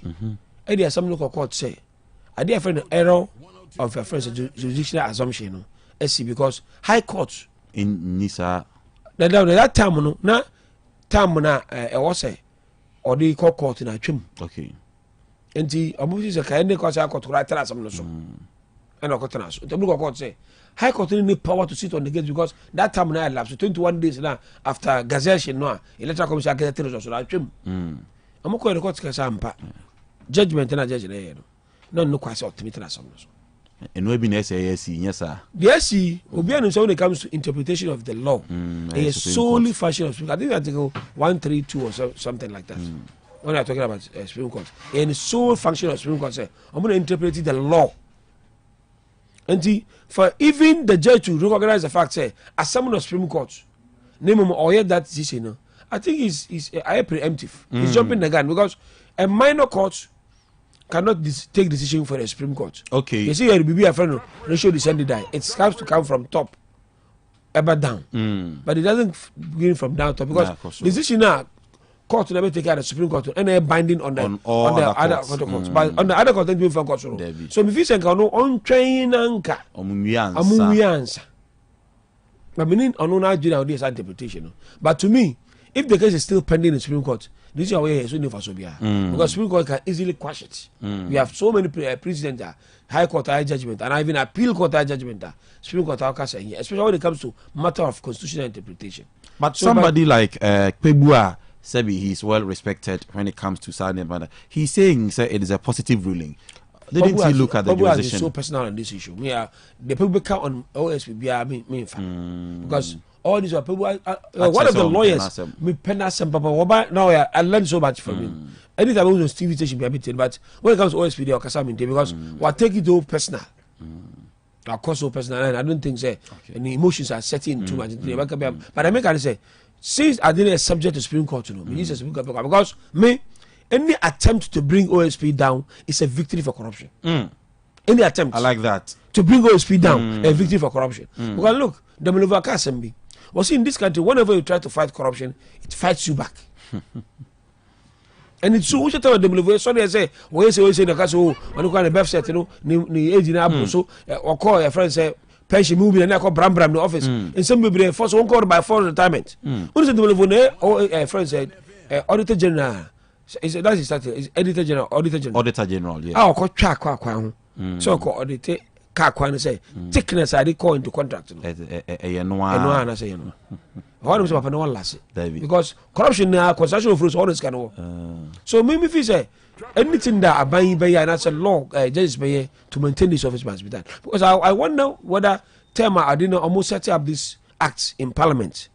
and there some local court say I did find an error of a friend's jurisdictional assumption no because high court in Nisa that time no na time na was say or the court na twem okay enti obusi se kai ne kwasa court right tell some no so and Okotanas. The Blue Court say, High Court need power to sit on the gates because that time now elapsed. So 21 days now after Gazelle no electoral commission get or so like him. I'm going to court Casampa. Judgment and a judge there. No quite optimistic as some. And we been SASC, yes, sir. The SC will be an when it comes to interpretation of the law. A solely fashion of Supreme Court. I think I have to go 132 or something like that. When I'm talking about Supreme Court. And the sole function of Supreme Court say, I'm going to interpret the law. And for even the judge to recognize the fact, say, as someone of Supreme Court, name him or that decision, I think is preemptive. He's jumping the gun because a minor court cannot take decision for the Supreme Court. Okay. You see, here be a friend, ratio descended die. It has to come from top, ever down. But it doesn't begin from down top because decision now. Court never take out the Supreme Court and they're binding on the other courts. But on the other court, they from court. So if you say no on train anchor, amuyansa. I mean, on no Nigeria this interpretation. But to me, if the case is still pending in the Supreme Court, this is our way so new for Sobia because Supreme Court can easily quash it. We have so many precedents, High Court high judgment, and even appeal court high judgment. Supreme Court especially when it comes to matter of constitutional interpretation. But so, somebody like Pebua. Sebi, he's well respected when it comes to Saudi Arabia. He's saying it is a positive ruling. Didn't he look at the jurisdiction? Is so personal on this issue. We are the people count on OSP. Because all these are people. One of the lawyers, me Penasem Papa. Now I learned so much from him. Anytime I was on TV station, be a bit. But when it comes to OSP, they are Kasam because we take it to personal. Of course, so personal, and I don't think say any emotions are setting too much. But I make I say. Since I didn't subject to Supreme Court, because me, any attempt to bring OSP down is a victory for corruption. Any attempt, I like that, to bring OSP down, a victory for corruption. Because look, the Melova Assembly was in this country. Whenever you try to fight corruption, it fights you back. And it's so much time the Melova. So they say, "We say the castle when you go on the birth set, you know, ni age na so or call your friend say." Pension movie and I call Bram the office. And some people force one call by forced retirement. What is the telephone? Oh, friend said, Auditor General. Is that his title? Is Editor General, Auditor General. Auditor General, yeah. I'll call Chakwa. So call Auditor Kakwan say, thickness I did call into contract. I say, no. What was no one last? Because corruption now, concession of rules, all this kind of. So maybe if you say, anything that I buy and that's a law, judges pay to maintain this office must be done. Because I wonder whether Tema I didn't almost set up this act in Parliament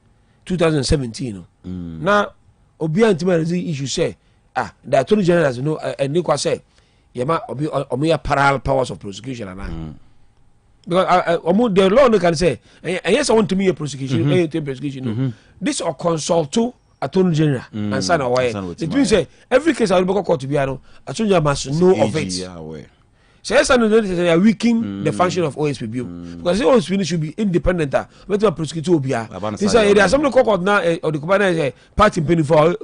2017. Now, Obian Timothy issue say, the Attorney General has no, and Nico say, Yama parallel powers of prosecution and I. Because the law can say, and yes, I want to be a prosecution, this or consult to Attorney General and sign away. It means every case I will go court to be Attorney General must know of it. So yes, I know that they are weakening the function of OSPB because the OSPB should be independent. But the prosecutor will be there are some court now or the commander party penny for.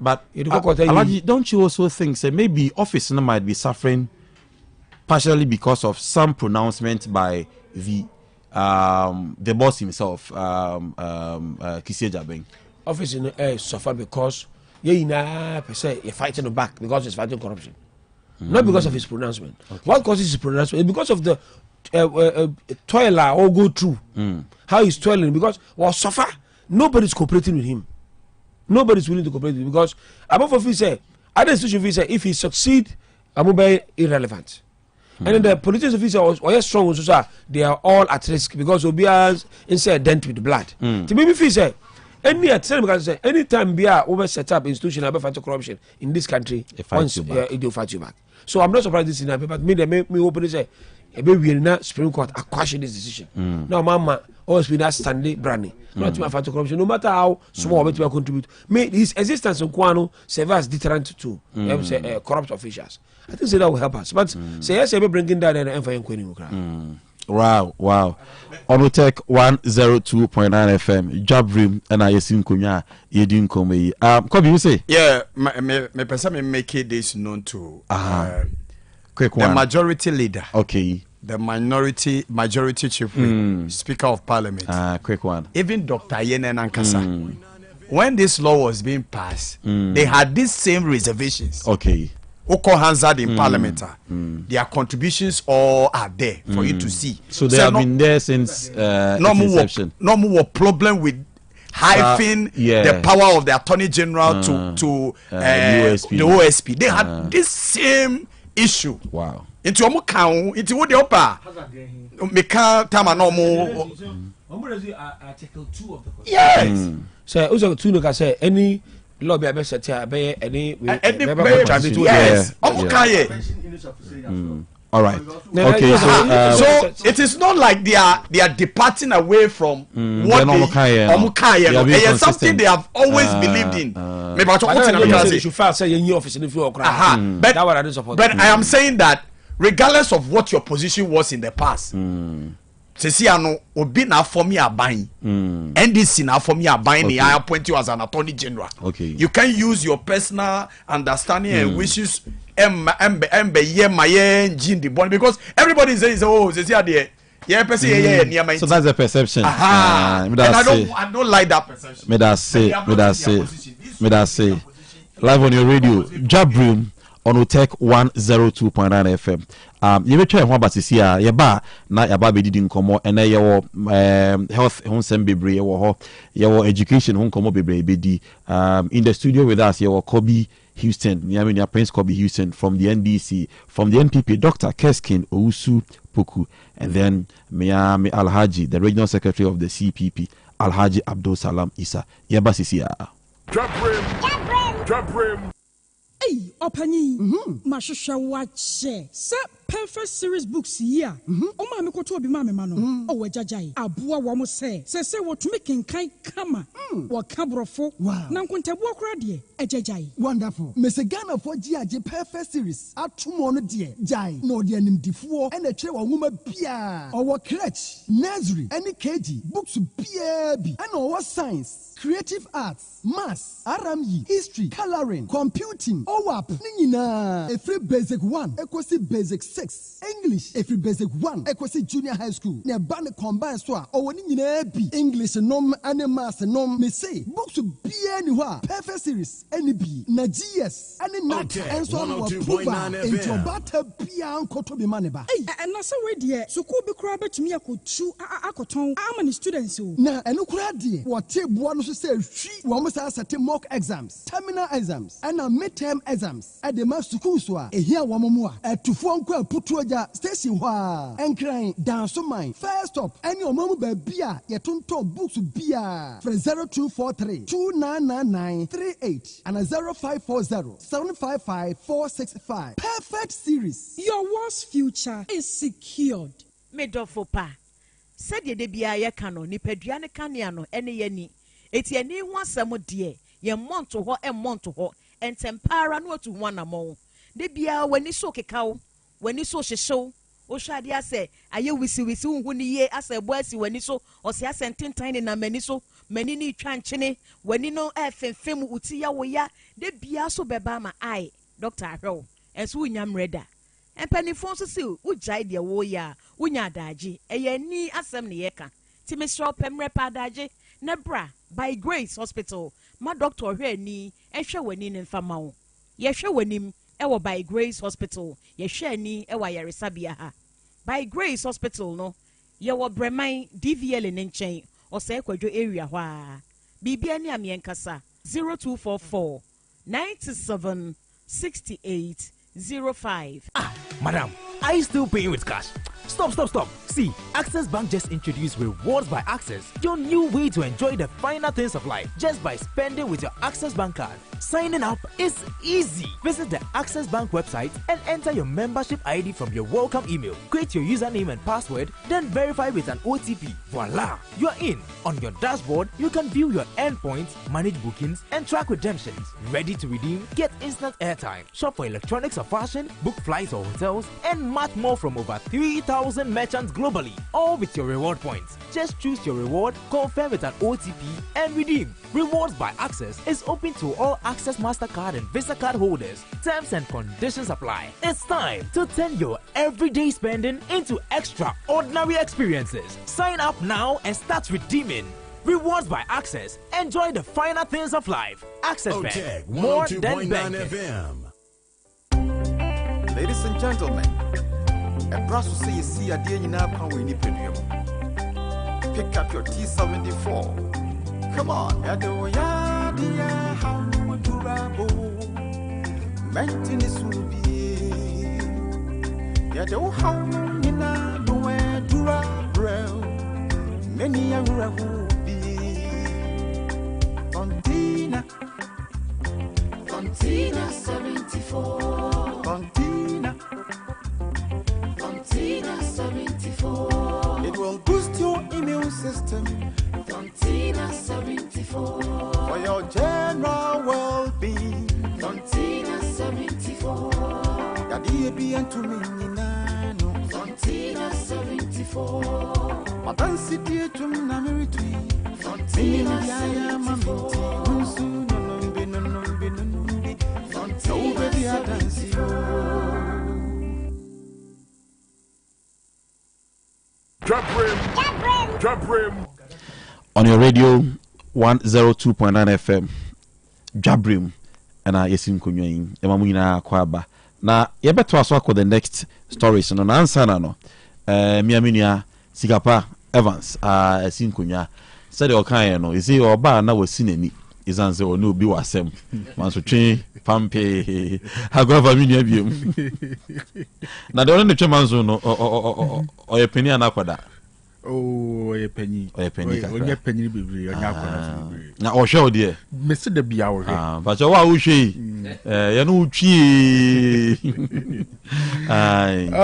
But don't you also think say maybe office might be suffering partially because of some pronouncement by the boss himself, Kisie Jabeng? Office in suffer because you're fighting back because he's fighting corruption. Not because of his pronouncement. What causes his pronouncement? Because of the toiler or go through. How he's toiling because suffer. Nobody's cooperating with him. Nobody's willing to cooperate with him because above of he say other institution say if he succeed, I'm be irrelevant. And then the political officers are strong also they are all at risk because will be inside dent with blood. To me, if he say anytime be over set up institution about fight corruption in this country, it will fight you back. So I'm not surprised this is but me they make me open say we not Supreme Court are questioning this decision. Now mama always be that standing brandy. Not to fight corruption, no matter how small it will contribute. His existence in Kwano serve as deterrent to corrupt officials. I think that will help us. But say yes, we're bringing that and for inquiry. Wow. On Otec 102.9 FM, Dwabrem, and I assume Kunya, you didn't come. Kobe, you say? Yeah, my person make this known to quick one. The majority leader. Okay. The majority chief Speaker of Parliament. Quick one. Even Dr. Yenen Ankasa. When this law was being passed, they had these same reservations. Okay. Oko Hansard in Parliament, their contributions all are there for you to see. So they have been there since inception. No more problem with hyphing the power of the Attorney General to the OSP. They had this same issue. Wow. Into omu kaun, into what the upper meka tama no mo. Article 2 of the Constitution. Yes. So also to look at say any law be any yes. All right. Okay. So it is not like they are departing away from what they something they have always believed in. But I am saying that regardless of what your position was in the past. Sesiano obi na for me aban NDC na for me aban I appoint you as an attorney general. Okay. You can use your personal understanding and wishes because everybody says sesia there so that's the perception. And I don't like that perception. Me that say live on your radio Dwabrem on Otec 1029 FM. You will try one but see ya ba na ya ba be didi nkomo ene ye wo health honsem bebre ye wo education honkomo bebre be di in the studio with us ye wo Kobe Houston, Nyaminia Prince Kobe Houston from the NDC, from the NPP, Dr. Keskin Owusu Poku, and then Miami Alhaji, the regional secretary of the CPP, Alhaji Abdul Salam Isa. Yabasisia. Dwabrem. Hey, Opani, Mashusha watch. Perfect series books here. Oh, mammy, go to be mammy, man. Oh, Jajai. Abua Wamo say what to make in kind kama. What cabro for? Wow. Nankunta walk ready. A Jajai. Wonderful. Mr. Ghana for GIJ Perfect series. At 2 months, dear. Jai. No, dear, name D4 and a chair woman Pia. Our crutch, nursery, any KG, books BAB, and our science, creative arts, maths, RME, history, coloring, computing, OWAP, Nina. A free basic 1, equals basic 6. English every basic 1 equity junior high school ne ban combine so a o woni nyina bi English nom and maths nom me say books be any perfect series any bi na GS any nat and so on prove into bata bia nkoto be maneba and na so we there so ko be kura betumi akotu akoton amani students o na eno kura de what table no so say hwi wo mo sa set mock exams terminal exams and midterm exams at the mass school so a ehia wo mo a etufo nko putuaja station hwa enkran danso mine first up any omamu ba bia yetonto books bia for 0243 299938 and 0540 755 465 perfect series. Your world's future is secured. Medofo pa said ye de bia ye kano ni peduane kanea no ene ye ni eti ani ho asem de ye monto ho entempara no otu ho anamo de bia wani so kekawo wani so hyehyew o hwade ase aye wisi hu ni ye ase bo asi wani so o se ase ntentan ni na mani so mani ni twa nkyene wani no efemfem uti ya wo ya de bia so beba ma ai Dr. Ahwew enso unyam reda empanifo so se ujai de wo ya unya adaje eye ni asem ne yeka ti mesro pemre pa adaje na bra by Grace Hospital ma doctor hwe ni ehwe wani ne mfama wo ye hwe wanim ewo by Grace Hospital ye hwe ni ewa yaresabia ha by Grace Hospital no ye wo breman DVL ne nchen o se kwadwo area hwa bibia ni amienkasa 0244 97 68 05. Madam, are you still paying with cash? Stop. See, Access Bank just introduced Rewards by Access, your new way to enjoy the finer things of life just by spending with your Access Bank card. Signing up is easy. Visit the Access Bank website and enter your membership ID from your welcome email. Create your username and password, then verify with an OTP. Voila! You're in. On your dashboard, you can view your endpoints, manage bookings, and track redemptions. Ready to redeem? Get instant airtime. Shop for electronics or fashion, book flights or hotels, and much more from over 3,000 merchants globally. All with your reward points. Just choose your reward, confirm with an OTP, and redeem. Rewards by Access is open to all Access MasterCard and Visa card holders. Terms and conditions apply. It's time to turn your everyday spending into extraordinary experiences. Sign up now and start redeeming. Rewards by Access. Enjoy the finer things of life. Access Bank. More than banking. FM. Ladies and gentlemen, a brass will say you see a day in our power in Ipenuum. Pick up your T74. Come on, Yadoya, dear, how would you rabble? Maintenance will be Yado, how in a nowhere to Dwabrem. Many a will be Fontina 74. Fontina 74. It will boost your immune system. Fontina 74. For your general well-being. Fontina 74. Yadi and to me nano. Fontina 74. Matansi dear to me nameritui. Fontina 74. Dwabrem. On your radio 102.9 FM Dwabrem and yesin kunyin emamu nyina kwaba na yebeto aso akọ the next stories no na answer na no miamenua Sikapa Evans yesin kunya said o kan no isi oba na wasinani izanze oni obi wasem manso twen pampe agova minia biem na de onu twen manso no o ye peni anakwada oh ye penny onye penny bibiri onye akwada bibiri na o hwe ode me se de bia o hwe ba jo wa wo hwe ye no twi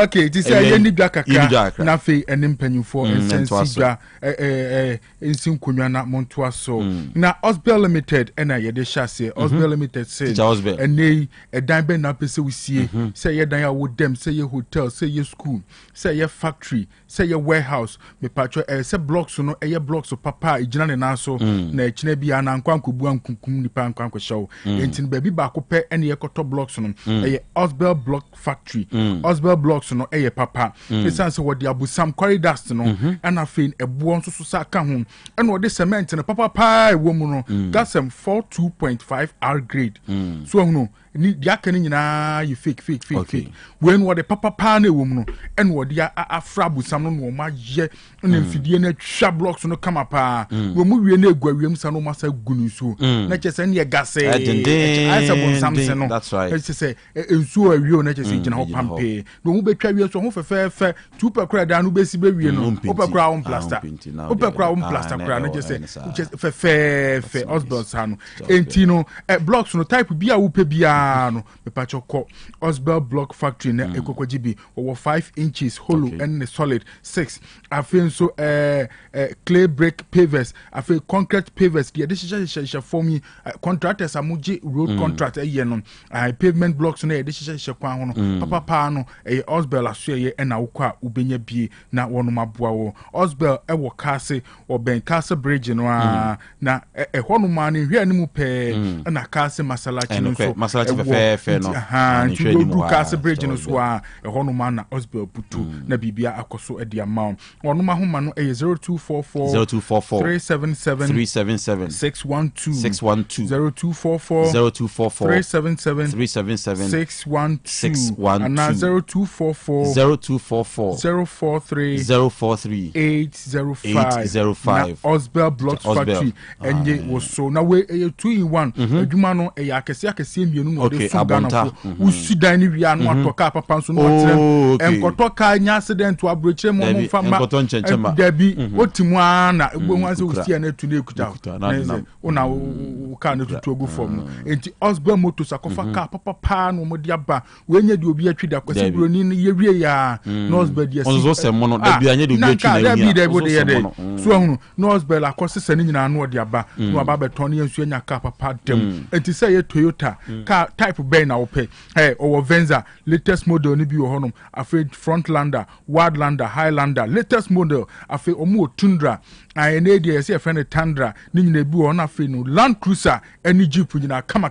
okay it is ye ni bia kaka na fe enim panyufo ensensiga ensin konwa na montoa so na Osbel Limited na ye de hyase Osbel Limited say enei edan be na pese wisie say ye dan ya wo dem say ye hotel say ye school say ye factory say ye warehouse me patcho say blocks no ye blocks papa igina ne na so na ekina bia na nkwankobu ankunkum nipa nkwanko show entin ba bi ba ko pe ene ye koto blocks no ye Osbel block factory Osbel blocks no ye papa esanse wo de abusam corridors no ana fein ebo nso so sa ka ho ene wo de cement no papa wo mu no gasem 42.5 R grade so no ni dia kan nyina you fake when what the papa na wo mu no ene wo de afra abusam no no ma ye na mfidie na twa blocks no kama pa wo mu wie na egwawiem sa no ma sa gunu so na chese ne gase I say bon samse no that's right say ensu awie na chese gina ho pampe no mu betwa wie so ho fefe tupa kura da no besi be wie no opakura on plaster opakura on plaster kura na chese fefe Osbel sa no entino blocks no type bia wo pe bia no me pacho ko Osbel block factory na ekokwajibi over 5 inches hollow and solid 6 afen so clay brick pavers afen concrete pavers the addition for me contractors amuji road contract no pavement blocks na addition kwa ho no papa no Osbel asoye na wokwa ubenya bie na wono maboa wo Osbel wo kase oben kase bridge no na hono ma ne hwe animu pe na kase masalachi no so fe no du kase bridge no so hono ma na Osbel putu na bibia akoso e amount wono ma homa no 0244 377 612 0244 377 612 and 0244 043 805 Osbel Blocks Factory enye wo so na we 2 in 1 adwuma no akese mienu no de so Ghana usudan ni wia no atoka papa so no otrem enkoto ka nya accident to abrochire mo fama dabi otimu ana egbo wanse usia na tu na ekuta una ka na tutu ogu form enti Osbel Motors akofa ka papa no mo dia ba we nya de obi atwida kwase broni ni ye wie ya no Osbel dia onzo se mo no dabi anya de obi atwida ya so ahunu no Osbel akose se ni nyina no de aba no aba beton ye nsu anya ka papa dem enti se ye Toyota car type ben na ope or Venza latest model ni bi honum afraid Frontlander Wildlander Highlander latest model afraid omo Tundra ene dia se friend Tundra ni nyina bi ho na afraid no Land Cruiser any Jeep nyina kama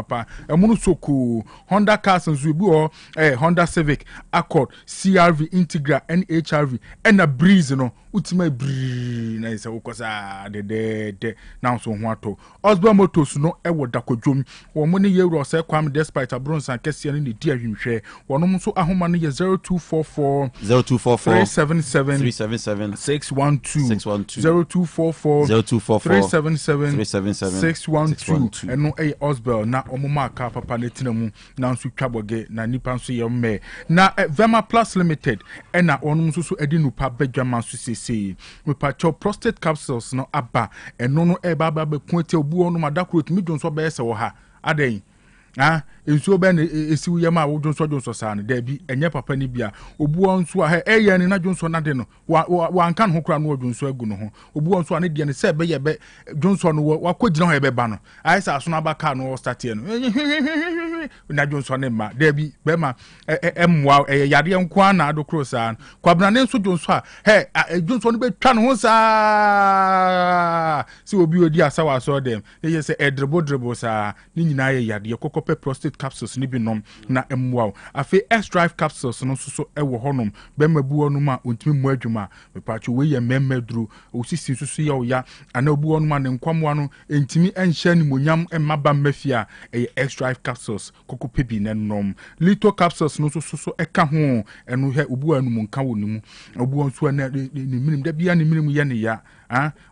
pa emunu soko Honda cars nso bi ho Honda Civic Accord CRV Integra NHRV and a Breeze no utima bri na isa ukosa de na so ho ato Osborn Motors no ewo dakodwom wo mo ne yewro se kwam despite abronsan kese ne di ahwehwe wonom so ahoma no ye 0244 377 612 612 eno Osborn na omoma aka papa netina mu na nso twaboge na nipa nso ye mme na Vema Plus Limited ena onum so edi nupa badwama so sese we pacho prostate capsules no aba eno no eba ba bekunte obu onu madakro tumi dwonso be se wo ha aden ensuo be na esiwu yam a wodwonso saa no da bi enye papa ni bia obu onso a eya ni na dwonso na de no wa nka no hokra no dwonso agu no ho obu onso a ne de ne se be ye be dwonso no wakogina ho ye be ba no ai sa so na ba ka no start ye no na dwonso ne ma da bi be ma emwa yade nko na adokro saa kwabna ne nso dwonso a dwonso no be twa no ho saa si obi odi asawa so dem ye se edrebo saa ni nyina ye yade kokope prostate capsules ni binom na emwa afi S-Drive capsules no so ewo honom be mabu onum a ontimi mu adwuma me pacho we ye memedru osisi so ye oya ana obu onum a ne nkwamwa no entimi enhye ni monyam emmaba mafia S-Drive capsules kokope bi ne nom little capsules no so eka ho eno he obu anum nka wonimu obu onso na ni minim da bia ni minim ye ne ya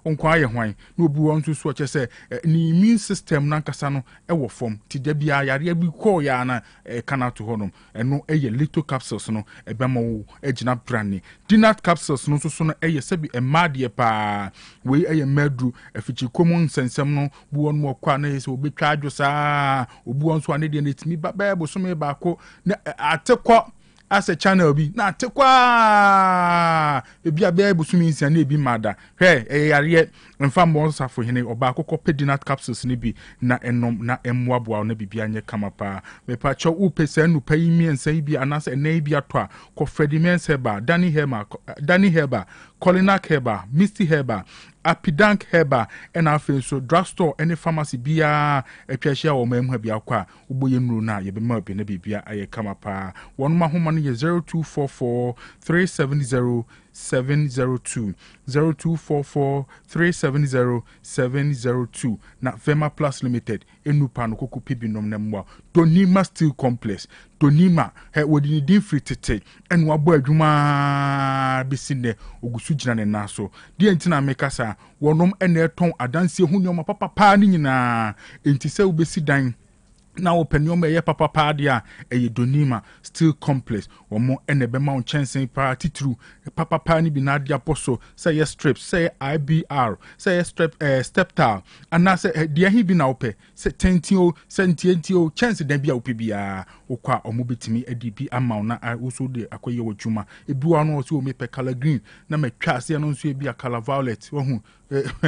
onkwa ye hwan na obu onso so chese ni immune system na nkasa no ewo form ti da bia yare bi ko ya na kana to honom eno little capsules no ebema wo agina brani dinat capsules no so no sebi emade pa we medru afichi komun sensem no bu won mo kwa na yese obetwa adwo saa obu onso ane de netimi ba bo so me ba ko na atekwa as a channel bi na tekwa ebi abe busumi nsia na ebi mada yare mfa mo safo hene oba akokọ pedinat capsules ni bi na enom na emwaboa na bibia nye kamapa me pa cho upese anu payi miensa bi anase na bi ato a ko Freddy Menseba Danny Heba Colinac Heba Misty Heba Apidank Heba and afen so drugstore any pharmacy bia etwahia wo mam ha bia kwa uboye nuru na ye be ma bi na bibia aye kamapa won ma homa no ye 0244 370 702 0244 370 702 na Vema Plus Limited enupa no koku pibinom na mwa Donima Steel Complex Donima wodi ni din free tete enu abo adwuma bisine ogusu gina ne naso die ntina mekasa wonom ene eton adanse hu nyoma papa ni nyina enti se ubesi dan na open ye papa padia Donima Steel Complex omo enebe ma chensen pa titru papa ni bi na dia poso say yes strips say IBR say yes step tile and say dia hi bi na ope say 10 sentio chance da bia ope bia okwa omo betimi adibi ama na also de akoye wodwuma ebi wa no so o me pe color green na metwa ase no so bia color violet ohu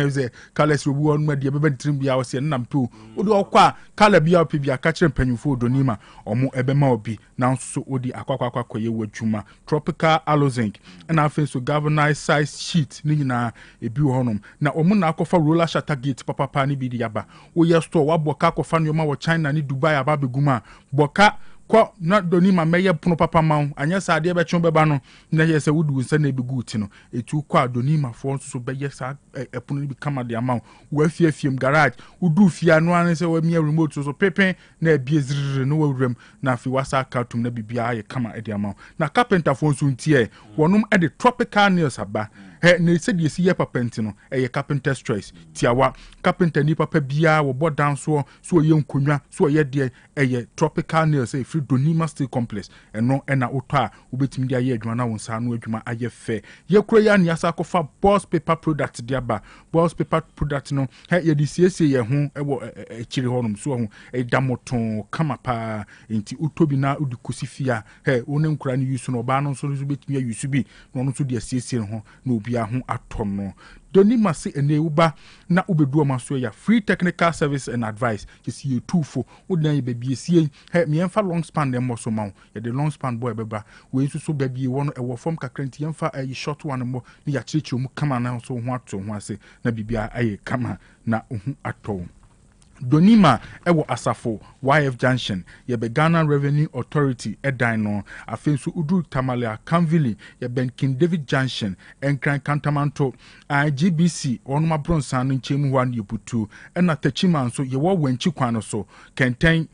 ze colors obi won ma de bebe trim bia o se na mpo o de okwa color bia ope bia ka kire mpanyufo Donima omo ebema obi na nso odi akwakwakoye wadwuma tropical aloe na afen so galvanized size sheet ni nyina ebi honom na omo na akofa roller shutter gate papa ni bi di yaba wo ye store wa boka akofa no ma wo China ni Dubai aba beguma boka kwa na Donima meye pono papa ma anya sa ade be chon beba no na ye se wudu nsa na ebegu ti no etu kwa Donima fo nso so beye sa epono bi kama de ama wo afiem garage wudu fia no an se wa mi remote so pepen na ebie zirire no wawrem na afi wasa katum na bibia ye kama ede ama na carpenter fo nso ntie wonum ede tropical nails aba na se de si ye papenti no carpenter's choice tiawa carpenter ni papa bia wo bo down so ye nkonwa so ye de tropical nails Donima Steel Complex eno ena otwa ubetimi dia ye adwuma na wonsa no adwuma aye fe ye kuro ya ni asa kofa boss paper product dia ba boss paper product no ye di siesie ye ho ewo ekiri honum so ho damoton kama pa enti utobi na udi kusifia one nkura ni yusu no ba no so betimi ya yusu bi no no so dia siesie ho na obi a ho atom no Donima se ene uba na ubedu maso ya free technical service and advice kisi ye tufo wodan ye bebie sie mi emfa long span dem so ma ye the long span boy beba we so bebie wono e wo form kakrenti emfa short one mo ni ya chichi mu kama na so ho ato ho ase na bibia aye kama na ohu ato Donima ewo asafo YF Junction yebe Ghana Revenue Authority edan no afenso udu Tamale Kanvili yebe King David Junction enkran Kantamanto IGBC onuma bronsa no nchemu wan yeputu ena Techima nso yewo wenchi kwan no so kenten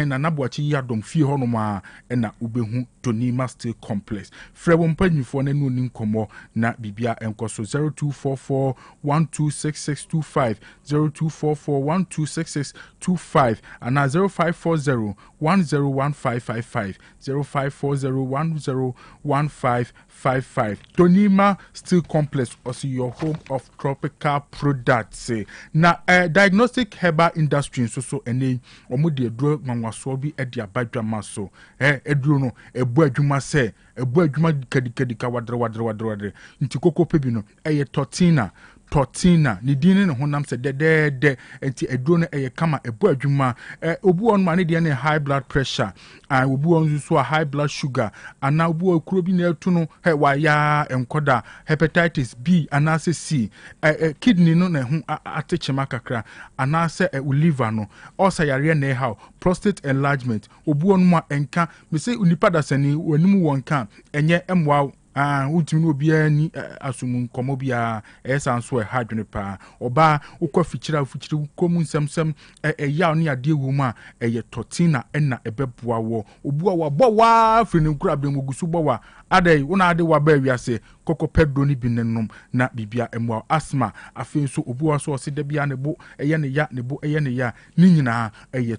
na nabuachi yadom fie honoma ena ubehu Donima Steel Complex frebo mpanyifo na nu ninkomo na bibia enkoso 0244 126625 0244126625 and 0540 101555 0540101555 Donima Steel Complex also your home of tropical products na diagnostic herbal industry so ene omudi edro manwaso bi edi abadwama so edro no ebu adwuma se ebu adwuma kadikadika wadre nti koko pebi no Tortina ni dini ne honam se de enti eduro no kama ebu adwuma obu on ma ne de ne high blood pressure obu on so high blood sugar ana obu okuro bi na etu no wa ya enkoda hepatitis B ana se C kidney no na ho atechema kakra ana se liver no also yare na how prostate enlargement obu on ma enka me se unipa da sani wanimu wonka enye emwa ultimi no bia ni asumun komo bia esanso hadwene pa oba ukwa fichira komu nsem ya ne ade wuma Tortina na ebeboa wo obua wa bo wa fini nkura be mogusu bo wa adai wona ade wa ba wiase koko pedro ni binenom na bibia emwa asma afenso obua so se de bia ne bo ne ya ne bo ne ya ni nyina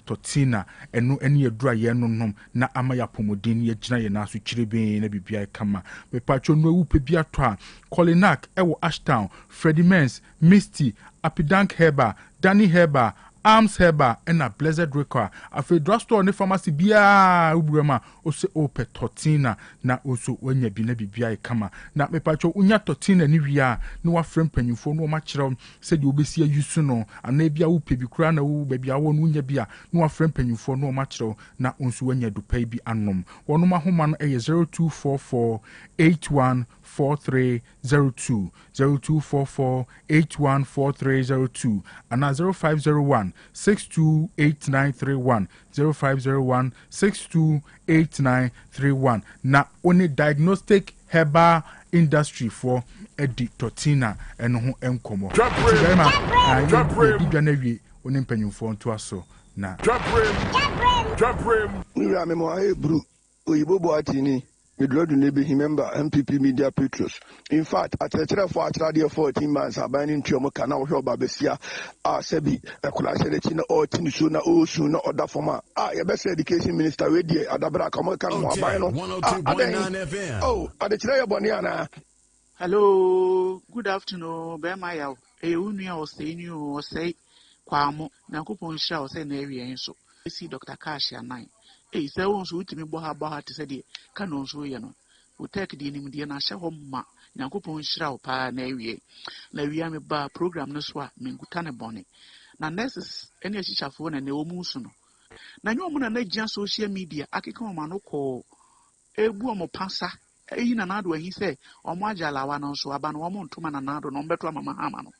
Tortina eno ene edura ye nonom na amaya pomodin ye gina ye na so chirebe na bibia kama pacho no wu pebia to a Colinac ewo Ashtown Freddie Mens Misty Apidank Herba Danny Herba Arms Herba and a Blessed Record afi drugstore ne pharmacy bia ubrema ose ope Tortina na oso wenye bi na bibia kama na me pacho unya Tortina ni wia no wa frem panyimfo no ma kire se de obesi ayusu no ana bia wo pebi kura na wo bibia wo no unya bia no wa frem panyimfo no ma kire na onso wenye dupai bi anom wono ma homa no 0244 814302 0244814302 and 0501 628931 0501 628931 na only diagnostic herbal industry for Eddie Tortina and who enkomo Dwabrem oni mpanyumfo nto aso na Dwabrem ya memo bru oyibo bo atini Midrodu Nebe, remember MPP Media Petros. In fact, at the trade for 14 months, I been into your canal, Babesia, Sebi, a class edition or Tinisuna, Osu, no other former. Your best education minister, Redia, Adabra, Kamokan, 102.9 FM. Oh, at the trade Boniana. Hello, good afternoon, Bemaya. A unia or say you or say, Quamo, Nakupon shall say Navy and so. See Dr. Kasia 9. Sɛ wo nso wotumi bɔ ha te sɛ deɛ ka no nso yɛ no Otec deɛ nim deɛ na hyɛ hɔ ma Nyankopɔn hyira wo paa na awie na awia me ba program no so a menkuta ne bɔne na nurses ɛne ahyikyafoɔ na ne wɔ mu so no na nyɛ ɔmo na nagya social media akeka ɔmo ano kɔɔ ebu ɔmo pasa eyi na nado ahi sɛ ɔmo agyalawa no nso aba no ɔmo ntoma na nado no ɔmbɛto amama hama no.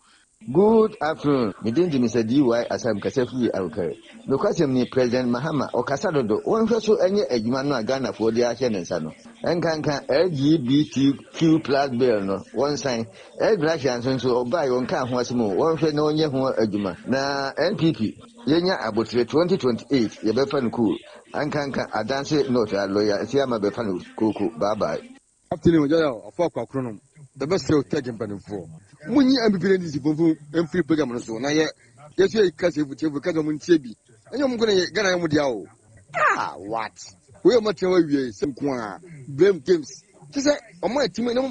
Good afternoon. Midin Mr. DY Asam Kasafi Alkare. No question me President Mahama or Casadodo. One person any a Jumano Ghana for the Asian and Sano. And can LGBTQ plus bill no one sign. El Gracians so buy on can once more. One friend no one a Juma. Na NPP. Yenya about 2028. Ye befan cool. And can a dance note a lawyer. Siama befan kuku. Bye bye. Afternoon, Jaya, 4 o'clock. The best show taken penny for. Muni ambulance is for free program so na yes you can say because of Munchebi and I'm going to get a mudiao. What we are much away some blame games just say on my team no time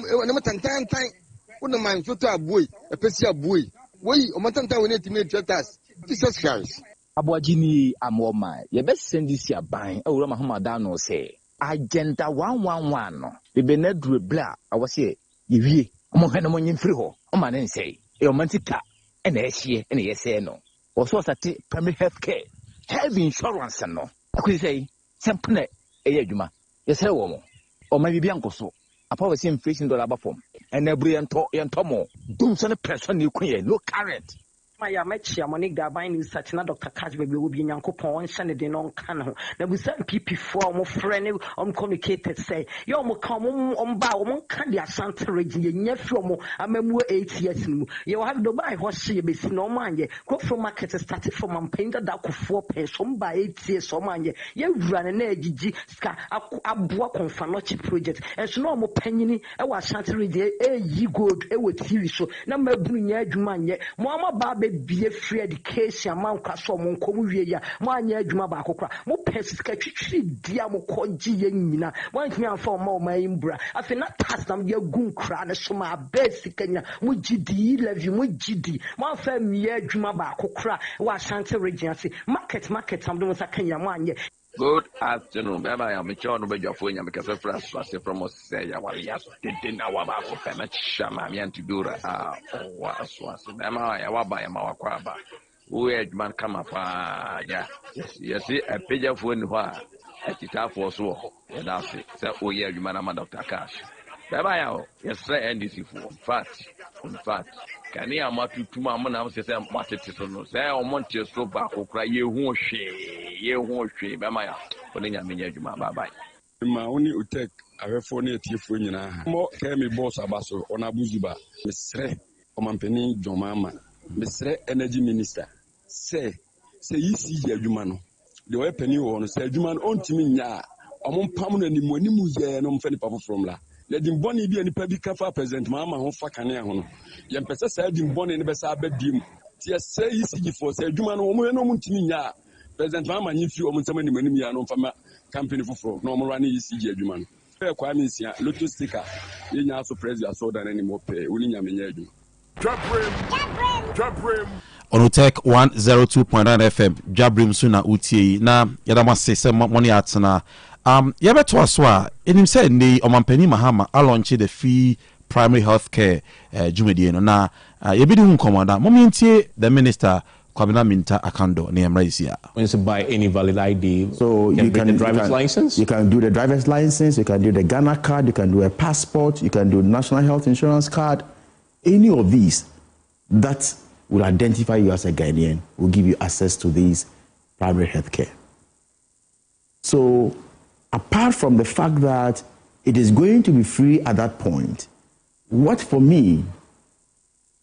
wouldn't mind so to a boy a pesia boy we on my time we need to make us Jesus Christ Abwajini amoma ye best send this ya buying oh Mahama Dano say agenda 111 no be na dure bla awase ye mo hena mo nyimfiri ho o ma ne nsei e o mantika e na ehie e na yese no o so sate primary health care health insurance no akuri sei sempne e ye adwuma yese wo mo o ma bibia nkoso apa we inflation dollar ba form e na buru yento mo dum so ne person ne kuye no current Maya Mechia Monique Dabine is such another Dr. Cash baby will be Yanko Pon, Shannon on Cano. There was some PP for more friendly, uncommunicated say, Yo mo come on bow, candy Santa Regina, Nefromo, a memo 8 years. You have the buy what she be seen no man ye. Go from market started from a painter that could 4 pence, some by 8 years, so man ye. You run an edgy ska, a book on Fanochi project, and so no more penny, I was Santa Regina, ye good, with TV show, number bring ya, Juman ye, Mama Baby. Be a free education, Mount Castle, Moncomuria, Mania Juma Bakokra, more pescatry, Diamo Koji, Yena, one me for more my imbra. I feel not pass them your goon crana, so my basic and Mujidi, love you, Mujidi, one family, Juma Bakokra, was Santa Regency, market, I'm doing Sakanya Mania. Good afternoon. I am John Bejafunya because of Fraswas from Osea, while yes, didn't our Bako Pemet Shama to do was I buy our Quaba. Where man come up, yes, a page of one who at the top for so, and that's it. So, oh, yeah, you man, Dr. Cash. Bye, yes, sir, and this is in fact. Can you amatu to my man? I was saying, what it is no say, I want you so back, or cry, you won't share, Bamaya, putting a minute, bye bye. My only Otec a refone Tifuina. More came a boss abaso on Abuziba, Mr. Omampeni Jomama, Mr. Energy Minister. Say, you see your Jumano. The weapon you want to say, Juman on to me, ya, among permanent Monimuze and on Fanny Papa from La. Let him bonny be any public cafe present, Mamma, who fucking Yam Pesa said him born in the best dim. Yes, say easy for say, Juman, no Muntinia. President Mamma, if you want so many money, no from campaign for normal running easy, Juman. Fair Quamis, Lotus sticker, you also praise your soda anymore pay, William Yamin. Dwabrem. On Otec 102.9 FM, Dwabrem suna utie na yadama se money at na yabeto aswa enim say ni omampani Mahama a launch the free primary health care jumedie no na yebidi hu komanda momintie the minister Kwabena Minta Akando ne emraisia. When you buy any valid ID, so you can do the driver's license. You can do the driver's license. You can do the Ghana card. You can do a passport. You can do national health insurance card. Any of these that will identify you as a Ghanaian will give you access to these primary health care. So, apart from the fact that it is going to be free at that point, what for me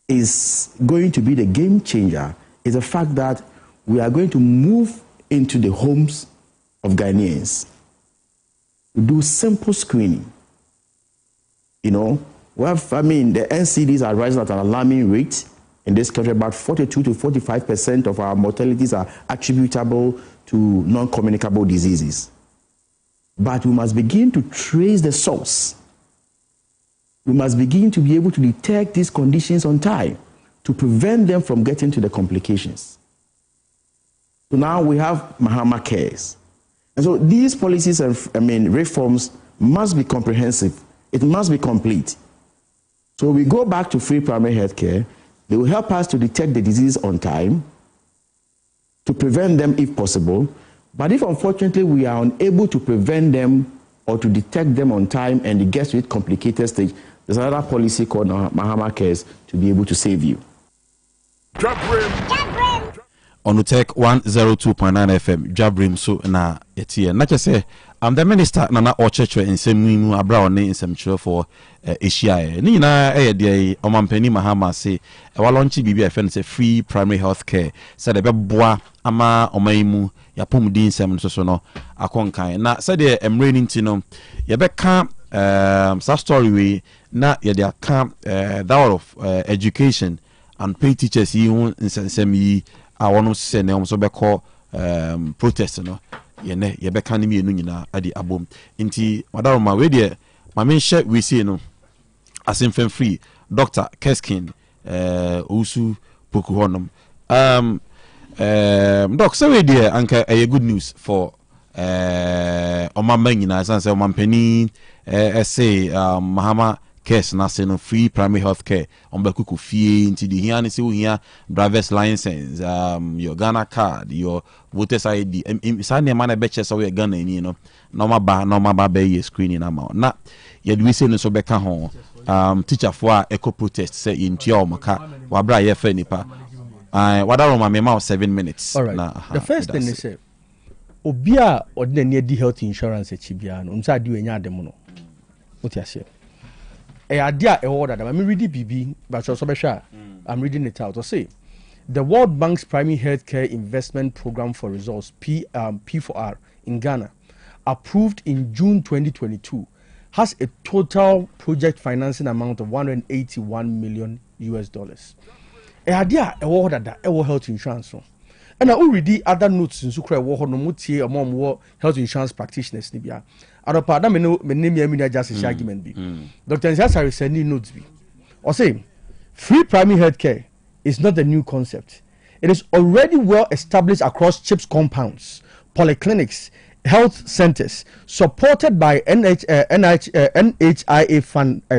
is going to be the game changer is the fact that we are going to move into the homes of Ghanaians. We do simple screening. You know, the NCDs are rising at an alarming rate. In this country, about 42 to 45% of our mortalities are attributable to non-communicable diseases. But we must begin to trace the source. We must begin to be able to detect these conditions on time to prevent them from getting to the complications. So now we have Mahama Cares. And so these policies and reforms must be comprehensive. It must be complete. So we go back to free primary health care. They will help us to detect the disease on time, to prevent them if possible. But if unfortunately we are unable to prevent them or to detect them on time and it gets to its complicated stage, there's another policy called Mahama Cares to be able to save you. On Otec 102.9 FM, Dwabrem so na etie. Na chese the minister na ochechwe nsemu abra one nsemchiro for Asia. Ni na de omampani Mahama say wa launch bibi afen say free primary health care. Say de beboa ama omaimu ya pomudi nsem so no akonkan. Na say de emre ni ntino ye beka sa story we na ye de aka that of education and pay teachers yi nsem yi a wono se ne so beko protest no ye beka ni mienu nyina ade abom nti madaroma we de ma menhye we see no asemfem free Dr. Keskin Owusu poku honom doc so we de anka a good news for omamba nyina sanse omampani say Mahama Cares na say no free primary health care on bekuku fie nti di hia ni say wo hia driver's license your Ghana card your voter's ID sa ne man be chese we Ghana ni no normal ba be screening ama na ye do we say no so beka ho teacher for eco protest say in tia o maka wa bra ye fa nipa What are my memo 7 minutes? All right. The first thing is obia ordinary di health insurance echibia no umsa di wenya adem no. What you say? Idea a order that I'm reading BB, but also I'm reading it out. I say the World Bank's Primary Healthcare Investment Program for Results P4R in Ghana, approved in June 2022, has a total project financing amount of $181 million. Idea a order that health insurance. And I already other notes in Sukra Wohonomuti among health insurance practitioners Nibia. Adopa na me name just argument be. Dr. Nzasari sending notes be. Or say free primary health care is not a new concept. It is already well established across CHIPS compounds, polyclinics, health centers, supported by NHIA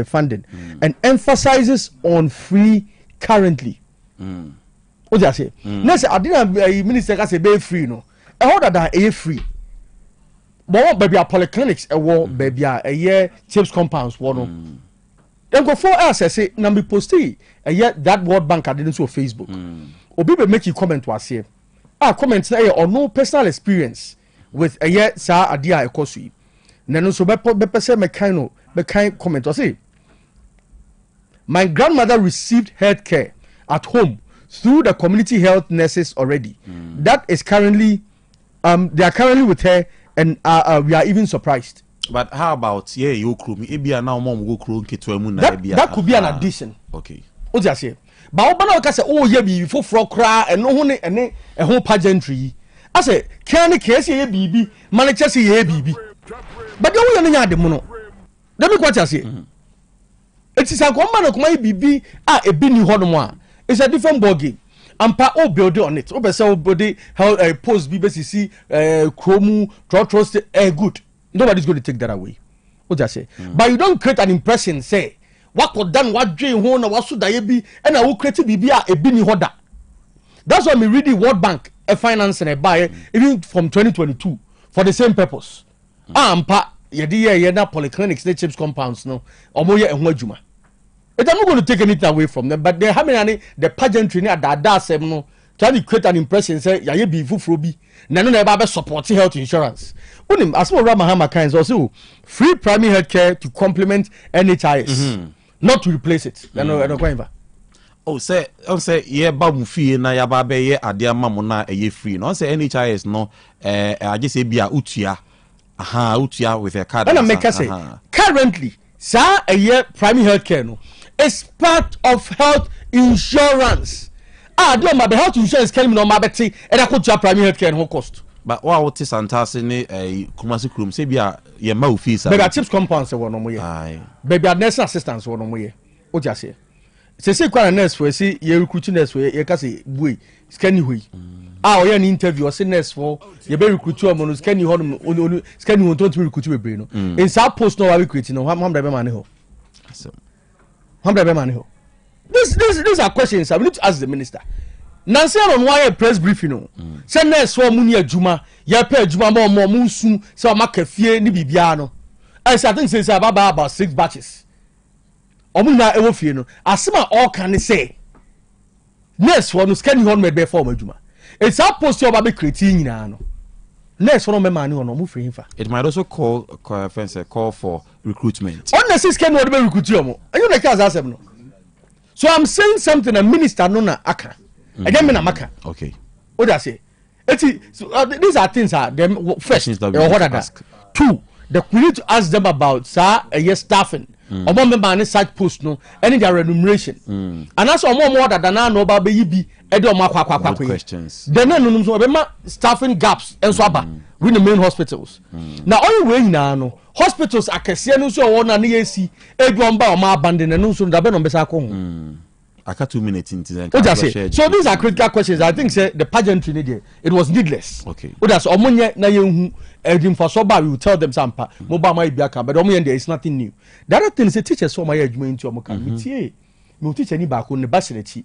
funding, and emphasizes on free currently. What do I say? Next, I didn't minister say be free no. I heard that a free. But baby, polyclinics a war baby a year chips compounds one. Then go for us. I say now be posted a year that World Bank I didn't see on Facebook. Obi be make you comment to us here. Comment say or no personal experience with a year sa idea a course. Then so be say me kind comment to say. My grandmother received health care at home through the community health nurses already. That is currently they are currently with her. And we are even surprised. But how about you crew me? Now mom go crew that could be an addition. Okay. What do you say? But Obama say, oh yeah, be before frog cry and no one and a whole pageantry. I say, can the case ye BB, manager say ye BB. But you don't know the mono. Let me what I say. It is a command of my BB a bini hodoma. It's a different ball game. Ampa o build on it. Obe say body how post BBCC chromu trust good. Nobody's going to take that away. What I say? But you don't create an impression say what could done what dream ho na what should I be and I will create BB a bini hoda. That's why me read the World Bank a finance and a buy even from 2022 for the same purpose. Ampa ye na polyclinics the chips compounds no omo ye ehun adwuma. I'm not going to take anything away from them, but they have the pageantry near that no trying to create an impression say ya be fufrobi na no na support health insurance. Unim as well Ramahama kinds also free primary health care to complement NHIS, not to replace it. Oh say ye ba mu fie na ya ba be ye ade ama mo na ye free. No say NHIS no I just say bia utua. Utua with a card. And I make say currently sa a year primary health care no is part of health insurance. Do my health insurance can no mabeti and I could try primary health care no cost. But what is Santasi a Kumasi Krum say your mouth fees? Baby chips compounds one on way. Baby nurse assistants one on way. What you say? Say quite a nurse for see you recruiting nurse for you can say boy scanny way. Or an interview or say nurse for you be recruit you on scanny home scanny on don't recruit you brain. In South Post no I recruiting no how the money ho. These are questions I need to ask the minister. Nancy on why press briefing no. Say nurse for muni adwuma, ya pay adwuma more munsu, say ma kafie ni bibia no. I think say about 6 batches. Omuna ewo fie no. Asema all can say. Nurse for no scan you on me be for adwuma. It's our post your baby creating nyina no. Nurse for no me mani on mu free him fa. It might also call for recruitment. Honestly, can not be recruit you mo. And you like as asem no. So I'm saying something a minister no na aka. I don't mean a maka. Okay. What I say? These are things are them first. That 2, we need to ask them about staffing. Member such post no any their remuneration. And that's more than no about baby questions. Then no staffing gaps and so with the main hospitals. Now only way now hospitals are kesian so one and AC Edwamba or ma abandon and no so da be no besa ko. I got 2 minutes into that. So these are critical questions. I think say the pageantry needed it was needless. Okay. That's omonye na yehu edim for so bad we will tell them sampa mobile might be aka but omonye there is nothing new. The other thing is a teacher so my adwuma into omoka metie me teacher ni ba ko ne ba serechi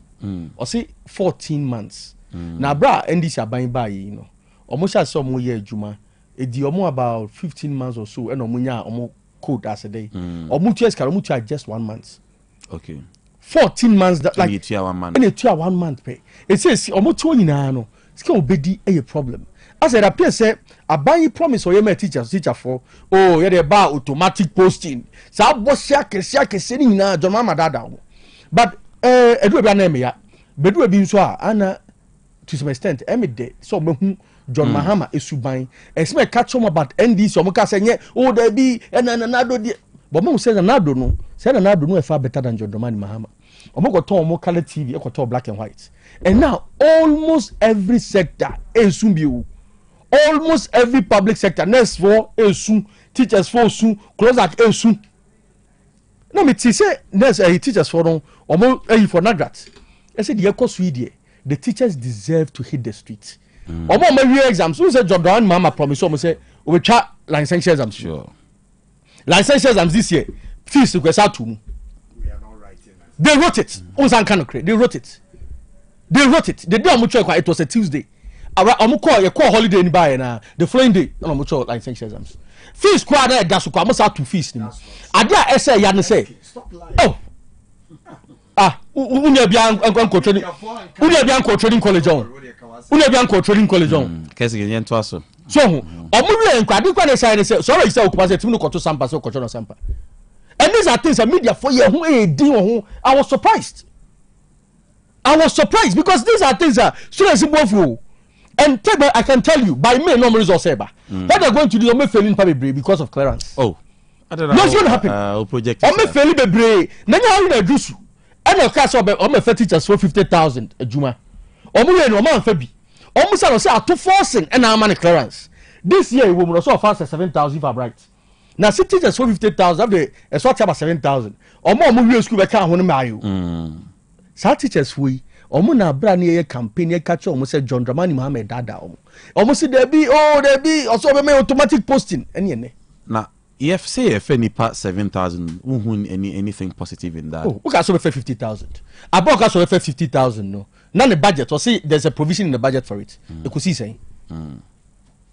o say 14 months na bra ndc aban ba yi no omo sha so omo ye adwuma edi omo about 15 months or so and omo nya omo code as a day omo tu eskara omo tu just 1 month. Okay. 14 months that like and 1 month. And 1 month pay. It says almost 20 no. Skill obedi a problem. As it appears say a buy promise or you teacher for oh yeah about automatic posting. So boss shake sitting na John Mama dada. But edu be na me ya. Bedu be nso a ana to some extent emide so mehu John Mahama esuban. Esme catch him about NDC o mo ka say oh there be na do di. But mo say na do no. Say na do no e far better than John Dramani Mahama. Omo go turn omo color TV, e go turn black and white. And now almost every sector esun bi. Almost every public sector nurse for esun, teachers for esun, close at esun. No me say nurse teachers for don omo for nagrat. I said the eco Sweden, the teachers deserve to hit the streets. Omo my exams. Who said John Dramani Mahama promise omo say we try license exams. Sure. License exams this year. Fees request out to me. They wrote it. They wrote it. They wrote it. The day it was a Tuesday. I'm call holiday in buy na the following day. I'm license exams. Fees kwa na gas kwa almost out to fees ni. Adia essay ya say. Oh. Unya bia anko training. Unya bia anko training college on. Unya bia anko training college on. Kesi ge yen to aso. So omu we kwa na say sorry say okupase timi no koto sampa so koto no sampa. And these are things that media for you who I was surprised. I was surprised because these are things that students both you. And I can tell you by May no results ever. What they're going to do, they failing probably because of clearance. Oh, I don't know. What's going to happen? Project. Failing bebre. Then you have to do. And the class of teachers for 50,000 a juma. Omu no man febi. Omu say to forcing and our money clearance. This year we will also fast 7,000 if I'm right. Now, see teachers for 50,000, they sort about 7,000. Or more school be can't hold me. Some teachers we almost na brand new campaign catch almost said John Dramani Mahama dada. Almost see there be also be automatic posting. Any now, if say if any part 7,000, anything positive in that. Oh, okay, so 50,000. I bought us for 50,000. No, none the budget. Or see, there's a provision in the budget for it. You could see saying.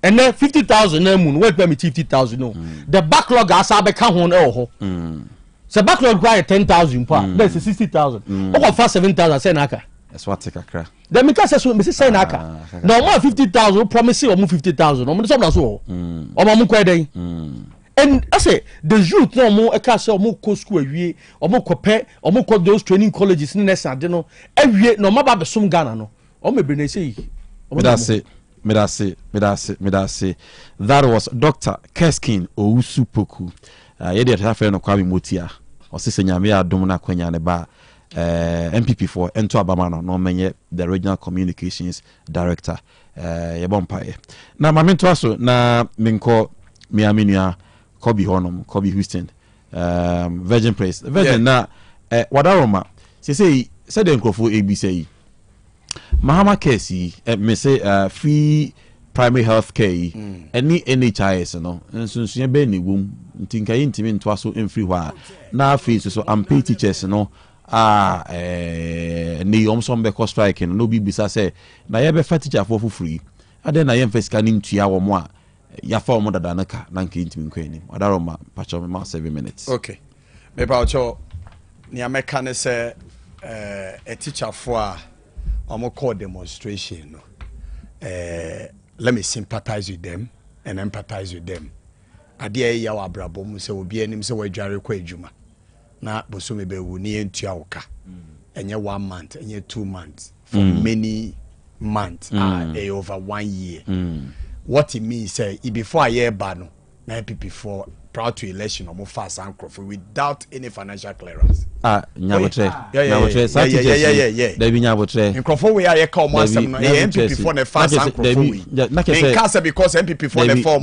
And then 50,000 moon wait me 50,000 no. The backlog as I become one so backlog buy 10,000 per. That's 60,000. What for 7,000 say naka. That's what take a crack. Then me say me say naka. No more 50,000 promise you 50,000. No so na so. O mo kwa den. And I say the youth no mo e ka say o mo ko school awie, o mo ko pe, o mo ko those training colleges ni nesa de no. Awie no ma ba be som Ghana no. O me be na say. That's it. Medase. That was Dr. Keskin Owusu Poku. Yedi atafe no Kwame Motia. Osise nyame adom na kwanya ne ba MPP for Ento Abamano no menye the regional communications director. Yebompa. Na mamento aso na minko miaminua Kobe Honum, Kobe Houston. Virgin Praise. Virgin na wadaroma. Say the nkrofo ABC. Mahama Kesi me say free primary health care any NHIS no nso be ni wom ntinka yintimi nto aso free hwa na free so unpaid teachers no ni omsom be cost strike no bi bisa say na ye be teacher for free ade na ye mfesika ni ntua wo mo a ya fa mo dada naka na nka yintimi nkweni adaroma pacho me ma 7 minutes. Okay me pa ocho ni ameka ne say a teacher for I'm call demonstration. Let me sympathize with them and empathize with them. Adia yaw abrabo mu se obi anim se wadware kwa adwuma. Na bosome be wu ni entua woka. Enye 1 month, enye 2 months, for many months, over 1 year. What it means say before a year ban na people proud to election or fast and without any financial clearance. Nyabotre. Yeah. They be nyabotre. In Crawford we are called master MPP for the fast and Crawford. Cancer because MPP for the form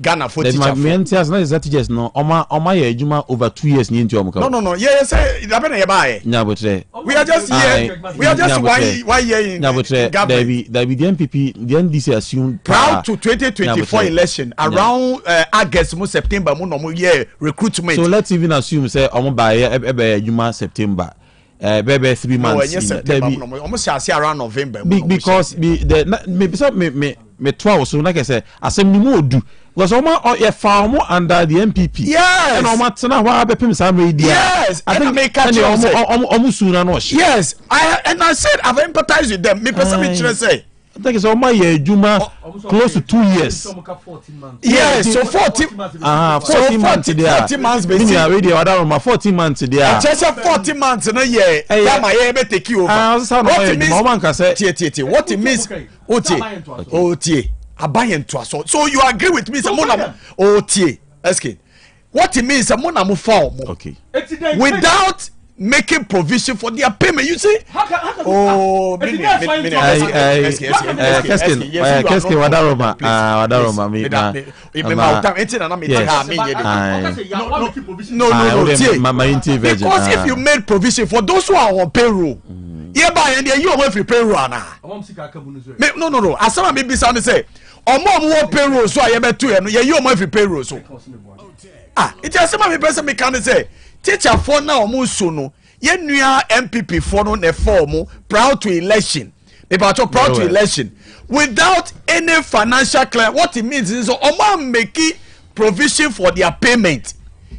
Ghana for teacher. My mentors na is teachers no. Oma ye adwuma over 2 years ni nti omuka. No. Yeah, say that be buy. Nyabotre. We are just here. We are just 1 year in. Nyabotre. They be the MPP, the NDC assume proud to 2024 election around August September mo no mo year recruitment. So let's even assume say omo buy Juma September. Bebe 3 months. No, September almost around November. Because me me 12 so like I say asem ni mo odu because oma ye farm under the MPP yes and oma tena wa be pim sam media yes I think make catch suna no yes I said I've empathized with them me person me try say I think it's oma ye juma close to 2 years yes so 14 14 months there 14 months basically me already order ma 14 months there just 14 months no ye ya ma ye be take you over what it means otie abayen to aso so you agree with me say mona otie excuse what it means say mona mo fa omo okay without making provision for their payment you see Keskin wadaroma because if you made provision for those who are on payroll hereby and you are free payroll no asama me be sound say omo payroll so ayebetu you are free payroll so it is asama me person me can say teacher for now omo no ye nua MPP for no ne form proud to election proud to election without any financial clear what it means is omo making provision for their payment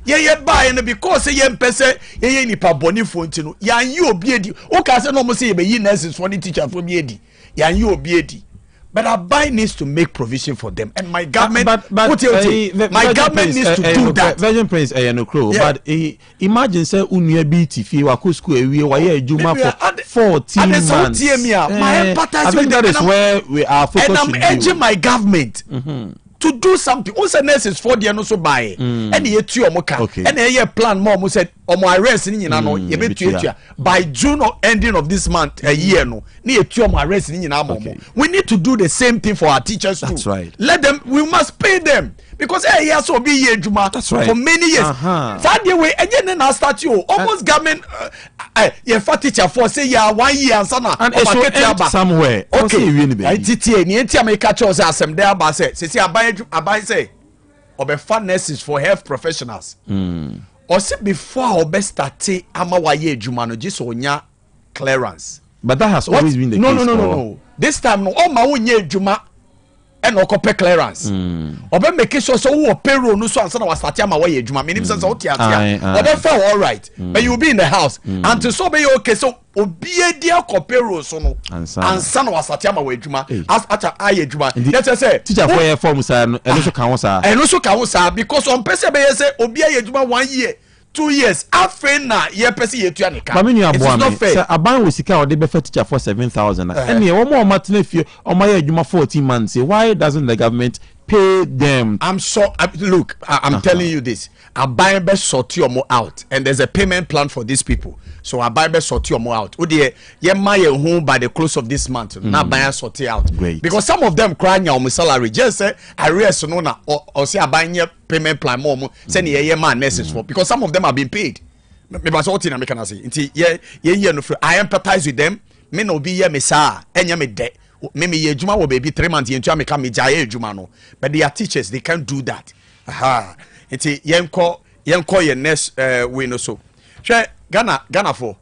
ye buy and because ye mpese ye nipa boni fo ntino yan ye obi edi o ka say no mo say ye be yi nurses for the teacher for bi edi yan ye obi edi but Abai needs to make provision for them, and my government, my government needs to do that. Virgin Prince, no crow. But imagine say unuye BT fi wa ku school ewie wa ye ejuma for 14 months. I think that is where we are focused. And I'm urging my government to do something. Also, nurses for the no so buy. And ye tu omoka. And ye plan more. Mo said omo arrest ni nyina no ye betu etua by June or ending of this month a year no. Ni ye tu omo arrest ni nyina mo. We need to do the same thing for our teachers too. That's right. Let them. We must pay them. Because here so be ye juma for many years. That the way again na start you almost government ye fat teacher for say ya 1 year and sana and it somewhere. Okay, I TTA ni enti am catch us asem there ba say Abai say obe fa nurses for health professionals. Or say before obe start ama wa ye juma no just onya clearance. But that has always been the case. No. This time no o ma wonye juma and okope clearance obe make sure so wo payroll no so ansa na was start am away adwuma menim say so tiatia obe fa all right but you will be in the house until so be okay so obi edi akọ payroll so no ansa na was start am away adwuma as acha aye adwuma let us say teacher for your form say no so kan wo sa because on person be say obi aye adwuma 1 year 2 years after na ye person ye tua nika it's not fair say aban we sika o de be teacher for 7,000 and ye wo mo matena fie o ma ye adwuma 14 months why doesn't the government pay them? I'm look I'm telling you this, aban be sort you out and there's a payment plan for these people, so aban be sort you out o de ye ma ye home by the close of this month na aban sort you out. Great. Because some of them cry your salary just say arrears no na or say aban ye payment plan more say ye man nurses for because some of them have been paid. Me ba so tina me can say nti ye no free. I empathize with them. Me no be ye me sa enya me de me ye juma wo baby 3 months ye ntua me ka me jaye juma no, but they are teachers, they can't do that. Nti yenko ye next we no so hwe Ghana for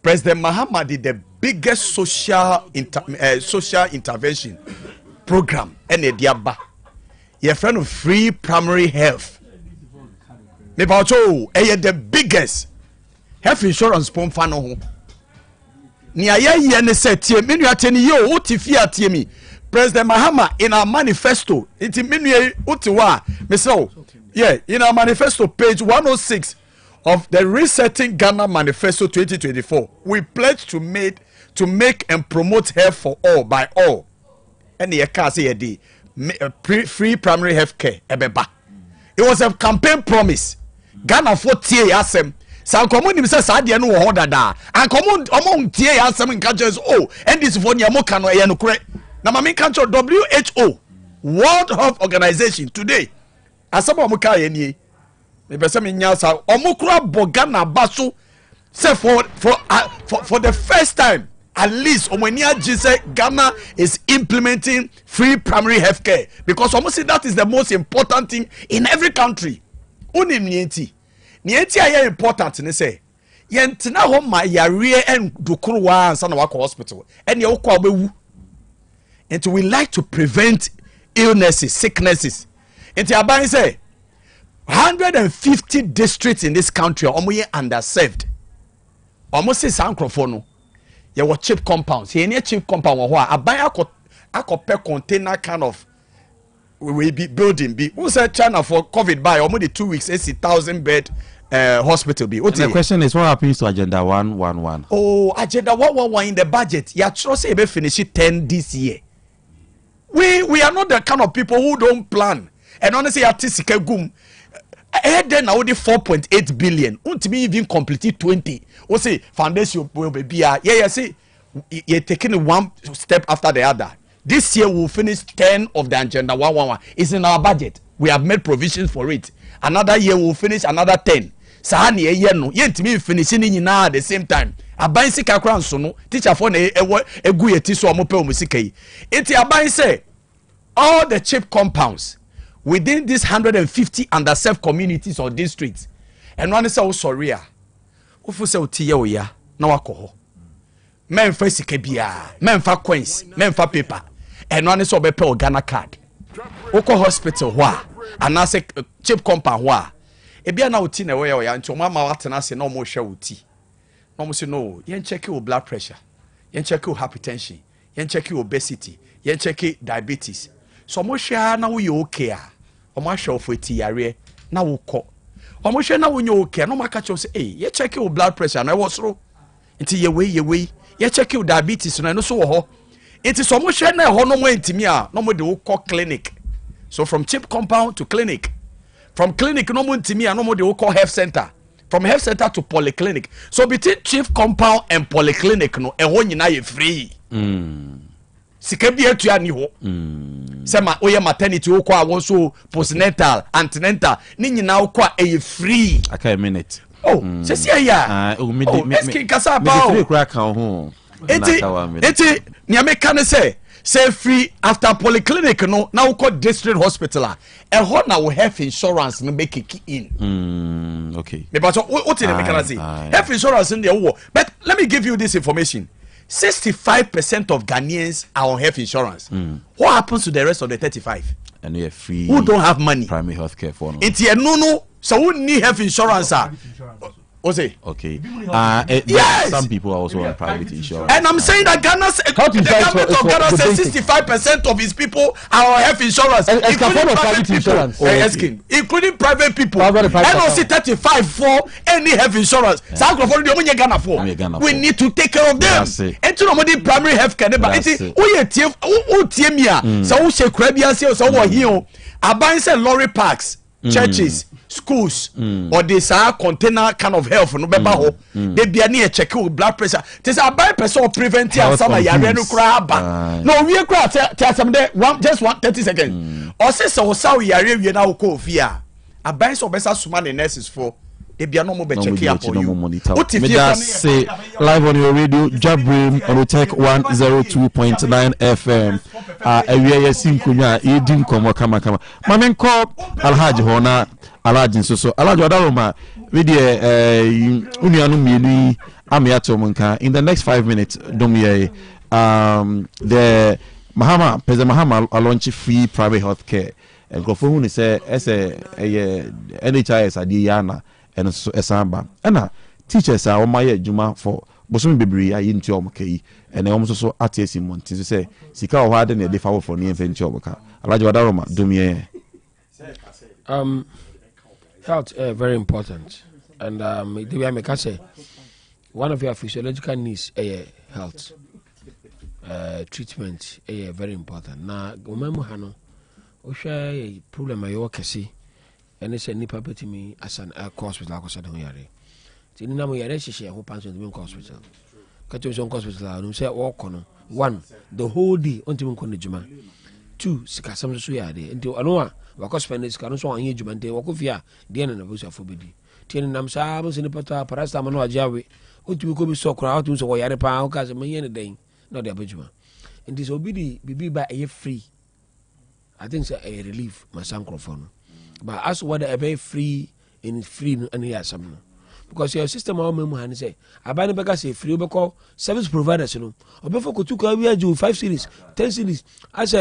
President Mahama did the biggest social intervention program ene diaba your friend of free primary health. Me ba cho the biggest health insurance pon fa no ho. Ni aye ne say tie me nua tani yo uti tie mi. President Mahama in our manifesto it me nua uti wa me say in our manifesto page 106 of the Resetting Ghana Manifesto 2024 we pledge to make and promote health for all by all. And the can say free primary health care ebeba. It was a campaign promise. Ghana for tie asem. San common him say sadie no ho dada. And common among tie asem in countries and this for nyamoka no ye no kure. Na ma me country WHO World Health Organization today. Asaba mo ka ye nie. Me pese me nya sa omukura bogana baso say for the first time at least Omonia say Ghana is implementing free primary health care because almost that is the most important thing in every country. Unim nienti aye important ni say yentina ho ma yare en dukuru wa ansa na wako hospital and ye wokọ obewu And we like to prevent illnesses, sicknesses. And aban say 150 districts in this country are almost underserved. Almost say sankrofo no. You were cheap compounds. Here near cheap compound where aban a container kind of we be building be. Who said China for COVID by almost the 2 weeks 80,000 bed hospital be. The question is what happens to Agenda 111? Oh, Agenda 111 in the budget. You trust say be finish it 10 this year. We are not the kind of people who don't plan. And honestly, artistic gum. Then now the 4.8 billion. Won't me even complete 20. We say foundation will be yeah. See, you're taking one step after the other. This year we'll finish 10 of the Agenda 111. It's in our budget. We have made provisions for it. Another year we'll finish another 10. Sahani a year no. Yent me finishing in now at the same time. Aban sika kran so no. Teacher for na egu yeti so omo pe omo sika yi. Enti aban say all the cheap compounds within these 150 underserved communities or districts. And one is so sorry. Ofu say oti ye oya na wakoho. Men fa sika bia, men fa coins, men fa paper. And one is so be pe Ghana card. Oko hospital hwa, anase cheap compound hwa. E bia na oti na we oya nti o mama watena se na o mo hwe oti. No say no, yen check your blood pressure, yen check your hypertension, yen check your obesity, yen check diabetes. So mo hwe na wo ye okay a, o ma hwe ofo ti yare na wo kọ. O mo hwe na wo nye okay, no ma ka che say, "Eh, ye check your blood pressure na wo soro." Nti ye we, ye check your diabetes na no so wo ho. Nti so mo hwe na ho no mo ntimi a, no mo de wo kọ clinic. So from cheap compound to clinic. From clinic no mo ntimi a, no mo de wo kọ health center. From health center to polyclinic. So between chief compound and polyclinic no e ho nyina ye free. Sika bi etua ni ho. Sema oye maternity wo kwa wo so postnatal, antenatal, ni nyina wo kwa e free. Aka a minute. Oh, se sia ya. Me kasa ba. Me kra kan ho. Eti ni ameka ne say free after polyclinic no na wo district hospital e ho na wo health insurance no be kick in. Okay. Me but what in the mechanism? Health insurance in the war. But let me give you this information. 65% of Ghanaians are on health insurance. What happens to the rest of the 35? And you're free. Who don't have money? Primary health care for no. It's no. So who need health insurance? Okay. Yes. Some people are also on private insurance. And I'm saying that the government of Ghana says 65% of its people are on health insurance, including private people. Including private people. And also 35 for any health insurance. We need to take care of them. And to nobody primary health care. But it's so she crabby so here. Aban say lorry parks, churches, schools, or this container kind of health no beba ho. They be near check with blood pressure. This a by person prevent you some yare no crab. No, we cry tell some there just 30 seconds. Or say so yare we na ko fear. A by so besa suma the nurses for. They be no more be check here for you. What if you say live on your radio Dwabrem on Otec 1029 FM. Area yasin kunya edin komo kama. Mamen ko Alhaji Hona Alhaji so Alhaji Odaroma we dey unianu mienu amiato munka in the next 5 minutes domye the President Mahama launch free private health care. Grofo hu ni say NHIS adiyana and so esamba na teachers are omaye adwuma for bosom bebre ayi nti omkai and almost so atesi monti say sika o hade na dey fawo for ni enfenti oboka Alhaji Wadaroma dumie health very important and the way I make say one of your physiological needs health treatment very important na omemu hano o hwe problem ayo kesi and it's a nipa betimi as an hospital ko sadon yare ti ni na mo yare hihye ho pension to hospital ka to so hospital no say wo kono one the whole day until mo kono juma two sikasam so yare nti ono a wa ko spend sika no so anye juma nti wo ko fia de na bo so afobedi ti ni nam sa mo sini pata parasta mo no ajawe otu ko bi so kora otu so wo yare pa o ka se mo yen den no de abajuma nti so bi bibi ba free I think it's a relief my microphone. But as what a very free in free and here some because your system all memu han say abani beka say free beko service providers no obefo kotu ka wi aju 5 series 10 series as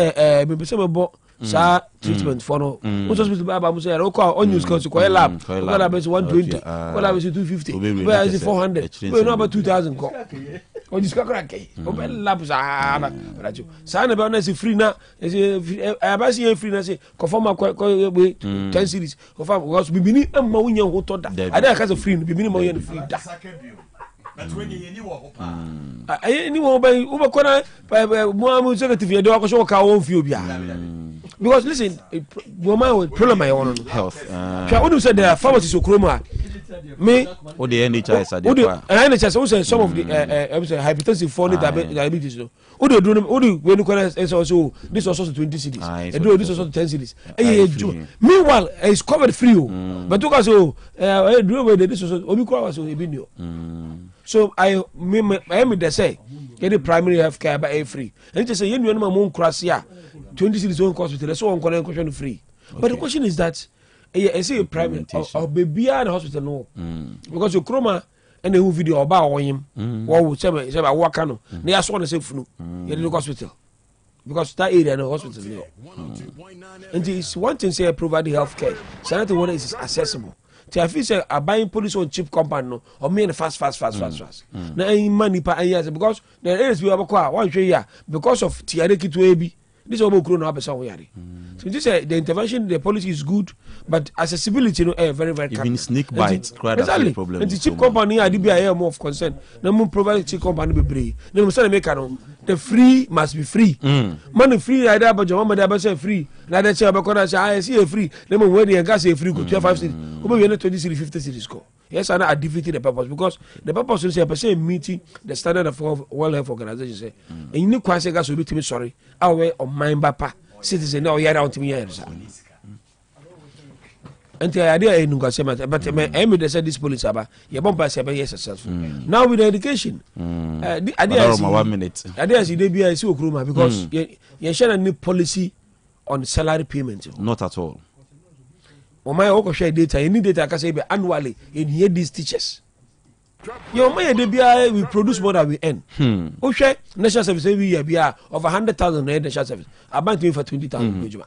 me pese me bo sa treatment for no hospital ba mu say ko on news ko lab ko lab is 120 ko lab is 250 where is 400 we no about 2000 ko o diska kra ke o be lab sa na sa na be na say free na abasi free na say ko form ko 10 series ko form because bibini amma wunya ho to da ada ka say free bibini ma wunya free da but when you ni wo pa ni wo ba u ba ko na mo amu executive ye do ko so ka won fi obi a because listen woman problem my own health what do say there pharmacies okroma me what the NHS NHS also some of the hypertensive for diabetes no what do when you also this also 20 cities and do this also 10 cities meanwhile it's covered free but to us do this also omicron was ebinio so I am the say any primary health care by free and just say you know mo nkrasia 20 cities own hospital so on question free but the question is that I say a private or baby at the hospital no because your chroma and the video about him what would say what can they are sworn to say flu in the hospital because that area no hospital no and it's one thing say provide health care so another one is accessible. I feel say a buying police on cheap company no or me fast. Na money pa years because there is we abakwa one year because of tiareki to ebi. This is about grown up as well. So this the intervention, the policy is good, but accessibility no very even snake bites exactly. Problem. And the cheap company I be more of concern. No provide cheap company be brave. No say make the free must be free. Money free either but your mama say free. Na that say about say I see a free. No when the gas say free go 25 cities. Go be 20 cities 50 cities go. Yes, and I defeated the purpose because the purpose is a person meeting the standard of World Health Organization say. And you need say gas will be to me sorry. Away of mind bapa citizen now here out to me here sir. And the idea is no say but me they said this police aba you bomb pass be successful. Now with the education the idea is 1 minute. Idea is they be see okroma because you share any policy on salary payment. Not at all. O my oko share data you need data can say annually in here these teachers. Your money they we produce more than we earn. O share national service every year be of 100,000 national service. About to for 20,000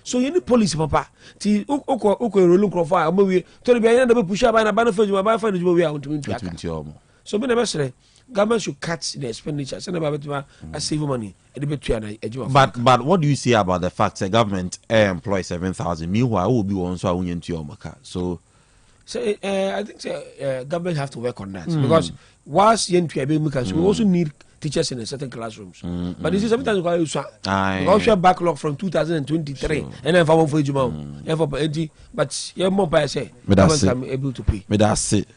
so you need policy papa. Ti oko rolling crofile am we to be na be push up na benefit you buy for the we are 20. So be never say government should cut the expenditure. Say about to save money. But what do you say about the fact that government employ 7,000? Meanwhile, will be one so into your market. So I think government have to work on that because whilst we also need teachers in a certain classrooms. But this is sometimes we also backlog from 2023 and then for Juma. But you're more by say I'm able to pay. But that's it.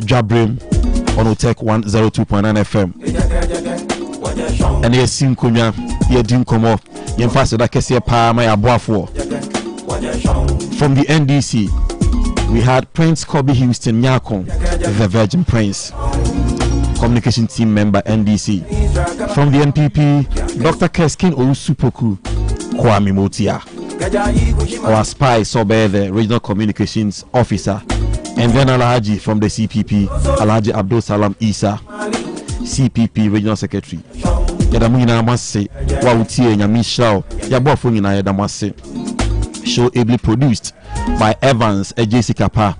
Dwabrem on Otec 1029 FM. And yes, Sinkunya, ye dim come off. Yen fast that kesi pa my aboafo. From the NDC, we had Prince Kobe Houston Nyakon, the Virgin Prince, communication team member NDC. From the NPP, Dr. Keskin Ousupoku, Kwame Motia. Our spy Sobe, the regional communications officer. And then Alhaji from the CPP, Alhaji Abdul Salam Isa, CPP regional secretary. Yadamina Mase, Wautie Nyamishao, Yabofuna Yadamase. Show ably produced by Evans, Jessica Pa,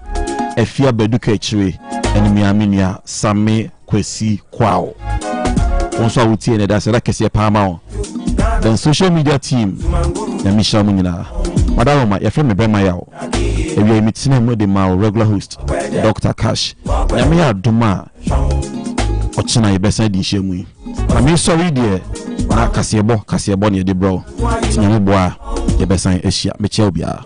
Efia Beduke Chwe, and Miaminia Same Kwesi Kwao. Also, Wautie and that's a Kesia Pamao. Then social media team, Yamisha Munina, Madama, your friend Bemayao. We are meeting with the regular host, Dr. Cash. Yamia Duma, Ochina, Bessa di Shemui. I mean, sorry, dear. Kasiabo near the bro. Tinyaboa, the Bessa Asia, Michelbia.